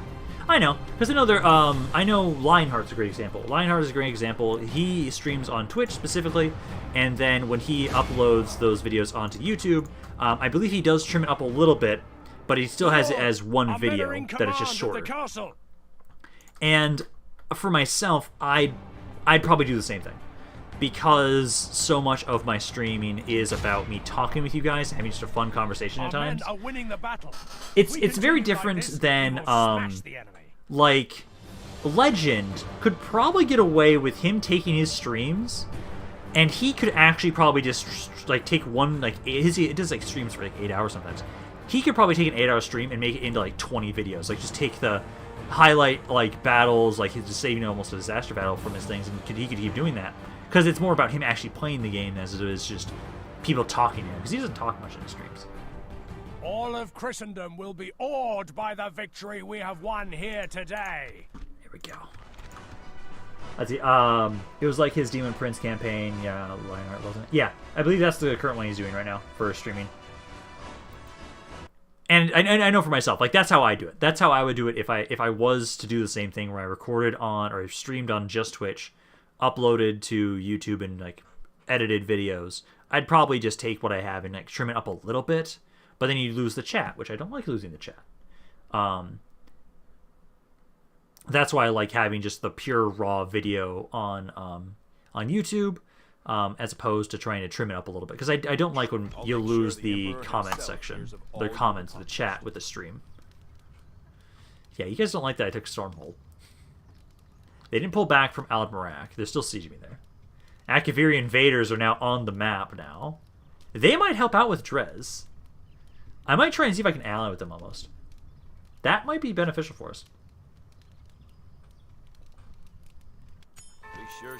I know. Because I know I know Lionheart's a great example. Lionheart is a great example. He streams on Twitch specifically, and then when he uploads those videos onto YouTube, I believe he does trim it up a little bit, but he still has it as one video that is just shorter. And for myself, I'd probably do the same thing, because so much of my streaming is about me talking with you guys, having just a fun conversation at times. It's very different than like Legend could probably get away with him taking his streams, and he could actually probably just like take one, like it does like streams for like 8 hours sometimes. He could probably take an 8-hour stream and make it into like 20 videos, like just take the highlight like battles, like he's just saving almost a disaster battle from his things, and he could keep doing that. Because it's more about him actually playing the game as it is just people talking to him. Because he doesn't talk much in his streams. All of Christendom will be awed by the victory we have won here today. Here we go. Let's see. It was like his Demon Prince campaign. Yeah, Lionheart, wasn't it? Yeah, I believe that's the current one he's doing right now for streaming. And I know for myself, like that's how I do it. That's how I would do it if I was to do the same thing where I recorded on or streamed on just Twitch, uploaded to YouTube and like edited videos. I'd probably just take what I have and like trim it up a little bit, but then you lose the chat, which I don't like losing the chat. That's why I like having just the pure raw video on YouTube, as opposed to trying to trim it up a little bit. Because I don't like when you lose the comment section, the comments, the chat with the stream. Yeah, you guys don't like that I took Stormhold. They didn't pull back from Aldmeri. They're still sieging me there. Akaviri invaders are now on the map now. They might help out with Drez. I might try and see if I can ally with them almost. That might be beneficial for us.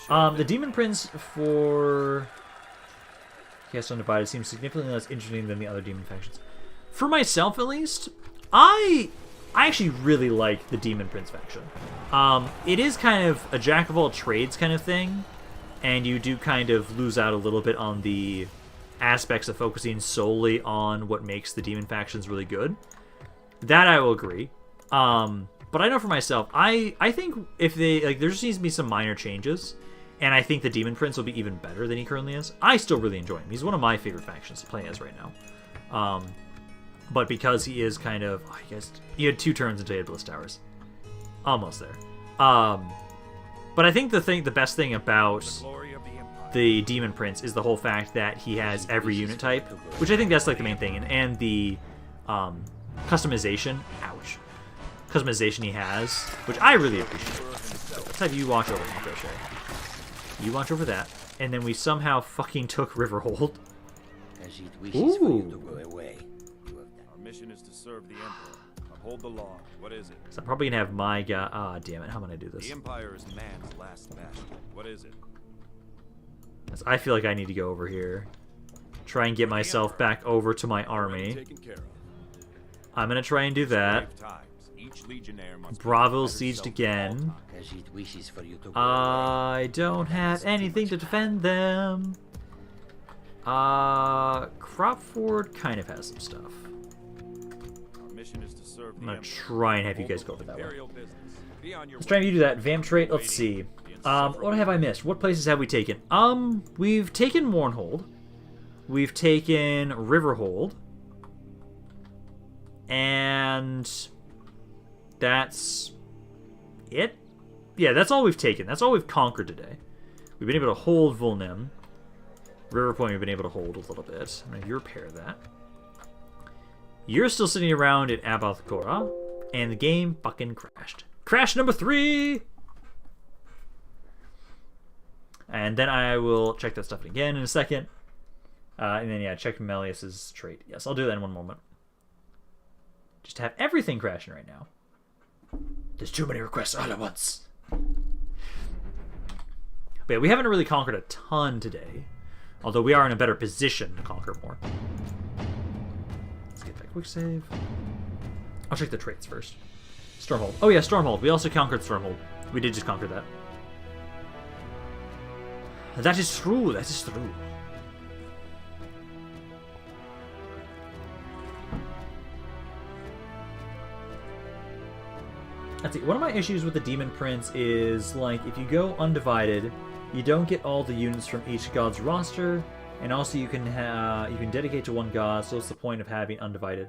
The Demon Prince for Cast Undivided seems significantly less interesting than the other demon factions. For myself, at least, I actually really like the Demon Prince faction. It is kind of a jack of all trades kind of thing, and you do kind of lose out a little bit on the aspects of focusing solely on what makes the demon factions really good. That I will agree. But I know for myself, I think if they, like, there just needs to be some minor changes, and I think the Demon Prince will be even better than he currently is. I still really enjoy him. He's one of my favorite factions to play as right now. But because he is kind of, I guess, he had 2 turns until he had Bliss Towers. Almost there. But I think the best thing about the Demon Prince is the whole fact that he has every unit type, which I think that's like the main thing, and the customization. Ouch. Customization he has, which I really appreciate. So let's have you watch over him, Crochet. You watch over that, and then we somehow fucking took Riverhold. Ooh. Our mission is to serve the Emperor. Uphold the law. What is it? So I'm probably gonna have my guy. Ah, damn it! How am I gonna do this? The Empire is man's last bastion. What is it? I feel like I need to go over here, try and get myself back over to my army. I'm gonna try and do that. Bravo sieged again. I don't have anything to defend them. Cropford kind of has some stuff. I'm gonna try and have you guys go over that way. Let's try and do that. Vamp trait. Let's see. What have I missed? What places have we taken? We've taken Mournhold. We've taken Riverhold. And that's it? Yeah, that's all we've taken. That's all we've conquered today. We've been able to hold Volnim. River Point we've been able to hold a little bit. I'm going to repair that. You're still sitting around at Abathkora, and the game fucking crashed. Crash number 3! And then I will check that stuff again in a second. And then, yeah, check Melius's trait. Yes, I'll do that in one moment. Just have everything crashing right now. There's too many requests all at once. But yeah, we haven't really conquered a ton today. Although we are in a better position to conquer more. Let's get that quick save. I'll check the traits first. Stormhold. Oh yeah, Stormhold. We also conquered Stormhold. We did just conquer that. That is true. That is true. Let's see. One of my issues with the Demon Prince is, like, if you go undivided, you don't get all the units from each god's roster, and also you can dedicate to one god. So what's the point of having undivided?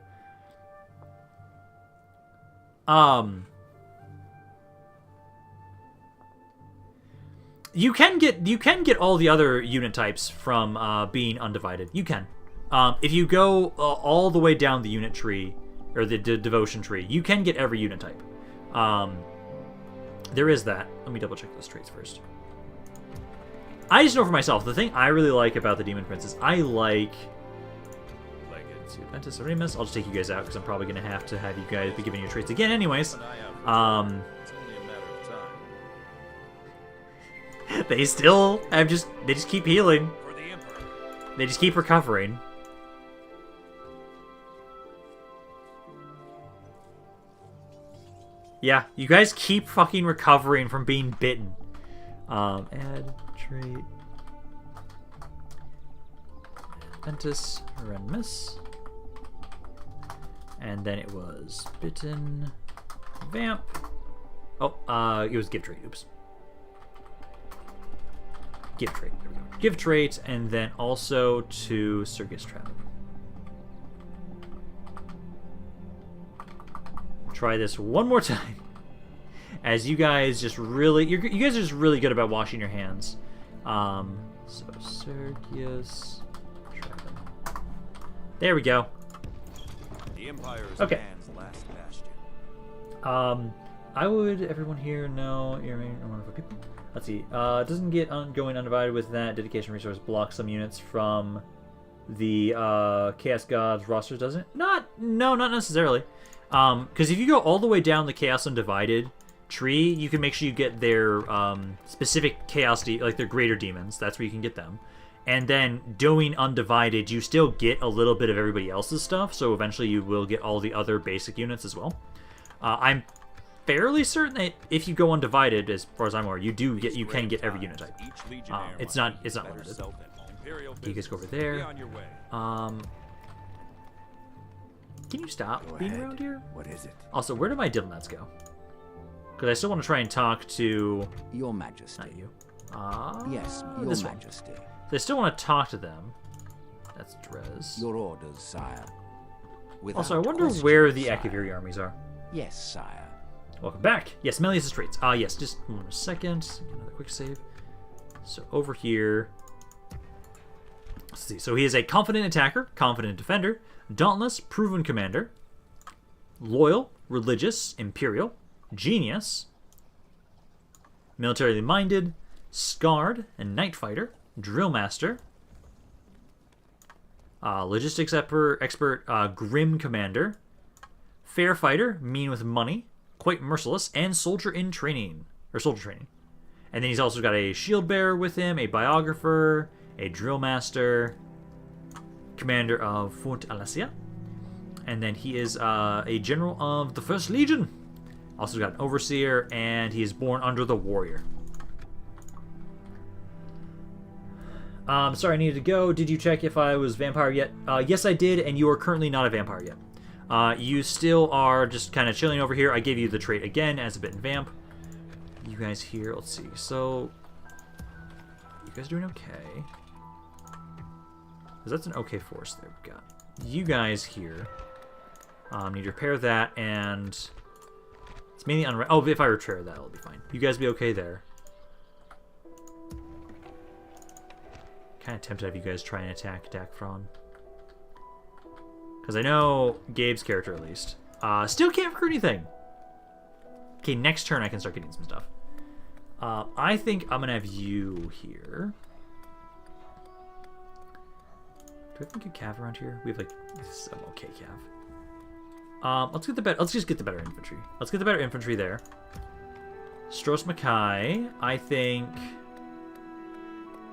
You can get all the other unit types from being undivided. You can. If you go all the way down the unit tree or the devotion tree, you can get every unit type. There is that. Let me double check those traits first. I just know for myself, the thing I really like about the Demon Prince is I like Ventus Remus. I'll just take you guys out because I'm probably going to have you guys be giving your traits again anyways. They still have they just keep healing. They just keep recovering. Yeah, you guys keep fucking recovering from being bitten. Add trait. Ventus, Renmus. And then it was Bitten, Vamp. Oh, it was Give Trait, oops. Give Trait, there we go. Give Trait, and then also to Circus Trap. Try this one more time. As you guys just really, you guys are just really good about washing your hands. So Circus Trap. There we go. The Empire is Okay. man's last bastion. I would everyone here know you're wonderful people. Let's see. Doesn't get going undivided with that dedication resource block some units from the Chaos Gods roster, doesn't it? No, not necessarily. Because if you go all the way down the Chaos Undivided tree, you can make sure you get their specific Chaos, like their greater demons. That's where you can get them. And then doing Undivided, you still get a little bit of everybody else's stuff, so eventually you will get all the other basic units as well. I'm fairly certain that if you go Undivided, as far as I'm aware, you can get every unit type. It's not limited. You guys go over there. Can you stop being around here? What is it? Also, where do my diplomats go? Because I still want to try and talk to... Your Majesty. Not you. Yes, Your this one. Majesty. So I still want to talk to them. That's Drez. Your orders, sire. Also, I Without wonder question, where the sire. Akaviri armies are. Yes, sire. Welcome back. Yes, Melius' traits. Yes, just 1 second. Another quick save. So over here... Let's see. So he is a confident attacker, confident defender, dauntless, proven commander, loyal, religious, imperial, genius, militarily minded, scarred, and night fighter, drill master, logistics expert, grim commander, fair fighter, mean with money, quite merciless, and soldier training. And then he's also got a shield bearer with him, a biographer, a drill master, commander of Fort Alasia, and then he is a general of the 1st Legion. Also got an overseer, and he is born under the warrior. Sorry, I needed to go. Did you check if I was vampire yet? Yes, I did, and you are currently not a vampire yet. You still are just kind of chilling over here. I gave you the trait again as a bitten vamp. You guys here, let's see. So, you guys doing okay? Because that's an okay force there we've got. You guys here need to repair that, and it's mainly oh, if I repair that, it'll be fine. You guys be okay there. Kind of tempted to have you guys try and attack Dakfron. Because I know Gabe's character, at least, still can't recruit anything. Okay, next turn I can start getting some stuff. I think I'm going to have you here. Do we have a good cav around here? We have like some okay cav. Let's just get the better infantry. Let's get the better infantry there. Stros Mackay, I think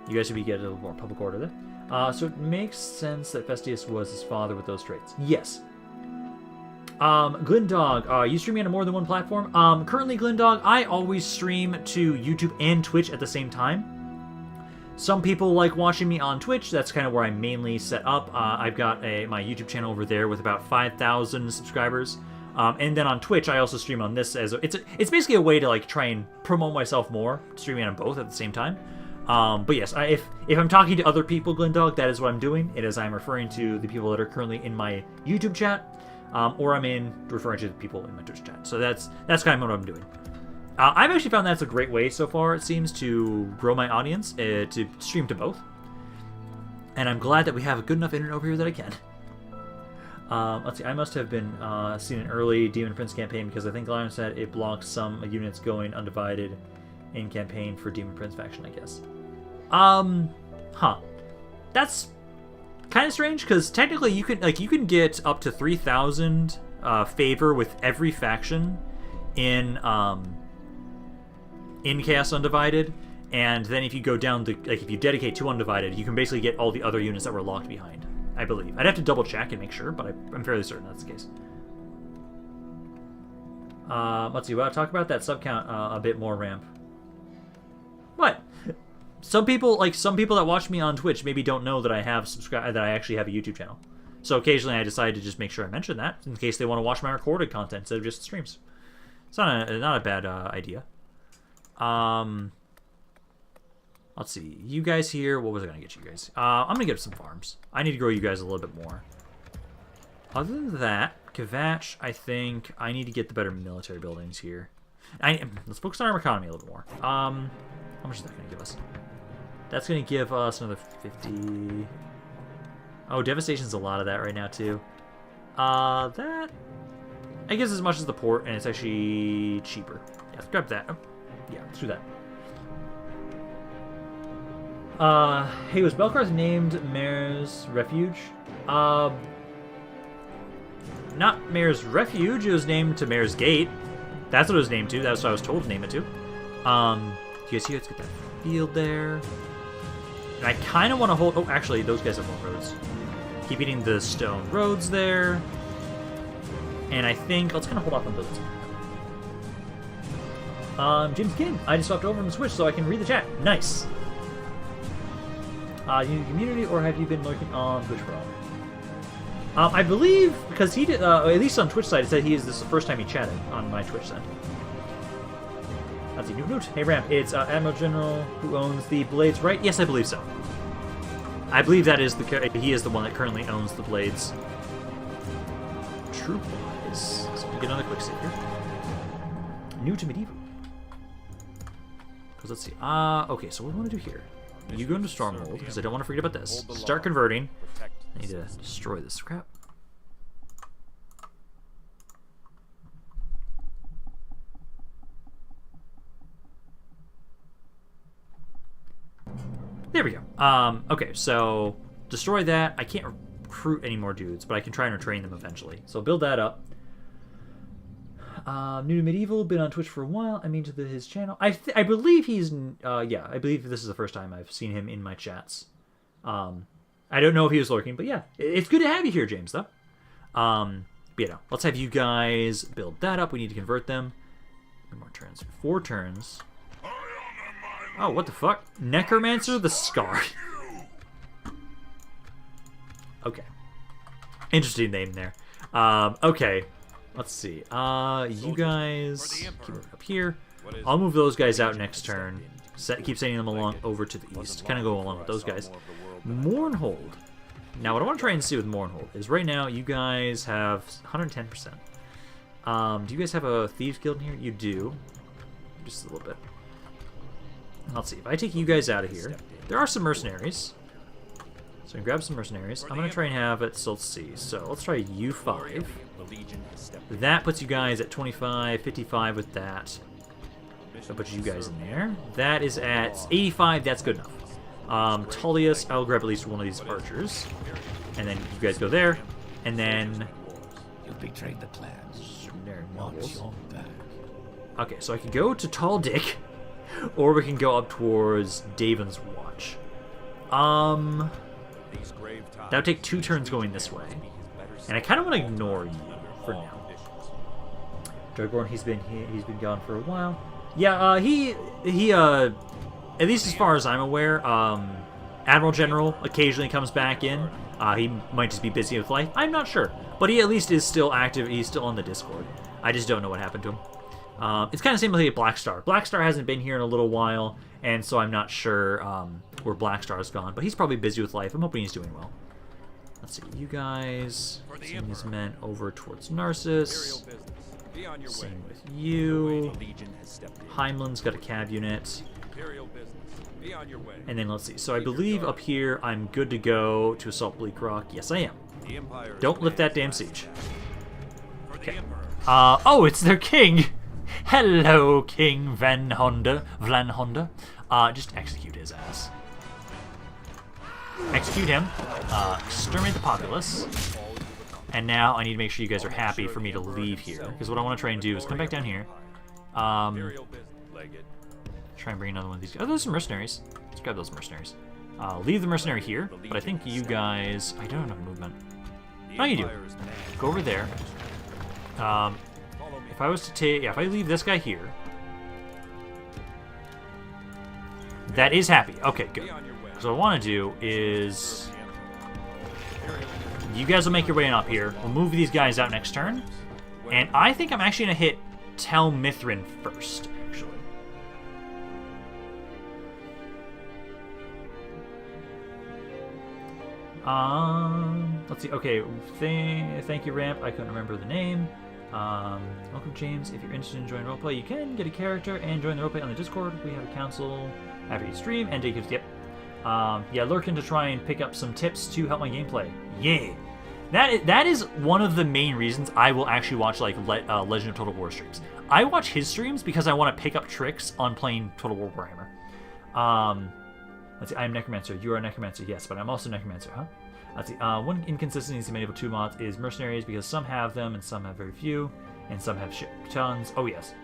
you guys should be getting a little more public order there. So it makes sense that Festius was his father with those traits. Yes. Glindog, you streaming on more than one platform? Currently, Glindog, I always stream to YouTube and Twitch at the same time. Some people like watching me on Twitch. That's kind of where I'm mainly set up. I've got my YouTube channel over there with about 5,000 subscribers. And then on Twitch, I also stream on this as it's basically a way to like try and promote myself more, streaming on both at the same time. But yes, if I'm talking to other people, Glindog, that is what I'm doing. It is I'm referring to the people that are currently in my YouTube chat, or I'm referring to the people in my Twitch chat. So that's kind of what I'm doing. I've actually found that's a great way so far, it seems, to grow my audience, to stream to both. And I'm glad that we have a good enough internet over here that I can. Let's see, I must have been seen an early Demon Prince campaign because I think Lion said it blocks some units going undivided in campaign for Demon Prince faction, I guess. That's kind of strange because technically you can get up to 3,000 favor with every faction in Chaos Undivided, and then if you go down if you dedicate to Undivided, you can basically get all the other units that were locked behind, I believe. I'd have to double check and make sure, but I'm fairly certain that's the case. Let's see, we'll talk about that sub count a bit more, Ramp. What? some people that watch me on Twitch maybe don't know that I actually have a YouTube channel. So occasionally I decide to just make sure I mention that in case they want to watch my recorded content instead of just streams. It's not a bad idea. Let's see. You guys here. What was I going to get you guys? I'm going to get some farms. I need to grow you guys a little bit more. Other than that, Kvatch, I think I need to get the better military buildings here. Let's focus on our economy a little more. How much is that going to give us? That's going to give us another 50. Oh, Devastation's a lot of that right now, too. That... I guess as much as the port, and it's actually cheaper. Yeah, let's grab that. Oh, yeah, let's do that. Hey, was Belkarth named Mayor's Refuge? Not Mayor's Refuge, it was named to Mayor's Gate. That's what it was named to, that's what I was told to name it to. Do you guys see, let's get that field there. And I kind of want to hold, oh, actually, those guys have more roads. Keep eating the stone roads there. And I think, let's kind of hold off on those. James King, I just swapped over on the Switch so I can read the chat. Nice. You need community, or have you been lurking on Twitch for a while? I believe, because he did, at least on Twitch side, it said this is the first time he chatted on my Twitch side. That's a new note. Hey Ram, it's Admiral General who owns the blades, right? Yes, I believe so. I believe that is he is the one that currently owns the blades. Troop-wise, so we get another quick save here. New to medieval. Because let's see. Okay, so what do we want to do here? You go into Stormhold, because I don't want to forget about this. Start converting. I need to destroy this crap. There we go. Okay, so destroy that. I can't recruit any more dudes, but I can try and retrain them eventually. So build that up. New to Medieval, been on Twitch for a while. I mean, to his channel. I believe he's, yeah, I believe this is the first time I've seen him in my chats. I don't know if he was lurking, but yeah, it's good to have you here, James, though. But, you know, let's have you guys build that up. We need to convert them. How many more turns? 4 turns. Oh, what the fuck? Necromancer the Scarred. Okay. Interesting name there. Okay. Let's see. You guys keep moving up here. I'll move those guys out next turn. Keep sending them along over to the east. Kind of go along with those guys. Mournhold. Now, what I want to try and see with Mournhold is right now you guys have 110%. Do you guys have a Thieves Guild in here? You do. Just a little bit. Let's see. If I take you guys out of here, there are some mercenaries. So I can grab some mercenaries. I'm going to try and have it, so let's see. So let's try U5. That puts you guys at 25, 55 with that. I'll put you guys in there. That is at 85. That's good enough. Tullius, I'll grab at least one of these archers. And then you guys go there. And then... You betrayed the clans. Okay, so I can go to Tall Dick. Or we can go up towards Daven's Watch. That would take 2 turns going this way. And I kind of want to ignore you for now. Dragonborn, he's been gone for a while. Yeah, he at least as far as I'm aware, Admiral General occasionally comes back in. He might just be busy with life. I'm not sure, but he at least is still active. He's still on the Discord. I just don't know what happened to him. It's kind of the same with Blackstar. Blackstar hasn't been here in a little while, and so I'm not sure where Blackstar's gone. But he's probably busy with life. I'm hoping he's doing well. Let's see, you guys. Send these men over towards Narcissus. Same with you. Heimlin's got a cab unit. And then let's see. So I believe up here I'm good to go to assault Bleak Rock. Yes, I am. Don't lift that damn siege. Okay. Oh, it's their king. Hello, King Vlanhonda. Just execute his ass. Execute him. Exterminate the populace. And now I need to make sure you guys are happy for me to leave here. Because what I want to try and do is come back down here. Try and bring another one of these guys. Oh, there's some mercenaries. Let's grab those mercenaries. Leave the mercenary here. But I think you guys... I don't have enough movement. No, you do. Go over there. If I was to take... Yeah, if I leave this guy here... That is happy. Okay, good. So what I want to do is... You guys will make your way on up here. We'll move these guys out next turn. And I think I'm actually going to hit Tel Mithrin first, actually. Let's see. Okay, thank you, Ramp. I couldn't remember the name. Welcome, James. If you're interested in joining roleplay, you can get a character and join the roleplay on the Discord. We have a council after you stream and take yep. Yeah, lurking to try and pick up some tips to help my gameplay. Yeah, that is one of the main reasons I will actually watch like Legend of Total War streams. I watch his streams because I want to pick up tricks on playing Total War Warhammer. Let's see. I'm Necromancer. You are a Necromancer. Yes, but I'm also Necromancer, huh? Let's see. One inconsistency in medieval 2 mods is mercenaries because some have them and some have very few, and some have shit tons. Oh yes.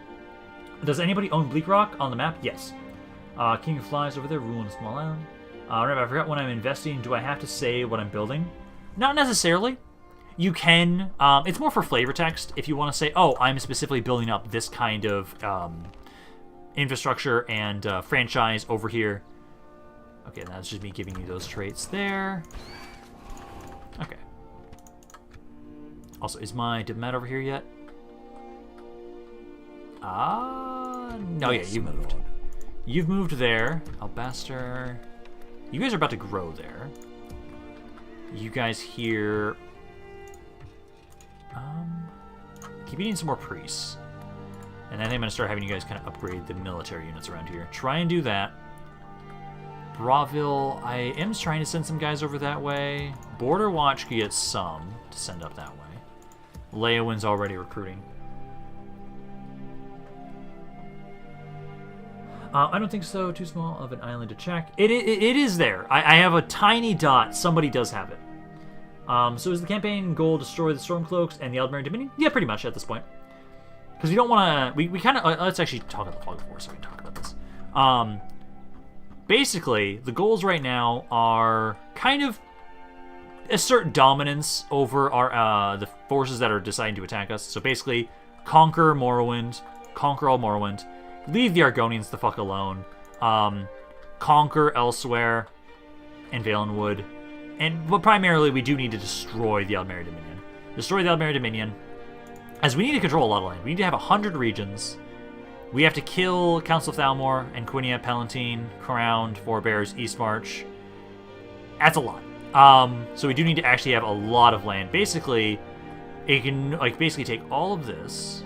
Does anybody own Bleak Rock on the map? Yes. King of Flies over there, ruling a small island. Remember, I forgot when I'm investing. Do I have to say what I'm building? Not necessarily. You can. It's more for flavor text if you want to say, oh, I'm specifically building up this kind of infrastructure and franchise over here. Okay, that's just me giving you those traits there. Okay. Also, is my diplomat over here yet? No, yeah, you've moved. You've moved there. Albaster. You guys are about to grow there. You guys here. Keep eating some more priests. And I think I'm going to start having you guys kind of upgrade the military units around here. Try and do that. Braville, I am trying to send some guys over that way. Border Watch could get some to send up that way. Leowin's already recruiting. I don't think so. Too small of an island to check. It is there. I have a tiny dot. Somebody does have it. So is the campaign goal destroy the Stormcloaks and the Aldmeri Dominion? Yeah, pretty much at this point. Because we don't want to... We kind of... let's actually talk about the Fog of War so we can talk about this. Basically, the goals right now are kind of assert dominance over our the forces that are deciding to attack us. So basically, conquer Morrowind, conquer all Morrowind, leave the Argonians the fuck alone, conquer elsewhere, and Valenwood. But primarily, we do need to destroy the Aldmeri Dominion. Destroy the Aldmeri Dominion, as we need to control a lot of land. We need to have 100 regions. We have to kill Council of Thalmor, Enquinia, Palatine, Crowned, Forebears, Eastmarch. That's a lot. So we do need to actually have a lot of land. Basically, it can basically take all of this,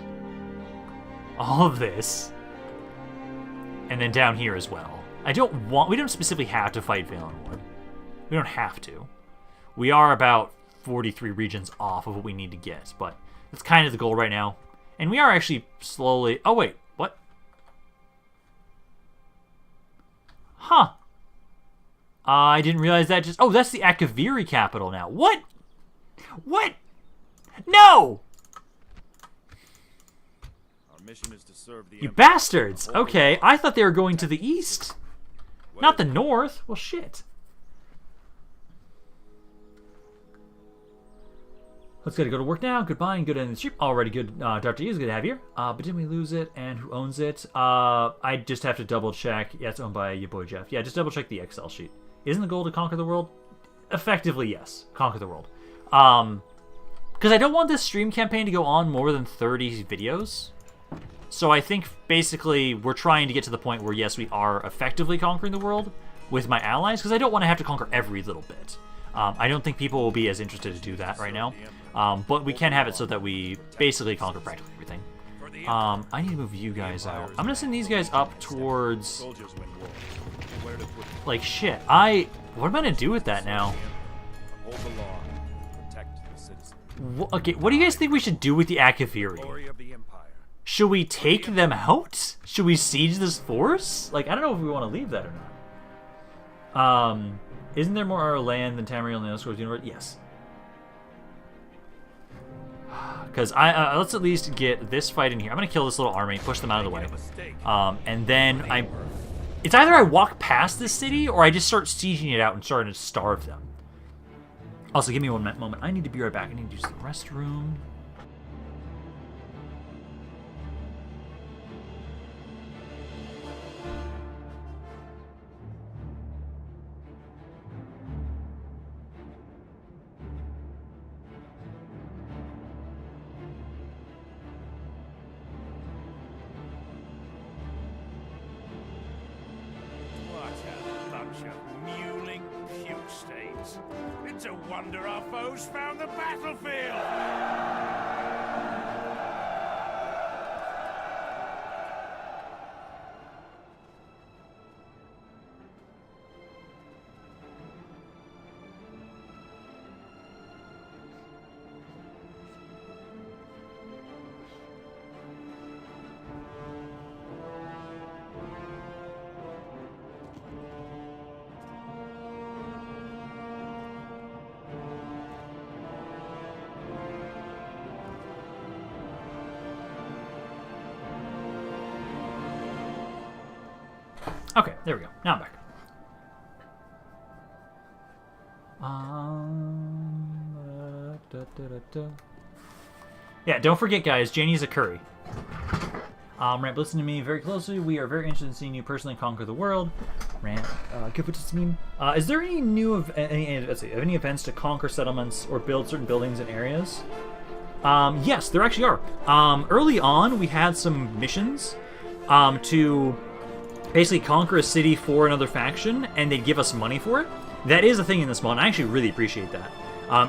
and then down here as well. We don't specifically have to fight Valenwood. We don't have to. We are about 43 regions off of what we need to get, but that's kind of the goal right now. And we are actually slowly... Oh, wait. What? Huh. I didn't realize that just... Oh, that's the Akaviri capital now. What? What? No! Our mission is to serve the You Empire. bastards! Okay, I thought they were going to the east. Not the north. Well, shit. Let's go to work now. Goodbye and good end of the stream. Already good. Dr. E is good to have you here. But didn't we lose it? And who owns it? I just have to double check. Yeah, it's owned by your boy Jeff. Yeah, just double check the Excel sheet. Isn't the goal to conquer the world? Effectively, yes. Conquer the world. Because I don't want this stream campaign to go on more than 30 videos. So I think basically we're trying to get to the point where, yes, we are effectively conquering the world with my allies. Because I don't want to have to conquer every little bit. I don't think people will be as interested to do that right now. But we can have it so that we basically conquer practically everything. I need to move you guys out. I'm gonna send these guys up towards... Like, shit. What am I gonna do with that now? Okay, what do you guys think we should do with the Akaviri? Should we take them out? Should we siege this force? Like, I don't know if we want to leave that or not. Isn't there more land than Tamriel and the Elseworlds universe? Yes. Because let's at least get this fight in here. I'm gonna kill this little army, push them out of the way, and then it's either I walk past this city or I just start sieging it out and starting to starve them. Also, give me one moment. I need to be right back. I need to use the restroom. of mewling puke stains. It's a wonder our foes found the battlefield! Okay, there we go. Now I'm back. Yeah, don't forget, guys, Janie's a curry. Rant, listen to me very closely. We are very interested in seeing you personally conquer the world. Rant, give it to me. Is there any new any events to conquer settlements or build certain buildings and areas? Yes, there actually are. Early on, we had some missions to basically conquer a city for another faction, and they'd give us money for it. That is a thing in this mod, and I actually really appreciate that.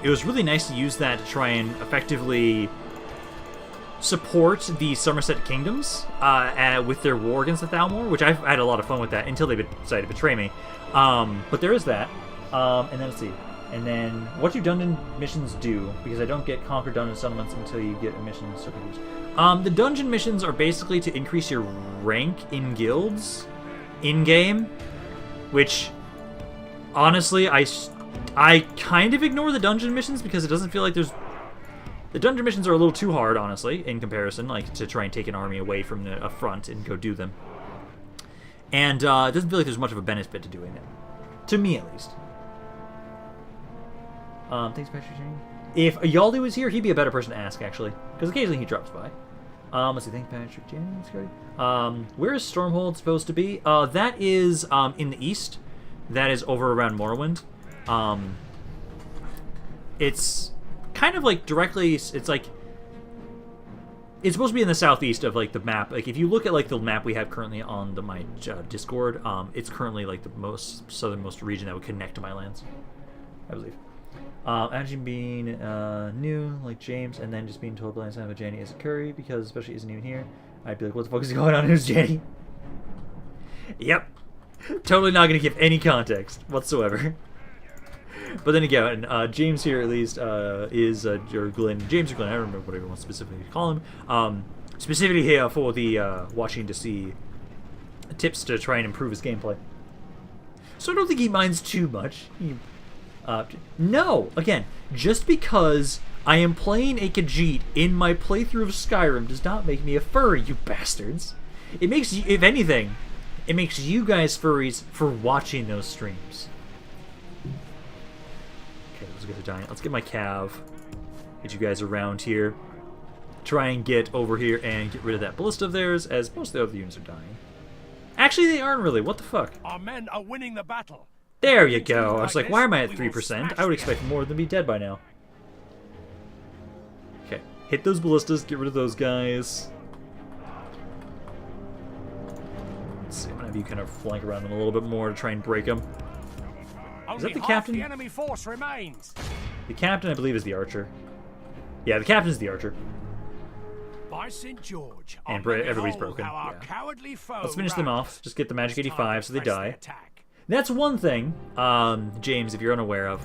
It was really nice to use that to try and effectively support the Somerset kingdoms with their war against the Thalmor, which I've had a lot of fun with that until they decided to betray me. But there is that. And then let's see. And then, what do dungeon missions do? Because I don't get conquer dungeon settlements until you get a mission. The dungeon missions are basically to increase your rank in guilds in-game, which, honestly, I kind of ignore the dungeon missions because it doesn't feel like there's... The dungeon missions are a little too hard, honestly, in comparison, like, to try and take an army away from a front and go do them. And it doesn't feel like there's much of a benefit to doing it. To me, at least. Thanks, Patrick. If Yaldi was here, he'd be a better person to ask, actually. Because occasionally he drops by. Let's see, thanks, Patrick. Where is Stormhold supposed to be? That is in the east. That is over around Morrowind. It's kind of like directly... It's like... It's supposed to be in the southeast of like the map. Like if you look at like the map we have currently on my Discord, it's currently like the most southernmost region that would connect to my lands, I believe. Imagine being new, like James, and then just being told by the Jenny is a curry because especially isn't even here. I'd be like, what the fuck is going on? Who's Jenny? Yep. Totally not going to give any context whatsoever. But then again, James here at least is, or Glenn, James or Glenn, I don't remember what everyone specifically call him. Specifically here for the watching to see tips to try and improve his gameplay. So I don't think he minds too much. No, again, just because I am playing a Khajiit in my playthrough of Skyrim does not make me a furry, you bastards. It makes you, if anything, it makes you guys furries for watching those streams. Okay, those guys are dying. Let's get my cav. Get you guys around here. Try and get over here and get rid of that ballista of theirs, as most of the other units are dying. Actually, they aren't really. What the fuck? Our men are winning the battle. There you go. I was like, why am I at 3%? I would expect more than be dead by now. Okay, hit those ballistas, get rid of those guys. Let's see, I'm gonna have you kind of flank around them a little bit more to try and break them. Is that the captain? The enemy force remains. The captain, I believe, is the archer. Yeah, the captain is the archer. By St. George, and everybody's broken. Yeah. Let's finish them off. Just get the magic 85 so they die. That's one thing, James, if you're unaware of.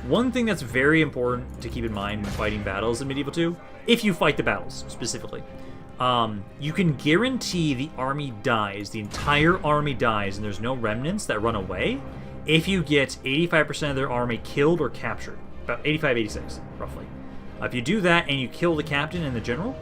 One thing that's very important to keep in mind when fighting battles in Medieval 2, if you fight the battles, specifically, you can guarantee the army dies, the entire army dies, and there's no remnants that run away, if you get 85% of their army killed or captured. About 85, 86, roughly. If you do that and you kill the captain and the general,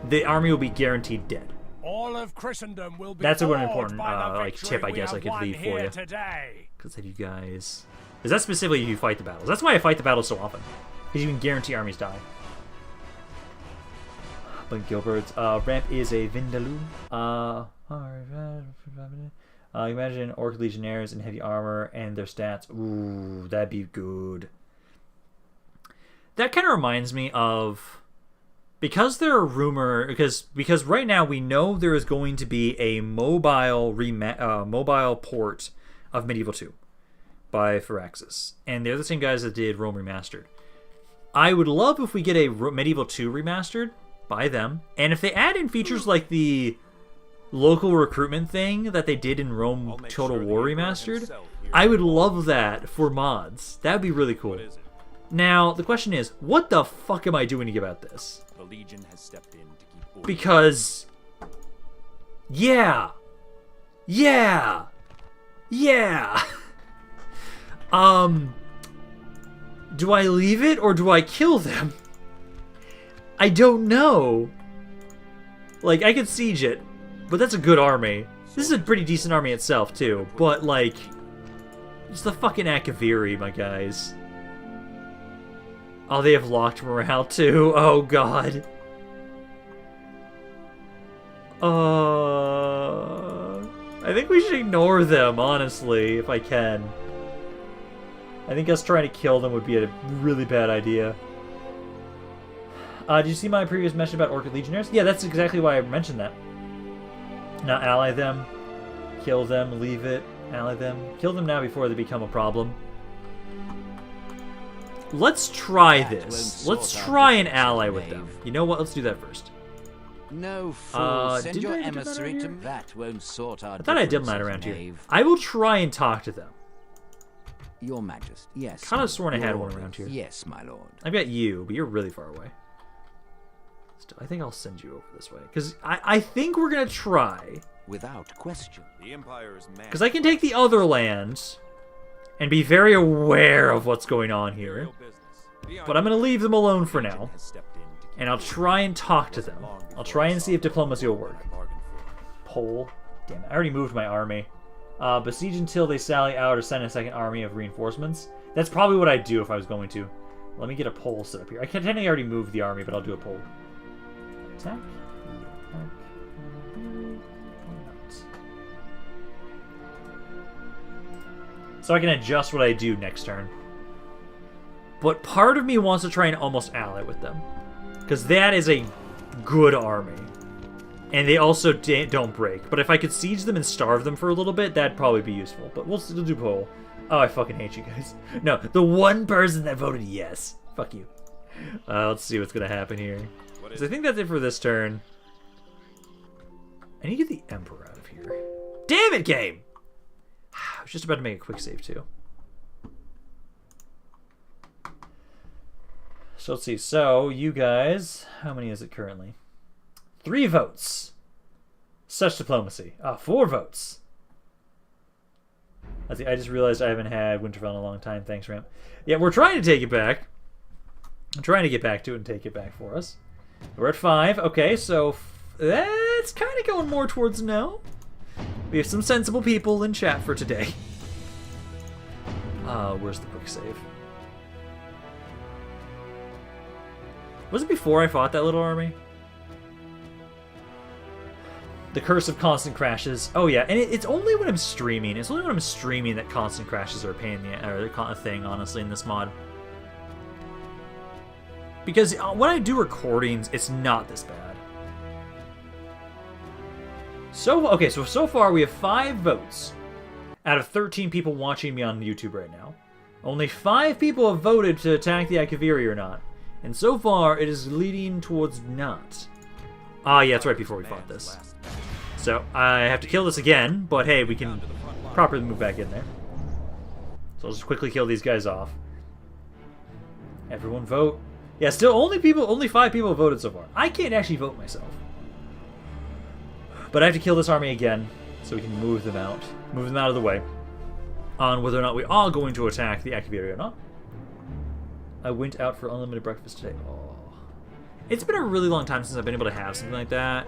the army will be guaranteed dead. All of Christendom will be That's a one important like tip I guess I could leave for you. Because if you guys... Is that specifically if you fight the battles? That's why I fight the battles so often. Because you can guarantee armies die. But Gilbert's ramp is a Vindaloo. Imagine Orc Legionnaires in heavy armor and their stats. Ooh, that'd be good. That kind of reminds me of... Because there are because right now we know there is going to be a mobile port of Medieval 2. by Firaxis, and they're the same guys that did Rome Remastered. I would love if we get a Medieval 2 Remastered by them, and if they add in features like the local recruitment thing that they did in Rome Total War Remastered, I would love that for mods. That would be really cool. Now, the question is, what the fuck am I doing to get out this? The Legion has stepped in to keep order. Because... Yeah! Do I leave it or do I kill them? I don't know. Like, I could siege it, but that's a good army. This is a pretty decent army itself, too. But, like, it's the fucking Akaviri, my guys. Oh, they have locked morale, too. Oh, God. I think we should ignore them, honestly, if I can. I think us trying to kill them would be a really bad idea. Did you see my previous mention about Orchid Legionnaires? Yeah, that's exactly why I mentioned that. Now ally them, kill them, leave it, ally them. Kill them now before they become a problem. Let's try this. Let's try and ally with them. You know what? Let's do that first. No fool, send your I do emissary that to here? that won't sort our I thought I did that around here. I will try and talk to them. Your Majesty, yes. Could have sworn I had Your one orders. around here. Yes, my lord. I've got you, but you're really far away. Still, I think I'll send you over this way. Because I think we're going to try. Without question. The Empire is mad. Because I can take the other lands and be very aware of what's going on here. But I'm going to leave them alone for now. And I'll try and talk to them. I'll try and see if diplomacy will work. Pole. Damn it, I already moved my army. Besiege until they sally out or send a second army of reinforcements. That's probably what I'd do if I was going to. Let me get a pole set up here. I can technically already move the army, but I'll do a pole. Attack. So I can adjust what I do next turn. But part of me wants to try and almost ally with them. Because that is a good army. And they also don't break. But if I could siege them and starve them for a little bit, that'd probably be useful. But we'll still do poll. Oh, I fucking hate you guys. No, the one person that voted yes. Fuck you. Let's see what's going to happen here. So I think that's it for this turn. I need to get the Emperor out of here. Damn it, game! I was just about to make a quick save, too. So let's see. So, you guys... How many is it currently? 3 votes. Such diplomacy. 4 votes. Let's see, I just realized I haven't had Winterfell in a long time. Thanks, Ramp. Yeah, we're trying to take it back. I'm trying to get back to it and take it back for us. We're at 5. Okay, so that's kind of going more towards no. We have some sensible people in chat for today. Where's the quick save? Was it before I fought that little army? The curse of constant crashes. Oh yeah, and it's only when I'm streaming. It's only when I'm streaming that constant crashes are a pain in the or a thing, honestly, in this mod. Because when I do recordings, it's not this bad. So okay, so far we have 5 votes out of 13 people watching me on YouTube right now. Only 5 people have voted to attack the Akaviri or not, and so far it is leading towards not. Ah, yeah, it's right before we fought this. So, I have to kill this again, but hey, we can properly move back in there. So I'll just quickly kill these guys off. Everyone vote. Yeah, still only 5 people have voted so far. I can't actually vote myself. But I have to kill this army again, so we can move them out. Move them out of the way. On whether or not we are going to attack the Akaviri or not. I went out for unlimited breakfast today. Oh. It's been a really long time since I've been able to have something like that.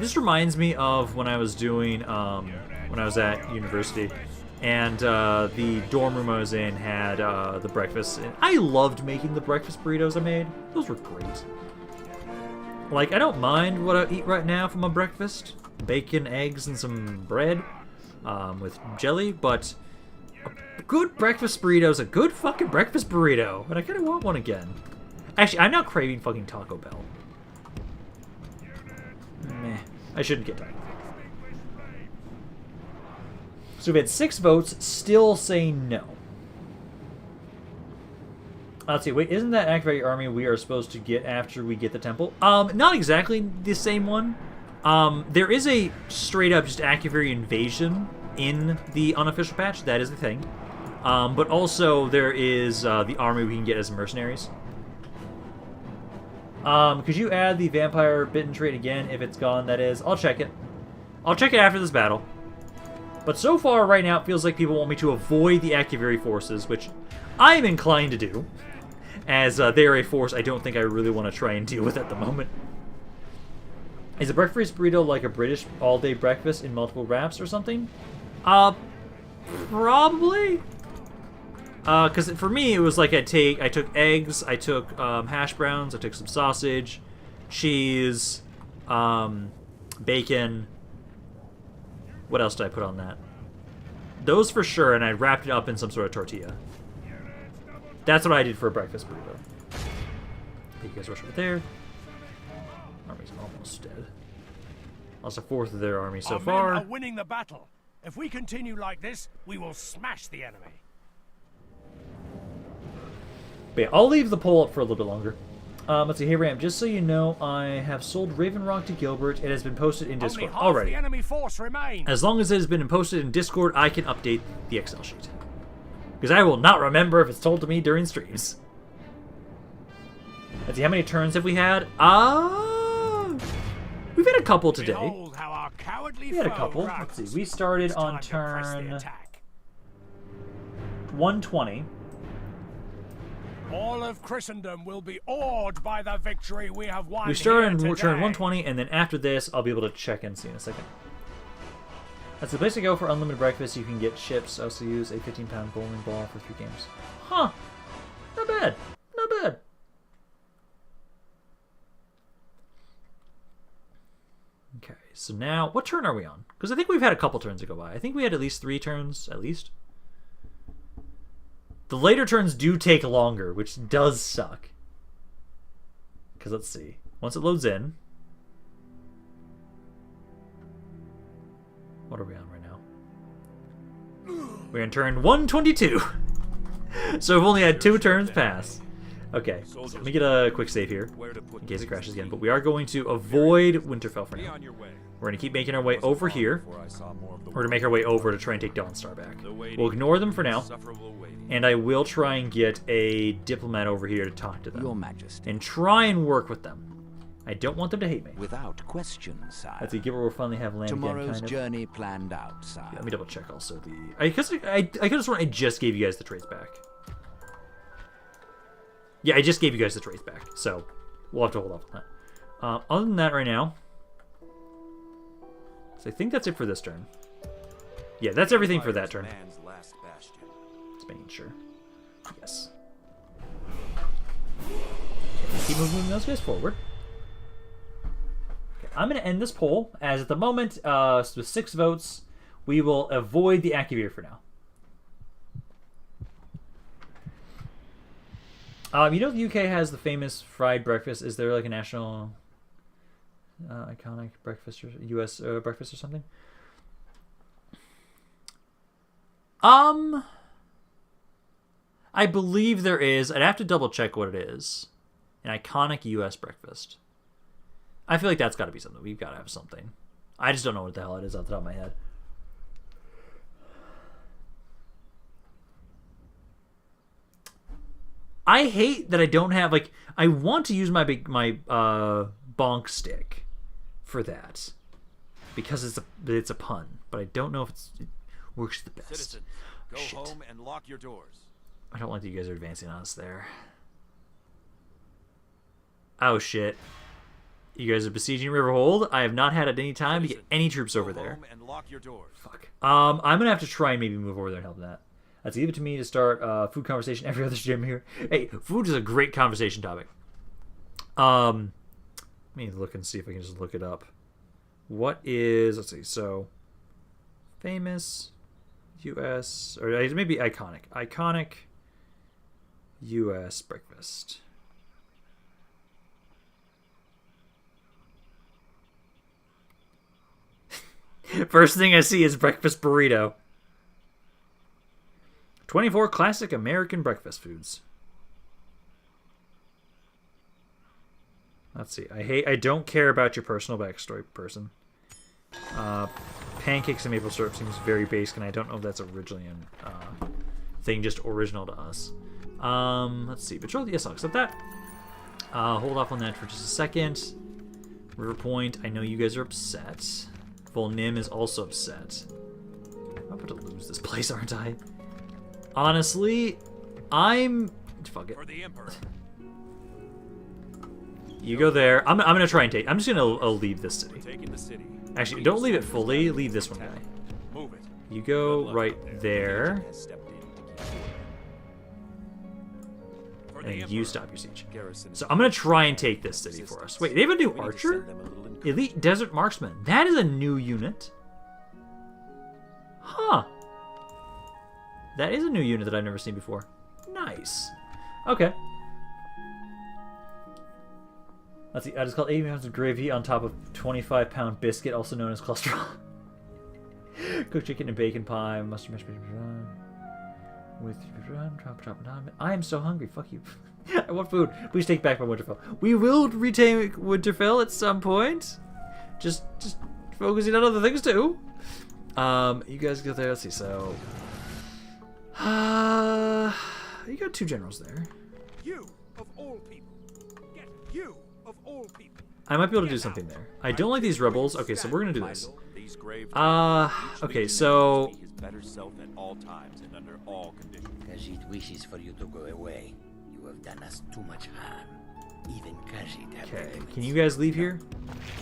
This reminds me of when I was doing, when I was at university, and the dorm room I was in had the breakfast. And I loved making the breakfast burritos I made. Those were great. Like, I don't mind what I eat right now for my breakfast. Bacon, eggs, and some bread with jelly, but a good breakfast burrito is a good fucking breakfast burrito, and I kind of want one again. Actually, I'm now craving fucking Taco Bell. Meh. I shouldn't get that. So we had 6 votes, still saying no. Let's see. Wait, isn't that activate army we are supposed to get after we get the temple? Not exactly the same one. There is a straight up just Activary invasion in the unofficial patch. That is the thing. But also there is the army we can get as mercenaries. Could you add the vampire bitten trait again if it's gone? That is, I'll check it. I'll check it after this battle. But so far, right now, it feels like people want me to avoid the Activary forces, which I am inclined to do, as they are a force I don't think I really want to try and deal with at the moment. Is a breakfast burrito like a British all-day breakfast in multiple wraps or something? Probably. Because for me, it was like I took eggs, I took hash browns, I took some sausage, cheese, bacon. What else did I put on that? Those for sure, and I wrapped it up in some sort of tortilla. That's what I did for a breakfast burrito. You guys rush over there. Army's almost dead. Lost a fourth of their army so far. Our men are winning the battle. If we continue like this, we will smash the enemy. But yeah, I'll leave the poll up for a little bit longer. Let's see. Hey Ram, just so you know, I have sold Raven Rock to Gilbert. It has been posted in Discord Only half already. the enemy force remains. As long as it has been posted in Discord, I can update the Excel sheet. Because I will not remember if it's told to me during streams. Let's see, how many turns have we had? We've had a couple today. Behold how our cowardly We had a foe couple. runs. Let's see, we started It's on time to press the turn attack. 120. All of Christendom will be awed by the victory we have won. We started on here turn today. 120, and then after this, I'll be able to check and see in a second. That's the place to go for unlimited breakfast. You can get chips. Also use a 15-pound bowling ball for 3 games. Huh. Not bad. Not bad. Okay, so now, what turn are we on? Because I think we've had a couple turns to go by. I think we had at least 3 turns, at least. The later turns do take longer, which does suck. Because let's see. Once it loads in... What are we on right now? We're in turn 122. So we've only had 2 turns pass. Okay, so let me get a quick save here, in case it crashes again. But we are going to avoid Winterfell for now. We're going to keep making our way over here. We're going to make our way over to try and take Dawnstar back. We'll ignore them for now. And I will try and get a diplomat over here to talk to them. Your Majesty. And try and work with them. I don't want them to hate me. Without question, sire. Let's see, give her we'll finally have land Tomorrow's again, kind of. journey planned out, sire. Yeah, let me double check also the... I could have sworn I just gave you guys the traits back. Yeah, I just gave you guys the traits back, so we'll have to hold off on that. Other than that right now... So I think that's it for this turn. Yeah, that's everything for that turn. Just making sure. Yes. Okay, keep moving those guys forward. Okay, I'm going to end this poll, as at the moment, with 6 votes, we will avoid the Activator for now. You know the UK has the famous fried breakfast. Is there like a national iconic breakfast or US breakfast or something? I believe there is. I'd have to double check what it is. An iconic US breakfast. I feel like that's got to be something. We've got to have something. I just don't know what the hell it is off the top of my head. I hate that I don't have, like, I want to use my bonk stick for that because it's a pun, but I don't know if it works the best. Citizens, go home and lock your doors. I don't like that you guys are advancing on us there. Oh shit! You guys are besieging Riverhold. I have not had at any time to get any troops over there. Home and lock your doors. Fuck. I'm gonna have to try and maybe move over there and help that. Let's leave it to me to start food conversation every other stream here. Hey, food is a great conversation topic. Let me look and see if I can just look it up. What is, let's see, so famous US, or maybe iconic. Iconic US breakfast. First thing I see is breakfast burrito. 24 classic American breakfast foods. Let's see. I don't care about your personal backstory, person. Pancakes and maple syrup seems very basic, and I don't know if that's originally a thing just original to us. Let's see. Betrothal, yes, I'll accept that. Hold off on that for just a second. River Point, I know you guys are upset. Volnim is also upset. I'm about to lose this place, aren't I? Honestly, fuck it. For the Emperor. You go there. I'm gonna try and take. I'm just gonna leave this city. Taking the city. Actually, don't leave it fully. Leave this one guy. Move it. You go right there, Has stepped in to keep order. For the and Emperor. you stop your siege. Garrison So I'm gonna try and take this city for us. Wait, they have a new We need to archer? send them a little encouragement. Elite Desert Marksman. That is a new unit. Huh. That is a new unit that I've never seen before. Nice. Okay. Let's see. I just called 80 pounds of gravy on top of 25-pound biscuit, also known as cholesterol. Cooked chicken and bacon pie, mustard mashed potatoes with I am so hungry. Fuck you. I want food. Please take back my Winterfell. We will retake Winterfell at some point. Just focusing on other things too. You guys go there. Let's see. So, you got 2 generals there. You of all people. Get you of all people. I might be able to do something there. I don't like these rebels. Okay, so we're gonna do this. These grave Okay, so his better self at all times and under all conditions. Khajiit wishes for you to go away. You have done us too much harm. Even Khajiit have okay, arguments. can you guys leave here?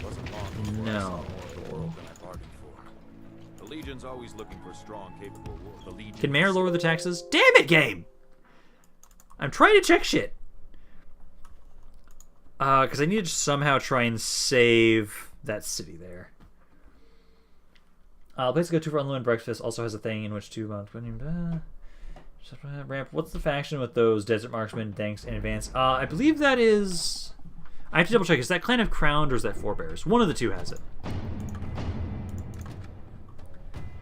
Wasn't long before I No. saw more of the world than I bargained for. The Legion's always looking for strong, capable war. The Legion. Can Mayor lower the taxes? Damn it, game! I'm trying to check shit. Because I need to somehow try and save that city there. Place to go to for unlimited breakfast also has a thing in which to ramp. What's the faction with those desert marksmen? Thanks in advance. I believe that is. I have to double check. Is that Clan of Crowned or is that Forebears? One of the two has it.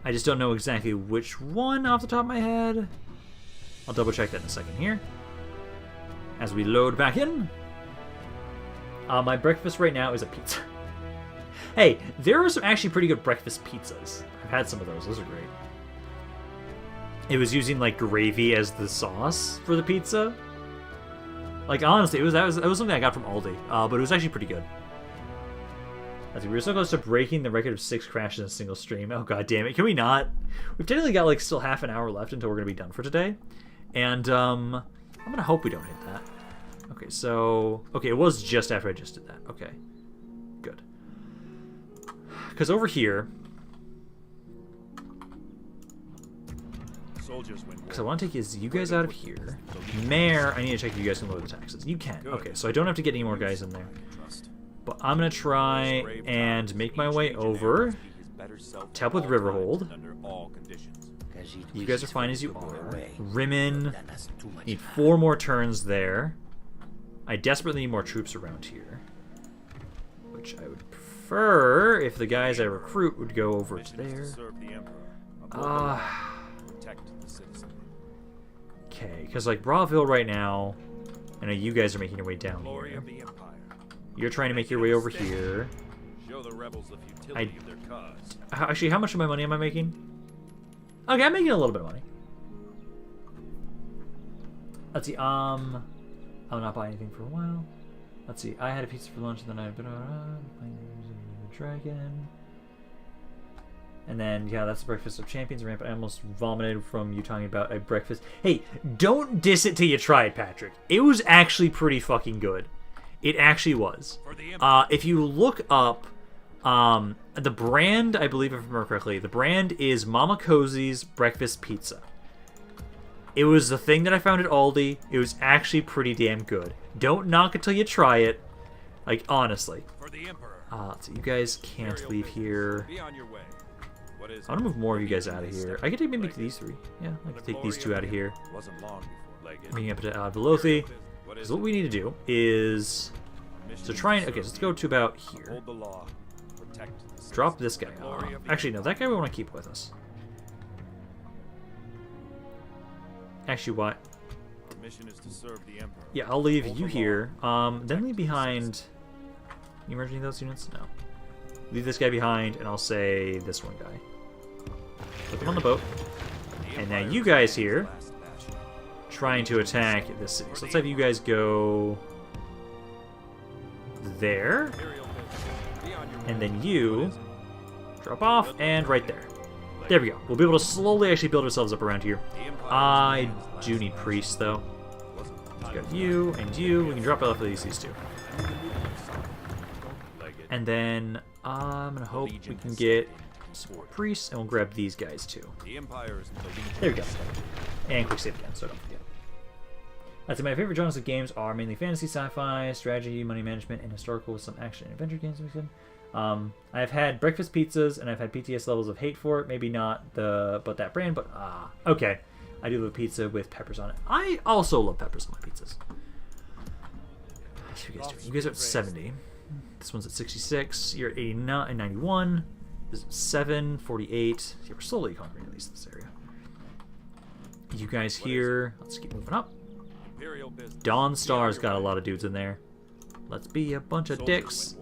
I just don't know exactly which one off the top of my head. I'll double check that in a second here. As we load back in. My breakfast right now is a pizza. Hey, there are some actually pretty good breakfast pizzas. I've had some of those. Those are great. It was using like gravy as the sauce for the pizza. Like honestly, that was something I got from Aldi, but it was actually pretty good. I think we're so close to breaking the record of 6 crashes in a single stream. Oh god damn it! Can we not? We've technically got like still half an hour left until we're gonna be done for today, and I'm gonna hope we don't hit that. Okay, so it was just after I just did that. Okay, good. Because over here, because I want to take you guys out of here. Mayor, I need to check if you guys can lower the taxes. You can. Okay, so I don't have to get any more guys in there. But I'm gonna try and make my way over to help with Riverhold. You guys are fine as you are. Rimmon, need 4 more turns there. I desperately need more troops around here, which I would prefer if the guys I recruit would go over to there. Okay, because like Braville right now, I know you guys are making your way down here. You're trying to make your way over here. Actually, how much of my money am I making? Okay, I'm making a little bit of money. Let's see, I'll not buy anything for a while. Let's see, I had a pizza for lunch and then I had a dragon. And then, yeah, that's the breakfast of champions ramp. I almost vomited from you talking about a breakfast. Hey, don't diss it till you try it, Patrick. It was actually pretty fucking good. It actually was. If you look up the brand, I believe if I remember correctly, the brand is Mama Cozy's Breakfast Pizza. It was the thing that I found at Aldi. It was actually pretty damn good. Don't knock it till you try it. Like, honestly. So you guys can't leave here. I want to move more of you guys out of here. I could take maybe these 3. Yeah, I could take these 2 out of here. Bringing up to Belothi. So what we need to do is to try and let's go to about here. Drop this guy off. Actually, no, that guy we want to keep with us. Actually, what? Yeah, I'll leave you here. Then leave behind you merge any of those units? No. Leave this guy behind, and I'll say this one guy. Put them on the boat. And now you guys here, trying to attack this city. So let's have you guys go there. And then you drop off, and right there. There we go. We'll be able to slowly actually build ourselves up around here. I do need priests, though. We've got you and you. We can drop it off of these two. And then I'm going to hope we can get some more priests, and we'll grab these guys, too. There we go. And quick save again, so don't forget. I'd say my favorite genres of games are mainly fantasy, sci-fi, strategy, money management, and historical with some action and adventure games. I've had breakfast pizzas, and I've had PTS levels of hate for it. Maybe not but that brand, but okay. I do love pizza with peppers on it. I also love peppers on my pizzas. What you guys doing? You guys are at 70. This one's at 66. You're at 89 and 91. This is 7, 48. Yeah, we're slowly conquering at least this area. You guys here. Let's keep moving up. Dawnstar's got a lot of dudes in there. Let's be a bunch of dicks.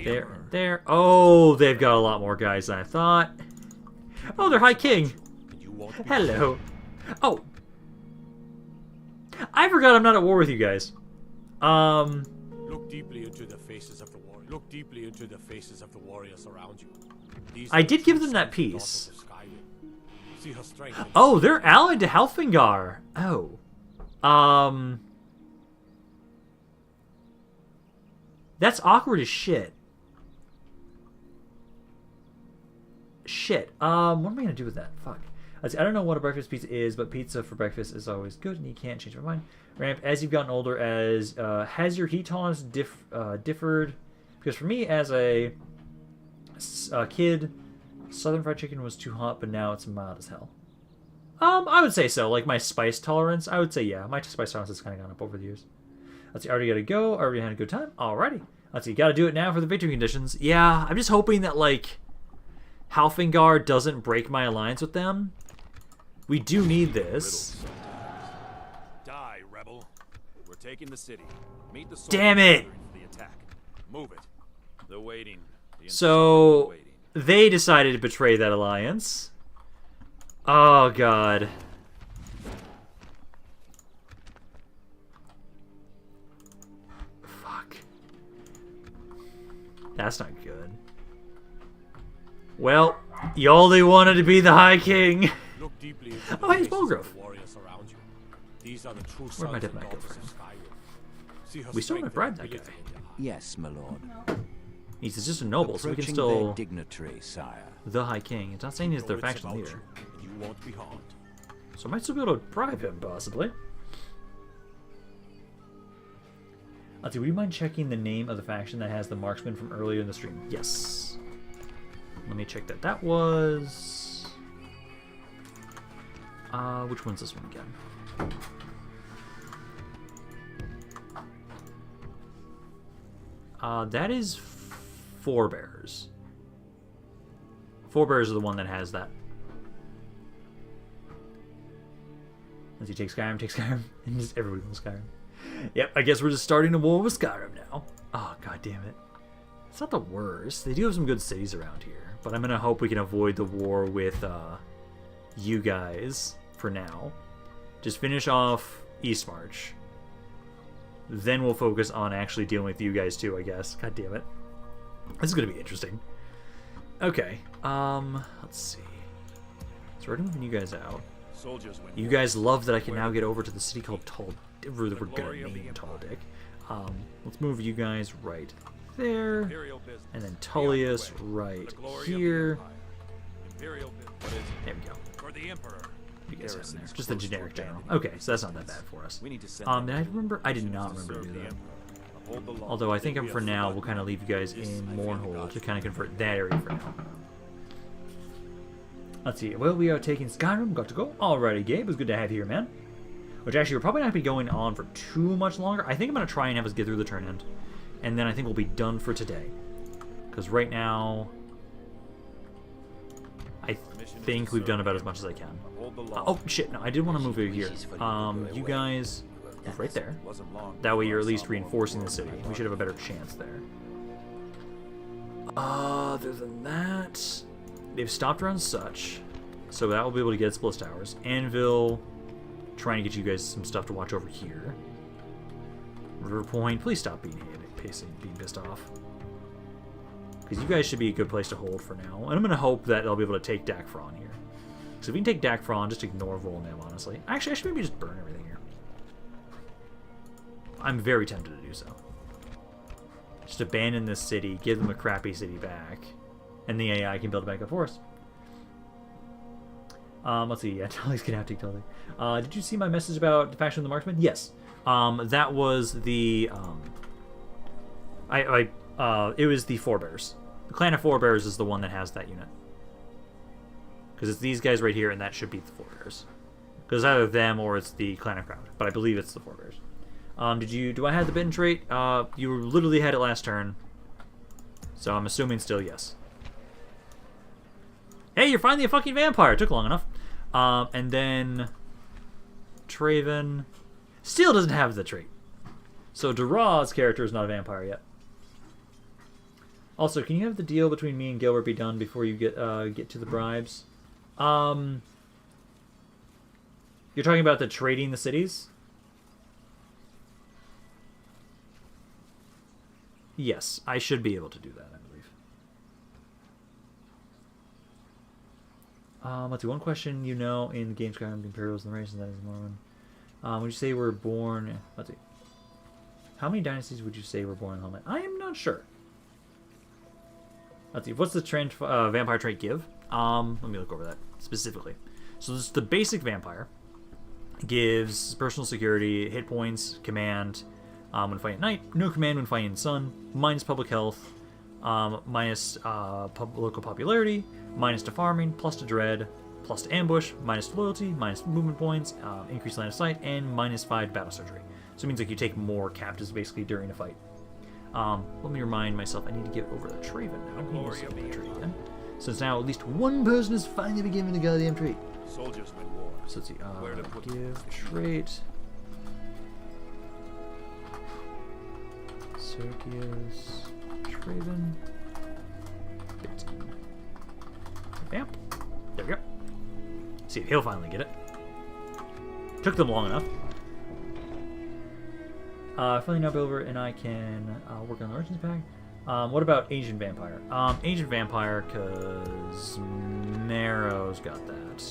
There and there. Oh, they've got a lot more guys than I thought. Oh, they're High King. Hello. Oh. I forgot I'm not at war with you guys. Look deeply into the faces of the warriors. Look deeply into the faces of the warriors around you. I did give them that piece. Oh, they're allied to Halfingar. Oh. That's awkward as shit. Shit. What am I gonna do with that? Fuck. I don't know what a breakfast pizza is, but pizza for breakfast is always good, and you can't change my mind. Ramp, as you've gotten older, has your heat tolerance differed? Because for me, as a kid, Southern fried chicken was too hot, but now it's mild as hell. I would say so. Like my spice tolerance, I would say yeah. My spice tolerance has kind of gone up over the years. Let's see, already gotta go. Already had a good time. Alrighty. Let's see, gotta do it now for the victory conditions. Yeah, I'm just hoping that like Halfingar doesn't break my alliance with them. We do need this. Die, rebel. We're taking the city. Meet the damn it! For the attack. Move it. They're waiting. So they decided to betray that alliance. Oh god. Fuck. That's not good. Well, you only wanted to be the High King. Look deeply into oh, hey, it's Bulgrove. Where'd my diplomat go from? We still haven't bribed that guy. Yes, my lord. He's just a noble, so we can still... their dignitary, sire. The High King. It's not saying he's their faction leader. So I might still be able to bribe him, possibly. Let's see, would you mind checking the name of the faction that has the marksman from earlier in the stream? Yes. Let me check that. That was... which one's this one again? That is Forebears. Forebears are the one that has that. As he takes Skyrim, and just everybody wants Skyrim. Yep, I guess we're just starting a war with Skyrim now. Oh, god damn it. It's not the worst. They do have some good cities around here, but I'm gonna hope we can avoid the war with, you guys for now. Just finish off Eastmarch. Then we'll focus on actually dealing with you guys too, I guess. God damn it. This is gonna be interesting. Okay, let's see. So we're moving you guys out. You guys love that I can now get over to the city called we're gonna name Taldic. Let's move you guys right there, and then Tullius right here. There we go. You guys have in there. Just a generic general. Okay, so that's not that bad for us. Did I remember? I did not remember to do that. Although I think for now we'll kind of leave you guys in Mournhold to kind of convert that area for now. Let's see. Well, we are taking Skyrim. Got to go. Alrighty, Gabe. It was good to have you here, man. Which actually, we're probably not going to be going on for too much longer. I think I'm going to try and have us get through the turn end. And then I think we'll be done for today. Because right now, I think we've done about as much as I can. Oh, shit. No, I did want to move over here. You guys move right there. That way you're at least reinforcing the city. We should have a better chance there. Other than that, they've stopped around such, so that will be able to get its Bliss Towers. Anvil, trying to get you guys some stuff to watch over here. River Point, please stop being pissed off. Because you guys should be a good place to hold for now. And I'm going to hope that they'll be able to take Dakfron here. So if we can take Dakfron, just ignore Volnam, honestly. Actually, I should maybe just burn everything here. I'm very tempted to do so. Just abandon this city, give them a crappy city back, and the AI can build it back up for us. Let's see. Yeah, Tully's gonna have to Tully. Did you see my message about the faction of the Marksmen? Yes. That was the it was the Forebears. The Clan of Forebears is the one that has that unit. Because it's these guys right here, and that should be the Forebears. Because it's either them or it's the Clan of Crowd. But I believe it's the Forebears. Do I have the bitten trait? You literally had it last turn. So I'm assuming still yes. Hey, you're finally a fucking vampire! It took long enough. And then Traven still doesn't have the trait. So Duraw's character is not a vampire yet. Also, can you have the deal between me and Gilbert be done before you get to the bribes? You're talking about the trading the cities? Yes, I should be able to do that, I believe. Let's see, one question in the game Skyrim, the Imperials and the races, that is Mormon. Would you say we're born... Let's see. How many dynasties would you say were born in Helmet? I am not sure. Let's see, what's the vampire trait give? Let me look over that specifically. So this is the basic vampire. It gives personal security, hit points, command... when fighting at night, no command when fighting in the sun, minus public health, minus local popularity, minus to farming, plus to dread, plus to ambush, minus to loyalty, minus movement points, increased line of sight, and minus 5 battle surgery. So it means like you take more captives basically during a fight. Let me remind myself I need to get over the Traven now. Again. Since now at least one person has finally been given the goddamn trait. Soldiers win war. So let's see. Give trait. Sergius, Traven, 15. Vamp. There we go. See if he'll finally get it. Took them long enough. Finally now Bilber and I can work on the Origins pack. What about Ancient Vampire? Ancient Vampire, because Marrow's got that.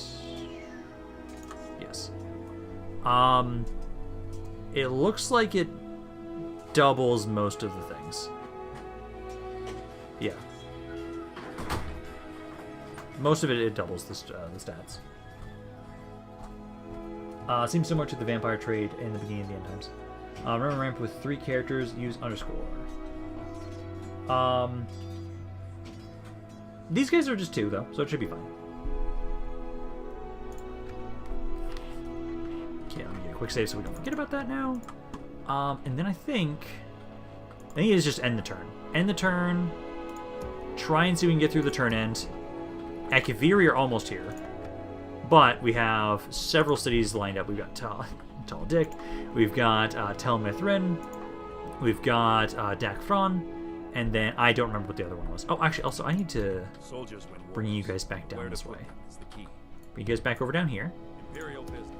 Yes. It looks like it doubles most of the things. Yeah. Most of it doubles the stats. Seems similar to the vampire trade in the beginning of the end times. Remember ramp with 3 characters, use underscore. These guys are just 2 though, so it should be fine. Okay, let me get a quick save so we don't forget about that now. And then I think it is just end the turn. End the turn. Try and see if we can get through the turn end. Akaviri are almost here. But we have several cities lined up. We've got Tal Dick. We've got Tel Mithrin. We've got Dakfron. And then I don't remember what the other one was. Oh, actually, also, I need to bring you guys back down this way. Bring you guys back over down here.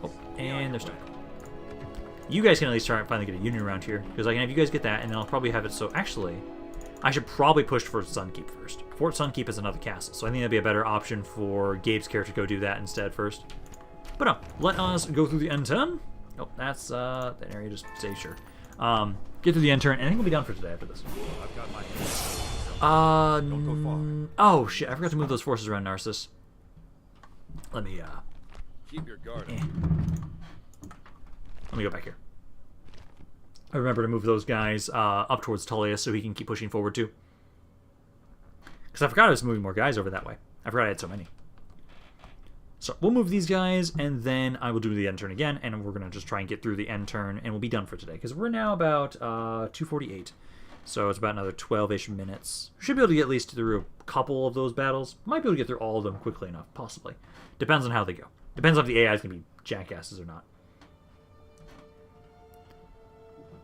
Oh, and they're stuck. You guys can at least try and finally get a union around here, because I can have you guys get that, and then I'll probably have it. So actually, I should probably push Fort Sunkeep first. Fort Sunkeep is another castle, so I think that'd be a better option for Gabe's character to go do that instead first. But no, let us go through the end turn. Oh, that's that area. Just stay sure. Get through the end turn, and I think we'll be done for today after this. I've got my don't go far. Oh shit! I forgot to move those forces around Narcissus. Let me keep your guard. Let me go back here. I remember to move those guys up towards Tullius so he can keep pushing forward too. Because I forgot I was moving more guys over that way. I forgot I had so many. So we'll move these guys, and then I will do the end turn again, and we're going to just try and get through the end turn, and we'll be done for today. Because we're now about 2:48. So it's about another 12-ish minutes. Should be able to get at least through a couple of those battles. Might be able to get through all of them quickly enough, possibly. Depends on how they go. Depends on if the AI is going to be jackasses or not.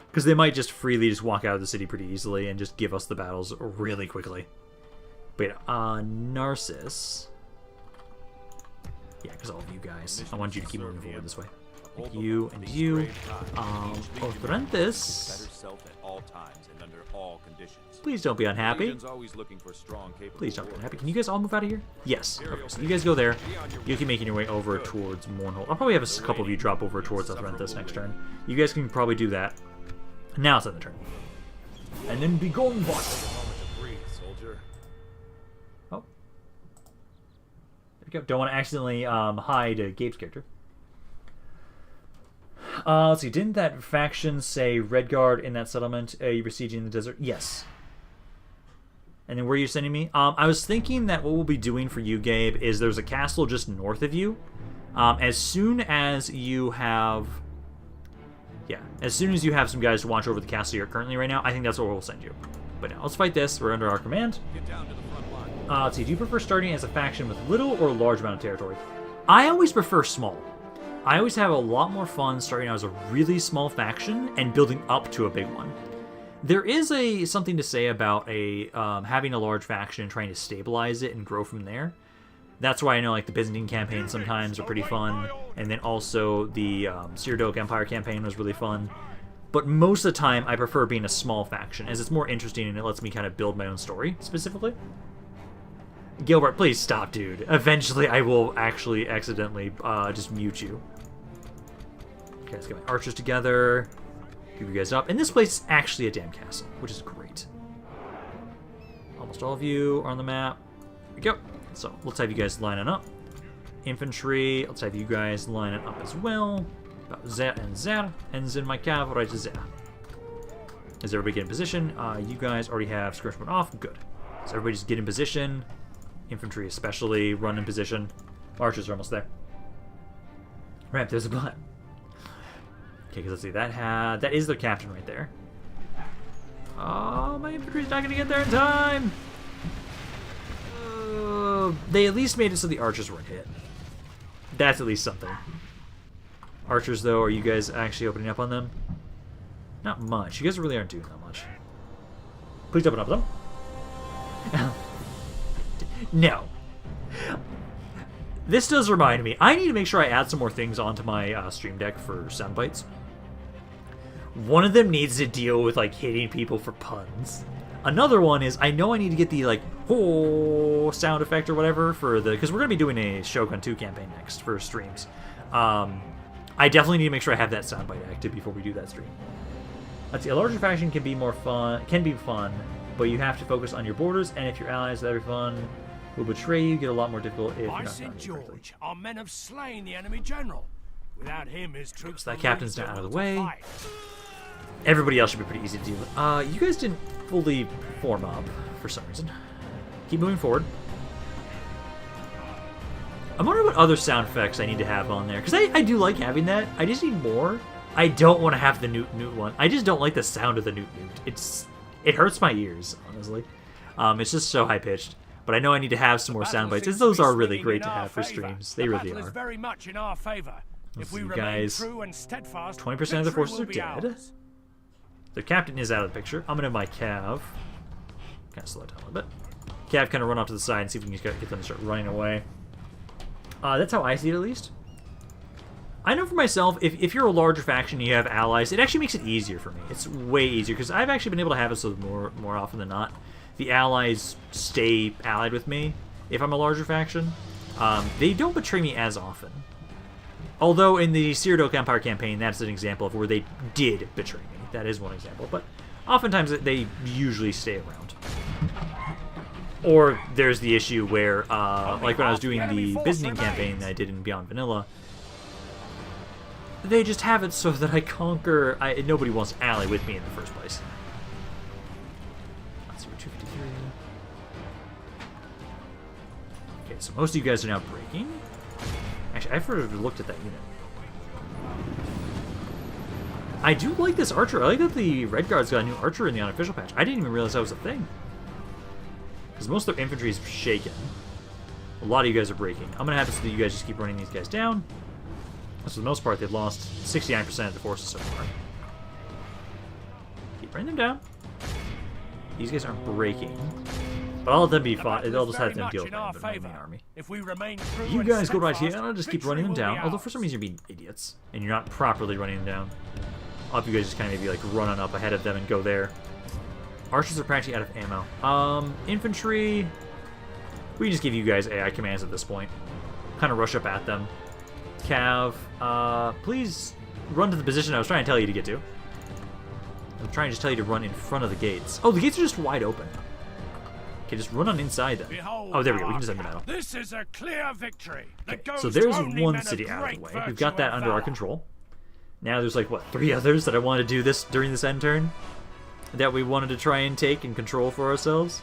Because they might just freely just walk out of the city pretty easily and just give us the battles really quickly. But Narcissus. Yeah, because all of you guys. I want you to keep moving forward this way. Like you and you. Othranthus. Please don't be unhappy. Please don't be unhappy. Can you guys all move out of here? Yes. Okay, so you guys go there. You keep making your way over towards Mournhold. I'll probably have a couple of you drop over towards Othranthus next turn. You guys can probably do that. Now it's on the turn. And then be gone, boss. Oh. There we go. Don't want to accidentally hide Gabe's character. Let's see. Didn't that faction say Redguard in that settlement? You besieging the desert? Yes. And then where are you sending me? I was thinking that what we'll be doing for you, Gabe, is there's a castle just north of you. As soon as you have... Yeah, as soon as you have some guys to watch over the castle you're currently right now, I think that's what we'll send you. But now, let's fight this. We're under our command. Get down to the front line. Let's see. Do you prefer starting as a faction with little or large amount of territory? I always prefer small. I always have a lot more fun starting out as a really small faction and building up to a big one. There is something to say about having a large faction and trying to stabilize it and grow from there. That's why I know like the Byzantine campaign sometimes are pretty fun, and then also the Cyrodilic Empire campaign was really fun. But most of the time, I prefer being a small faction, as it's more interesting and it lets me kind of build my own story, specifically. Gilbert, please stop, dude. Eventually, I will actually accidentally just mute you. Okay, let's get my archers together. Give you guys up. And this place is actually a damn castle, which is great. Almost all of you are on the map. Here we go. So, let's have you guys lining up. Infantry, let's have you guys lining up as well. About that and that. And then my cavalry to that. Is everybody getting in position? You guys already have skirmishment off. Good. So everybody just get in position. Infantry especially, run in position. Archers are almost there. Right, there's a blood. Okay, because let's see, that is their captain right there. Oh, my infantry's not going to get there in time! They at least made it so the archers weren't hit. That's at least something. Archers, though, are you guys actually opening up on them? Not much. You guys really aren't doing that much. Please open up them. No. This does remind me. I need to make sure I add some more things onto my Stream Deck for sound bites. One of them needs to deal with, like, hitting people for puns. Another one is, I know I need to get the, like, oh sound effect or whatever for the... Because we're going to be doing a Shogun 2 campaign next for streams. I definitely need to make sure I have that soundbite active before we do that stream. Let's see, a larger faction can be fun, but you have to focus on your borders, and if your allies with every fun will betray you, get a lot more difficult if you're not St. George, our men have slain the enemy general. Without him, his troops... So that captain's now out of the way. Everybody else should be pretty easy to deal with. You guys didn't fully form up for some reason. Keep moving forward. I'm wondering what other sound effects I need to have on there, because I do like having that. I just need more. I don't want to have the newt one. I just don't like the sound of the newt. It hurts my ears, honestly. It's just so high pitched. But I know I need to have some more sound bites, as those are really great to have for streams. They really are. Very much in our favor. If we guys, 20% of the forces are dead. The captain is out of the picture. I'm gonna have my cav. Kind of slow down a little bit. Cav kind of run off to the side and see if we can get them to start running away. That's how I see it, at least. I know for myself, if you're a larger faction and you have allies, it actually makes it easier for me. It's way easier, because I've actually been able to have it so more often than not, the allies stay allied with me if I'm a larger faction. They don't betray me as often. Although in the Cyrodilic Empire campaign, that's an example of where they did betray me. That is one example. But oftentimes they usually stay around. Or there's the issue where, like when I was doing the Byzantine campaign that I did in Beyond Vanilla, they just have it so that I conquer... nobody wants to ally with me in the first place. Let's see, we're 253. Okay, so most of you guys are now breaking. Actually, I've never looked at that unit. I do like this archer. I like that the Red Guard's got a new archer in the unofficial patch. I didn't even realize that was a thing. Because most of their infantry is shaken. A lot of you guys are breaking. I'm going to have it so that you guys just keep running these guys down. So for the most part, they've lost 69% of the forces so far. Keep running them down. These guys aren't breaking. But But I'll let them be fine. The I'll just have battle them is deal with very much the in our enemy favour. army. If we remain true You and guys go right here, steadfast, and I'll just keep victory running them will be down. Although ours. for some reason you're being idiots, and you're not properly running them down. I'll have you guys just kind of maybe like run on up ahead of them and go there. Archers are practically out of ammo. Infantry, we can just give you guys AI commands at this point. Kind of rush up at them. Cav, please run to the position I was trying to tell you to get to. I'm trying to just tell you to run in front of the gates. Oh, the gates are just wide open. Okay, just run on inside them. Behold Oh, there we go. We our can just end the battle. This is a clear victory. that Okay, goes so to there's only one men of city out of great the way. virtue We've got that and under our valor. control. Now there's like, what, 3 others that I wanted to do this during this end turn? That we wanted to try and take and control for ourselves?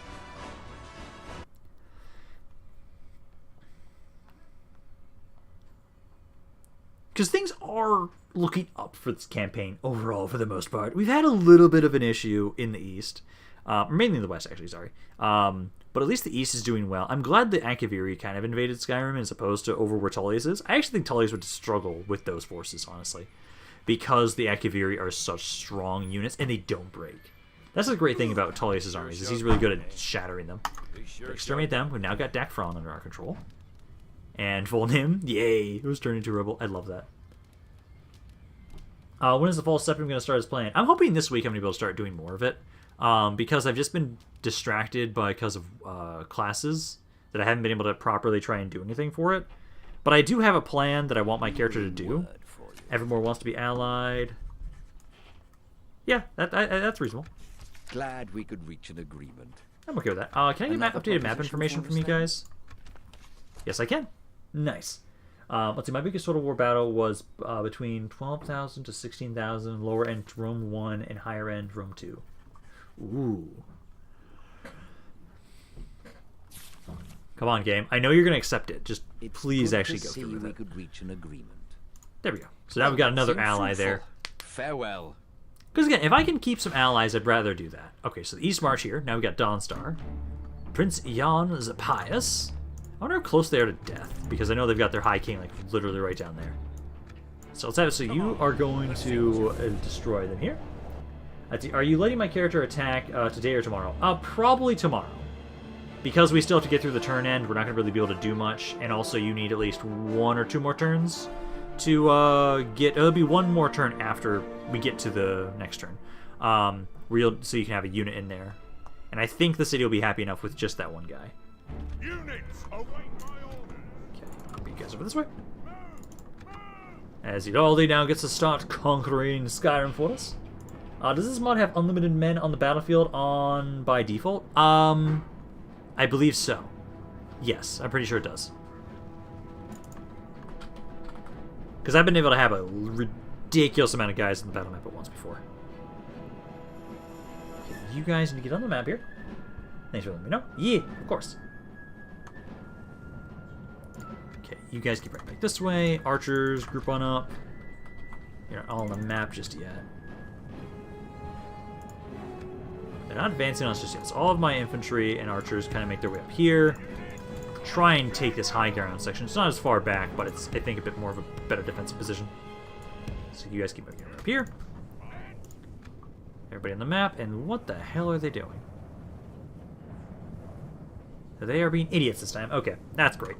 Because things are looking up for this campaign overall for the most part. We've had a little bit of an issue in the east. Mainly in the west, actually, sorry. But at least the east is doing well. I'm glad the Akaviri kind of invaded Skyrim as opposed to over where Tullius is. I actually think Tullius would struggle with those forces, honestly. Because the Akaviri are such strong units and they don't break. That's the great thing about Tullius' armies, is he's really good at shattering them. Exterminate them. We've now got Dakfron under our control. And Volnim, yay! It was turned into a rebel. I love that. When is the Fall Stepping going to start his plan? I'm hoping this week I'm going to be able to start doing more of it. Because I've just been distracted because of classes that I haven't been able to properly try and do anything for it. But I do have a plan that I want my character to do. Evermore wants to be allied. Yeah, that's reasonable. Glad we could reach an agreement. I'm okay with that. Can I get updated map information from you guys? Yes, I can. Nice. Let's see, my biggest Total War battle was between 12,000 to 16,000, lower end Rome 1 and higher end Rome 2. Ooh. Come on, game. I know you're going to accept it. Just please actually go through with we it. could reach an agreement. There we go. So now we've got another ally there. Farewell. Because again, if I can keep some allies, I'd rather do that. Okay, so the East March here. Now we got Dawnstar. Prince Jan Zapius. I wonder how close they are to death, because I know they've got their High King like literally right down there. So let's have it. So you are going to destroy them here. Let's see, are you letting my character attack today or tomorrow? Probably tomorrow. Because we still have to get through the turn end, we're not going to really be able to do much. And also you need at least 1 or 2 more turns to get... It'll be 1 more turn after we get to the next turn. So you can have a unit in there. And I think the city will be happy enough with just that one guy. Units, await my orders. Okay, I'll bring you guys over this way. As Udaldi now gets to start conquering Skyrim for us. Does this mod have unlimited men on the battlefield on by default? I believe so. Yes, I'm pretty sure it does. Because I've been able to have a ridiculous amount of guys in the battle map at once before. Okay, you guys need to get on the map here. Thanks for letting me know. Yeah, of course. Okay, you guys keep right back this way. Archers, group on up. You're not all on the map just yet. They're not advancing on us just yet. So all of my infantry and archers kind of make their way up here. Try and take this high ground section. It's not as far back, but it's, I think, a bit more of a better defensive position. So you guys keep moving up here. Everybody on the map. And what the hell are they doing? They are being idiots this time. Okay, that's great.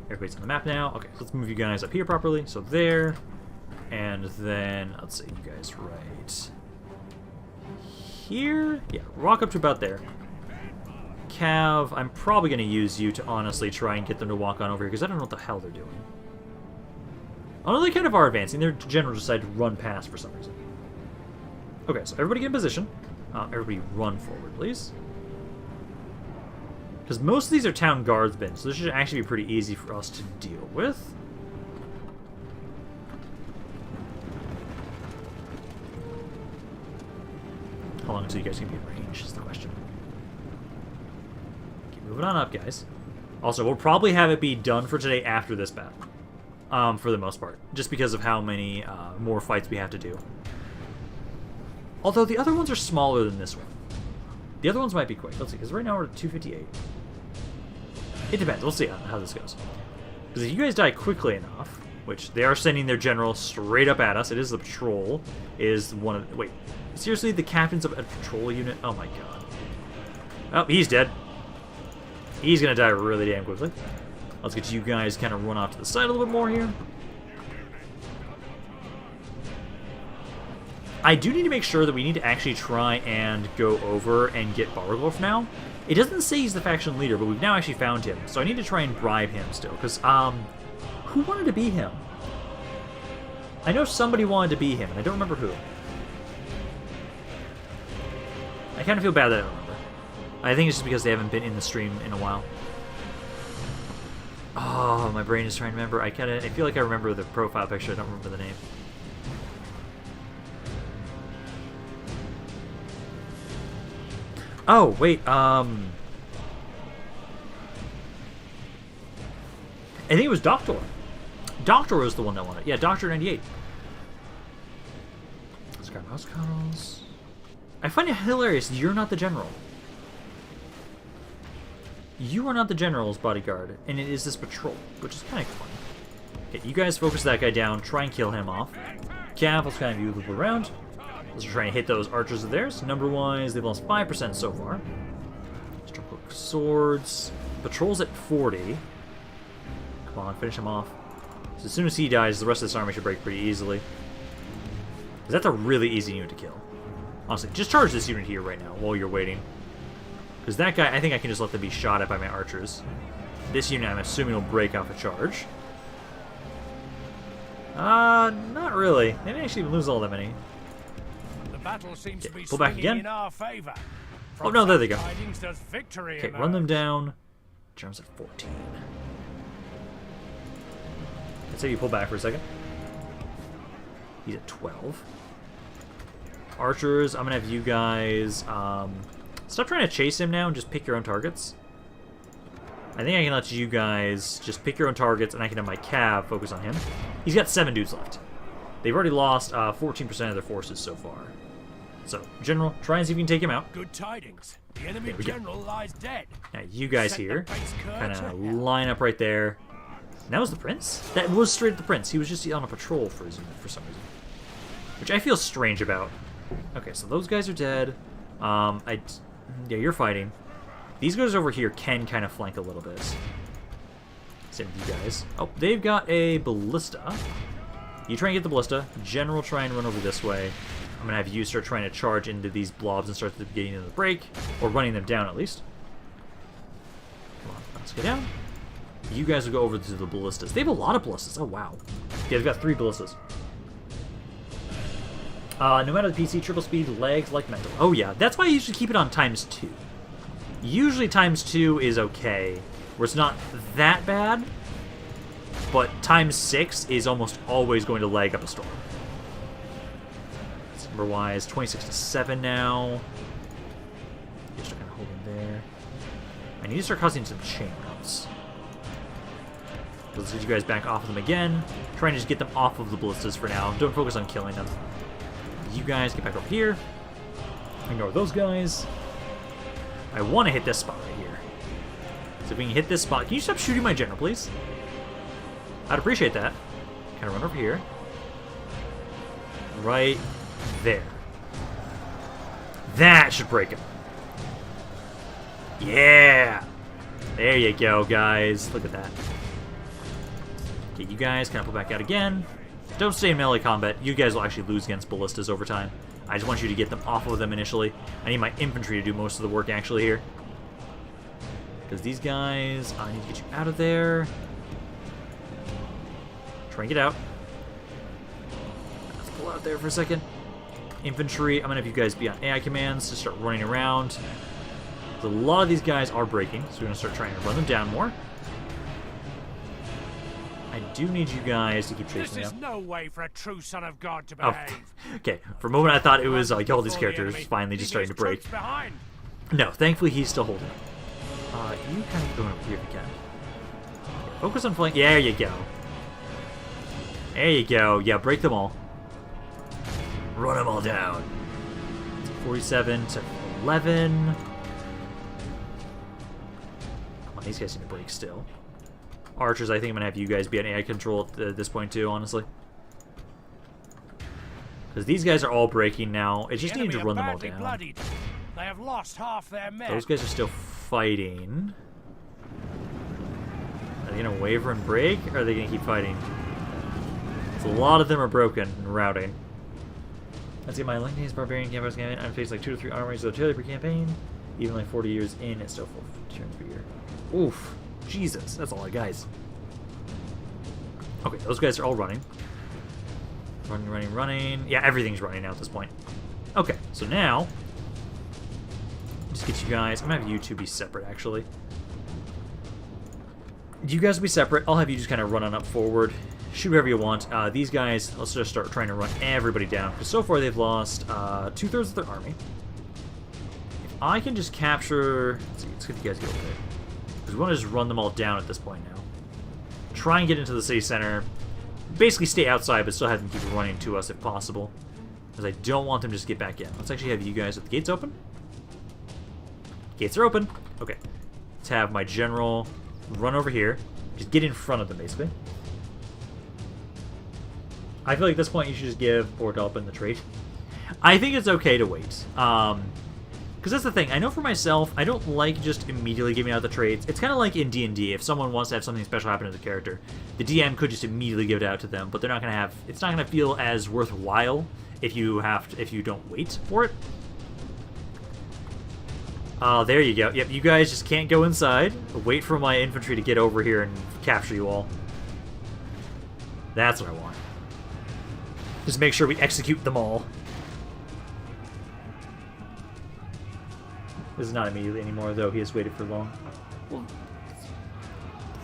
Everybody's on the map now. Okay, so let's move you guys up here properly. So there. And then, let's see, you guys right here. Yeah, walk up to about there. Cav, I'm probably going to use you to honestly try and get them to walk on over here, because I don't know what the hell they're doing. Oh, no, they kind of are advancing. Their general decided to run past for some reason. Okay, so everybody get in position. Everybody run forward, please. Because most of these are town guardsmen, so this should actually be pretty easy for us to deal with. How long until you guys can be in range is the question. Keep moving on up, guys. Also, we'll probably have it be done for today after this battle. For the most part. Just because of how many more fights we have to do. Although the other ones are smaller than this one. The other ones might be quick. Let's see, because right now we're at 258. It depends. We'll see how this goes. Because if you guys die quickly enough, which they are sending their general straight up at us. It is the patrol. Is one of... Wait. Seriously? The captains of a patrol unit? Oh my god. Oh, he's dead. He's gonna die really damn quickly. Let's get you guys kind of run off to the side a little bit more here. I do need to make sure that we need to actually try and go over and get Bargolf now. It doesn't say he's the faction leader, but we've now actually found him. So I need to try and bribe him still, because, who wanted to be him? I know somebody wanted to be him, and I don't remember who. I kind of feel bad that I don't remember. I think it's just because they haven't been in the stream in a while. Oh, my brain is trying to remember. I feel like I remember the profile picture, I don't remember the name. Oh, wait, I think it was Doctor. Doctor was the one that won it. Yeah, Doctor 98. Let's grab house cuddles. I find it hilarious you're not the general. You are not the general's bodyguard, and it is this patrol, which is kind of fun. Okay, you guys focus that guy down, try and kill him off. Cav, let's kind of move around. Let's try and hit those archers of theirs. Number-wise, they've lost 5% so far. Stormcloak swords. Patrol's at 40. Come on, finish him off. So as soon as he dies, the rest of this army should break pretty easily. Because that's a really easy unit to kill. Honestly, just charge this unit here right now while you're waiting. Because that guy, I think I can just let them be shot at by my archers. This unit, I'm assuming, will break off a charge. Not really. They didn't actually lose all that many. Battle seems to be pull back again. in our favor. Oh no, there they go. Okay, run them down. Germs at 14. Let's say you pull back for a second. He's at 12. Archers, I'm gonna have you guys stop trying to chase him now and just pick your own targets. I think I can let you guys just pick your own targets, and I can have my cav focus on him. He's got 7 dudes left. They've already lost 14% of their forces so far. So, General, try and see if you can take him out. Good tidings. The enemy general lies dead. Now, you guys here, kind of line up right there. And that was the prince? That was straight at the prince. He was just on a patrol for some reason. Which I feel strange about. Okay, so those guys are dead. Yeah, you're fighting. These guys over here can kind of flank a little bit. Same with you guys. Oh, they've got a ballista. You try and get the ballista. General, try and run over this way. I'm going to have you start trying to charge into these blobs and start getting into the break. Or running them down, at least. Come on, let's get down. You guys will go over to the ballistas. They have a lot of ballistas. Oh, wow. Yeah, they've got 3 ballistas. No matter the PC, triple speed, legs, like mental. Oh, yeah. That's why I usually keep it on ×2. Usually ×2 is okay. Where it's not that bad. But ×6 is almost always going to lag up a storm. Number-wise, 26 to 7 now. Just kind of hold him there. I need to start causing some chain routes. Let's get you guys back off of them again. Trying to just get them off of the ballistas for now. Don't focus on killing them. You guys get back over here. Ignore those guys. I want to hit this spot right here. So if we can hit this spot, can you stop shooting my general, please? I'd appreciate that. Kind of run over here. Right there. That should break him. Yeah! There you go, guys. Look at that. Okay, you guys kind of pull back out again. Don't stay in melee combat. You guys will actually lose against ballistas over time. I just want you to get them off of them initially. I need my infantry to do most of the work actually here. Because these guys, I need to get you out of there. Try and get out. Let's pull out there for a second. Infantry, I'm going to have you guys be on AI commands to start running around. So a lot of these guys are breaking, so we're going to start trying to run them down more. I do need you guys to keep chasing them. This is no way for a true son of God to behave. Oh, okay. For a moment I thought it was like all these characters finally just starting to break. No, thankfully he's still holding up. You kind of go over here if you can. Focus on flank. There you go. There you go. Yeah, break them all. Run them all down. 47 to 11. Come on, these guys need to break still. Archers, I think I'm going to have you guys be on AI control at this point too, honestly. Because these guys are all breaking now. It just needs to run them all down. They have lost half their men. Those guys are still fighting. Are they gonna waver and break, or are they gonna keep fighting? So a lot of them are broken and routing. Let's see, my Lightning's Barbarian campers campaign. I'm faced like 2 to 3 armies of artillery per campaign. Even like 40 years in, it's still 4 turns per year. Oof. Jesus, that's a lot of guys. Okay, those guys are all running. Running. Yeah, everything's running now at this point. Okay, so now, just get you guys. I'm gonna have you two be separate, actually. You guys will be separate. I'll have you just kind of run on up forward. Shoot whoever you want. These guys, let's just start trying to run everybody down. Because so far they've lost 2/3 of their army. If I can just capture... Let's see, let's get you guys get over there. Because we want to just run them all down at this point now. Try and get into the city center. Basically stay outside, but still have them keep running to us if possible. Because I don't want them to just get back in. Let's actually have you guys with the gates open. Gates are open. Okay. Let's have my general run over here. Just get in front of them, basically. I feel like at this point you should just give Bordalpin the trait. I think it's okay to wait. Because that's the thing. I know for myself, I don't like just immediately giving out the traits. It's kind of like in D&D. If someone wants to have something special happen to the character, the DM could just immediately give it out to them, but they're not going to have... It's not going to feel as worthwhile if you don't wait for it. There you go. Yep, you guys just can't go inside. Wait for my infantry to get over here and capture you all. That's what I want. Just make sure we execute them all. This is not immediately anymore, though. He has waited for long. Well,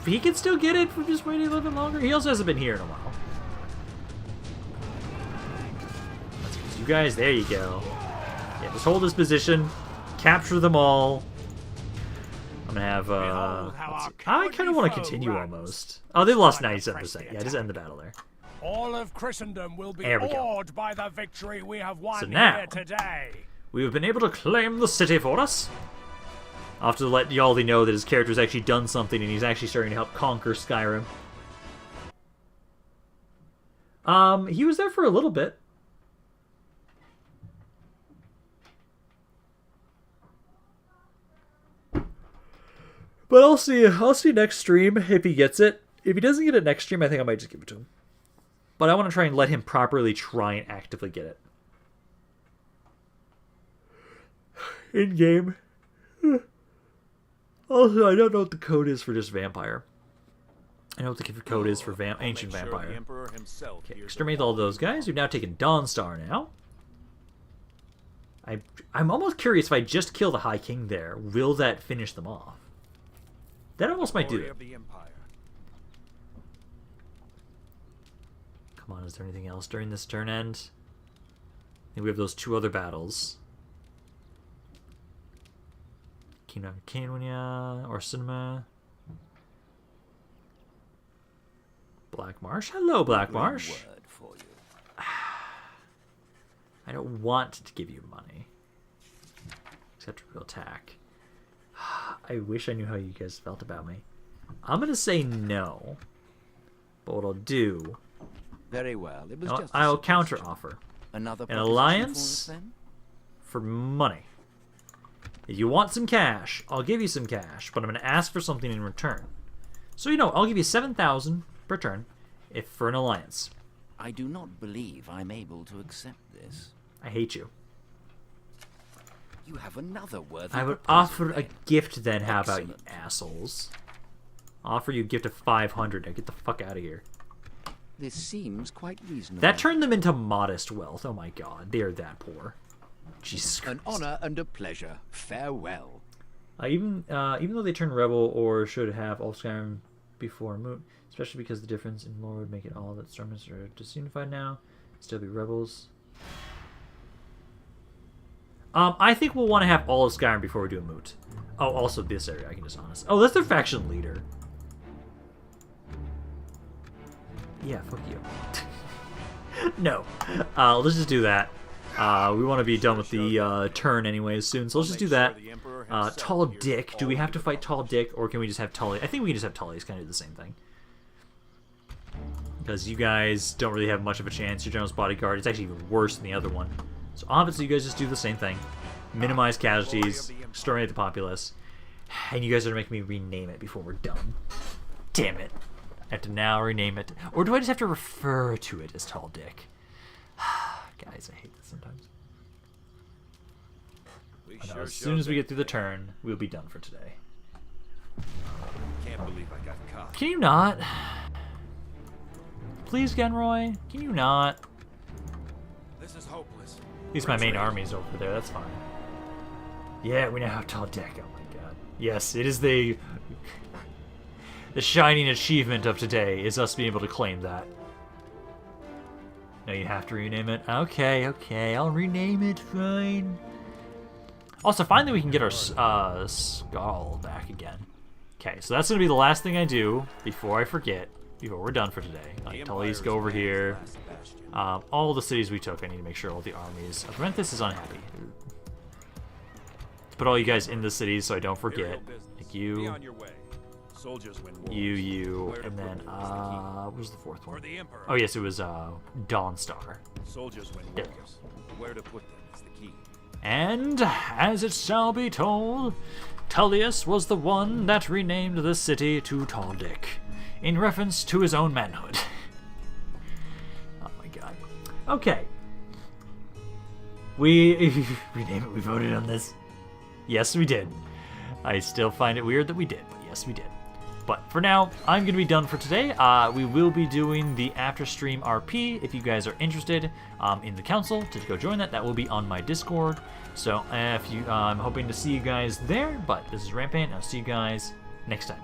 he can still get it from just waiting a little bit longer. He also hasn't been here in a while. Let's get you guys. There you go. Yeah, just hold this position. Capture them all. I'm gonna have. I kind of want to continue almost. Oh, they lost 97%. Yeah, just end the battle there. All of Christendom will be There we go. awed by the victory we have won So now- here today. We have been able to claim the city for us. I'll have to let Yaldi know that his character's actually done something and he's actually starting to help conquer Skyrim. He was there for a little bit. But I'll see next stream if he gets it. If he doesn't get it next stream, I think I might just give it to him. But I want to try and let him properly try and actively get it. In game. Also, I don't know what the code is for just vampire. I know what the code is for ancient vampire. Okay, exterminate all those guys. We've now taken Dawnstar now. I'm almost curious if I just kill the High King there, will that finish them off? That almost might do it. Come on, is there anything else during this turn end? I think we have those 2 other battles. Kingdom of Canwonia or Cinema. Black Marsh. Hello, Black Marsh. Word for you. I don't want to give you money. Except we'll attack. I wish I knew how you guys felt about me. I'm going to say no. But what I'll do... Very well. It was just I'll counter offer. Another An proposition alliance for us, then? for money. If you want some cash, I'll give you some cash, but I'm going to ask for something in return. So, I'll give you 7,000 per turn if for an alliance. I do not believe I'm able to accept this. I hate you. You have another worthy I would proposal, offer a then. gift then, how about you Excellent. assholes? Offer you a gift of 500. Now get the fuck out of here. This seems quite reasonable. That turned them into modest wealth. Oh my god, they are that poor. Jesus Christ. An honor and a pleasure. Farewell. Even though they turn rebel or should have all Skyrim before Moot, especially because the difference in lore would make it all that Stormers are disunified now, still be rebels. I think we'll want to have all of Skyrim before we do a Moot. Oh, also this area I can dishonest. Oh, that's their faction leader. Yeah, fuck you. No. Let's just do that. We want to be done with the turn anyways soon, so let's just do that. Tall Dick. Do we have to fight Tall Dick, or can we just have Tully? I think we can just have Tully. It's kind of the same thing. Because you guys don't really have much of a chance. Your General's Bodyguard, it's actually even worse than the other one. So obviously you guys just do the same thing. minimize casualties, exterminate the populace, and you guys are making me rename it before we're done. Damn it. I have to now rename it. Or do I just have to refer to it as Tall Dick? Guys, I hate this sometimes. I know, as soon as we get through the turn, we'll be done for today. Can't believe I got caught. Can you not? Please, Genroy? Can you not? This is hopeless. At least my main army's over there, that's fine. Yeah, we now have Tall Dick. Oh my god. Yes, it is the shining achievement of today is us being able to claim that. No, you have to rename it. Okay, I'll rename it, fine. Also, finally we can get our skull back again. Okay, so that's going to be the last thing I do before I forget, before we're done for today. Tully's go over here. All the cities we took, I need to make sure all the armies. Arenthus is unhappy. Put all you guys in the cities so I don't forget. Like you, you, and then, what was the fourth one? Oh yes, it was, Dawnstar. Soldiers win There we wars. Where to put them is the key. And, as it shall be told, Tullius was the one that renamed the city to Tall Dick, in reference to his own manhood. Oh my god. Okay. We rename it, we voted on this. Yes, we did. I still find it weird that we did, but yes, we did. But for now, I'm going to be done for today. We will be doing the after stream RP. If you guys are interested in the council to go join that, that will be on my Discord. So if you, I'm hoping to see you guys there. But this is Rampant. I'll see you guys next time.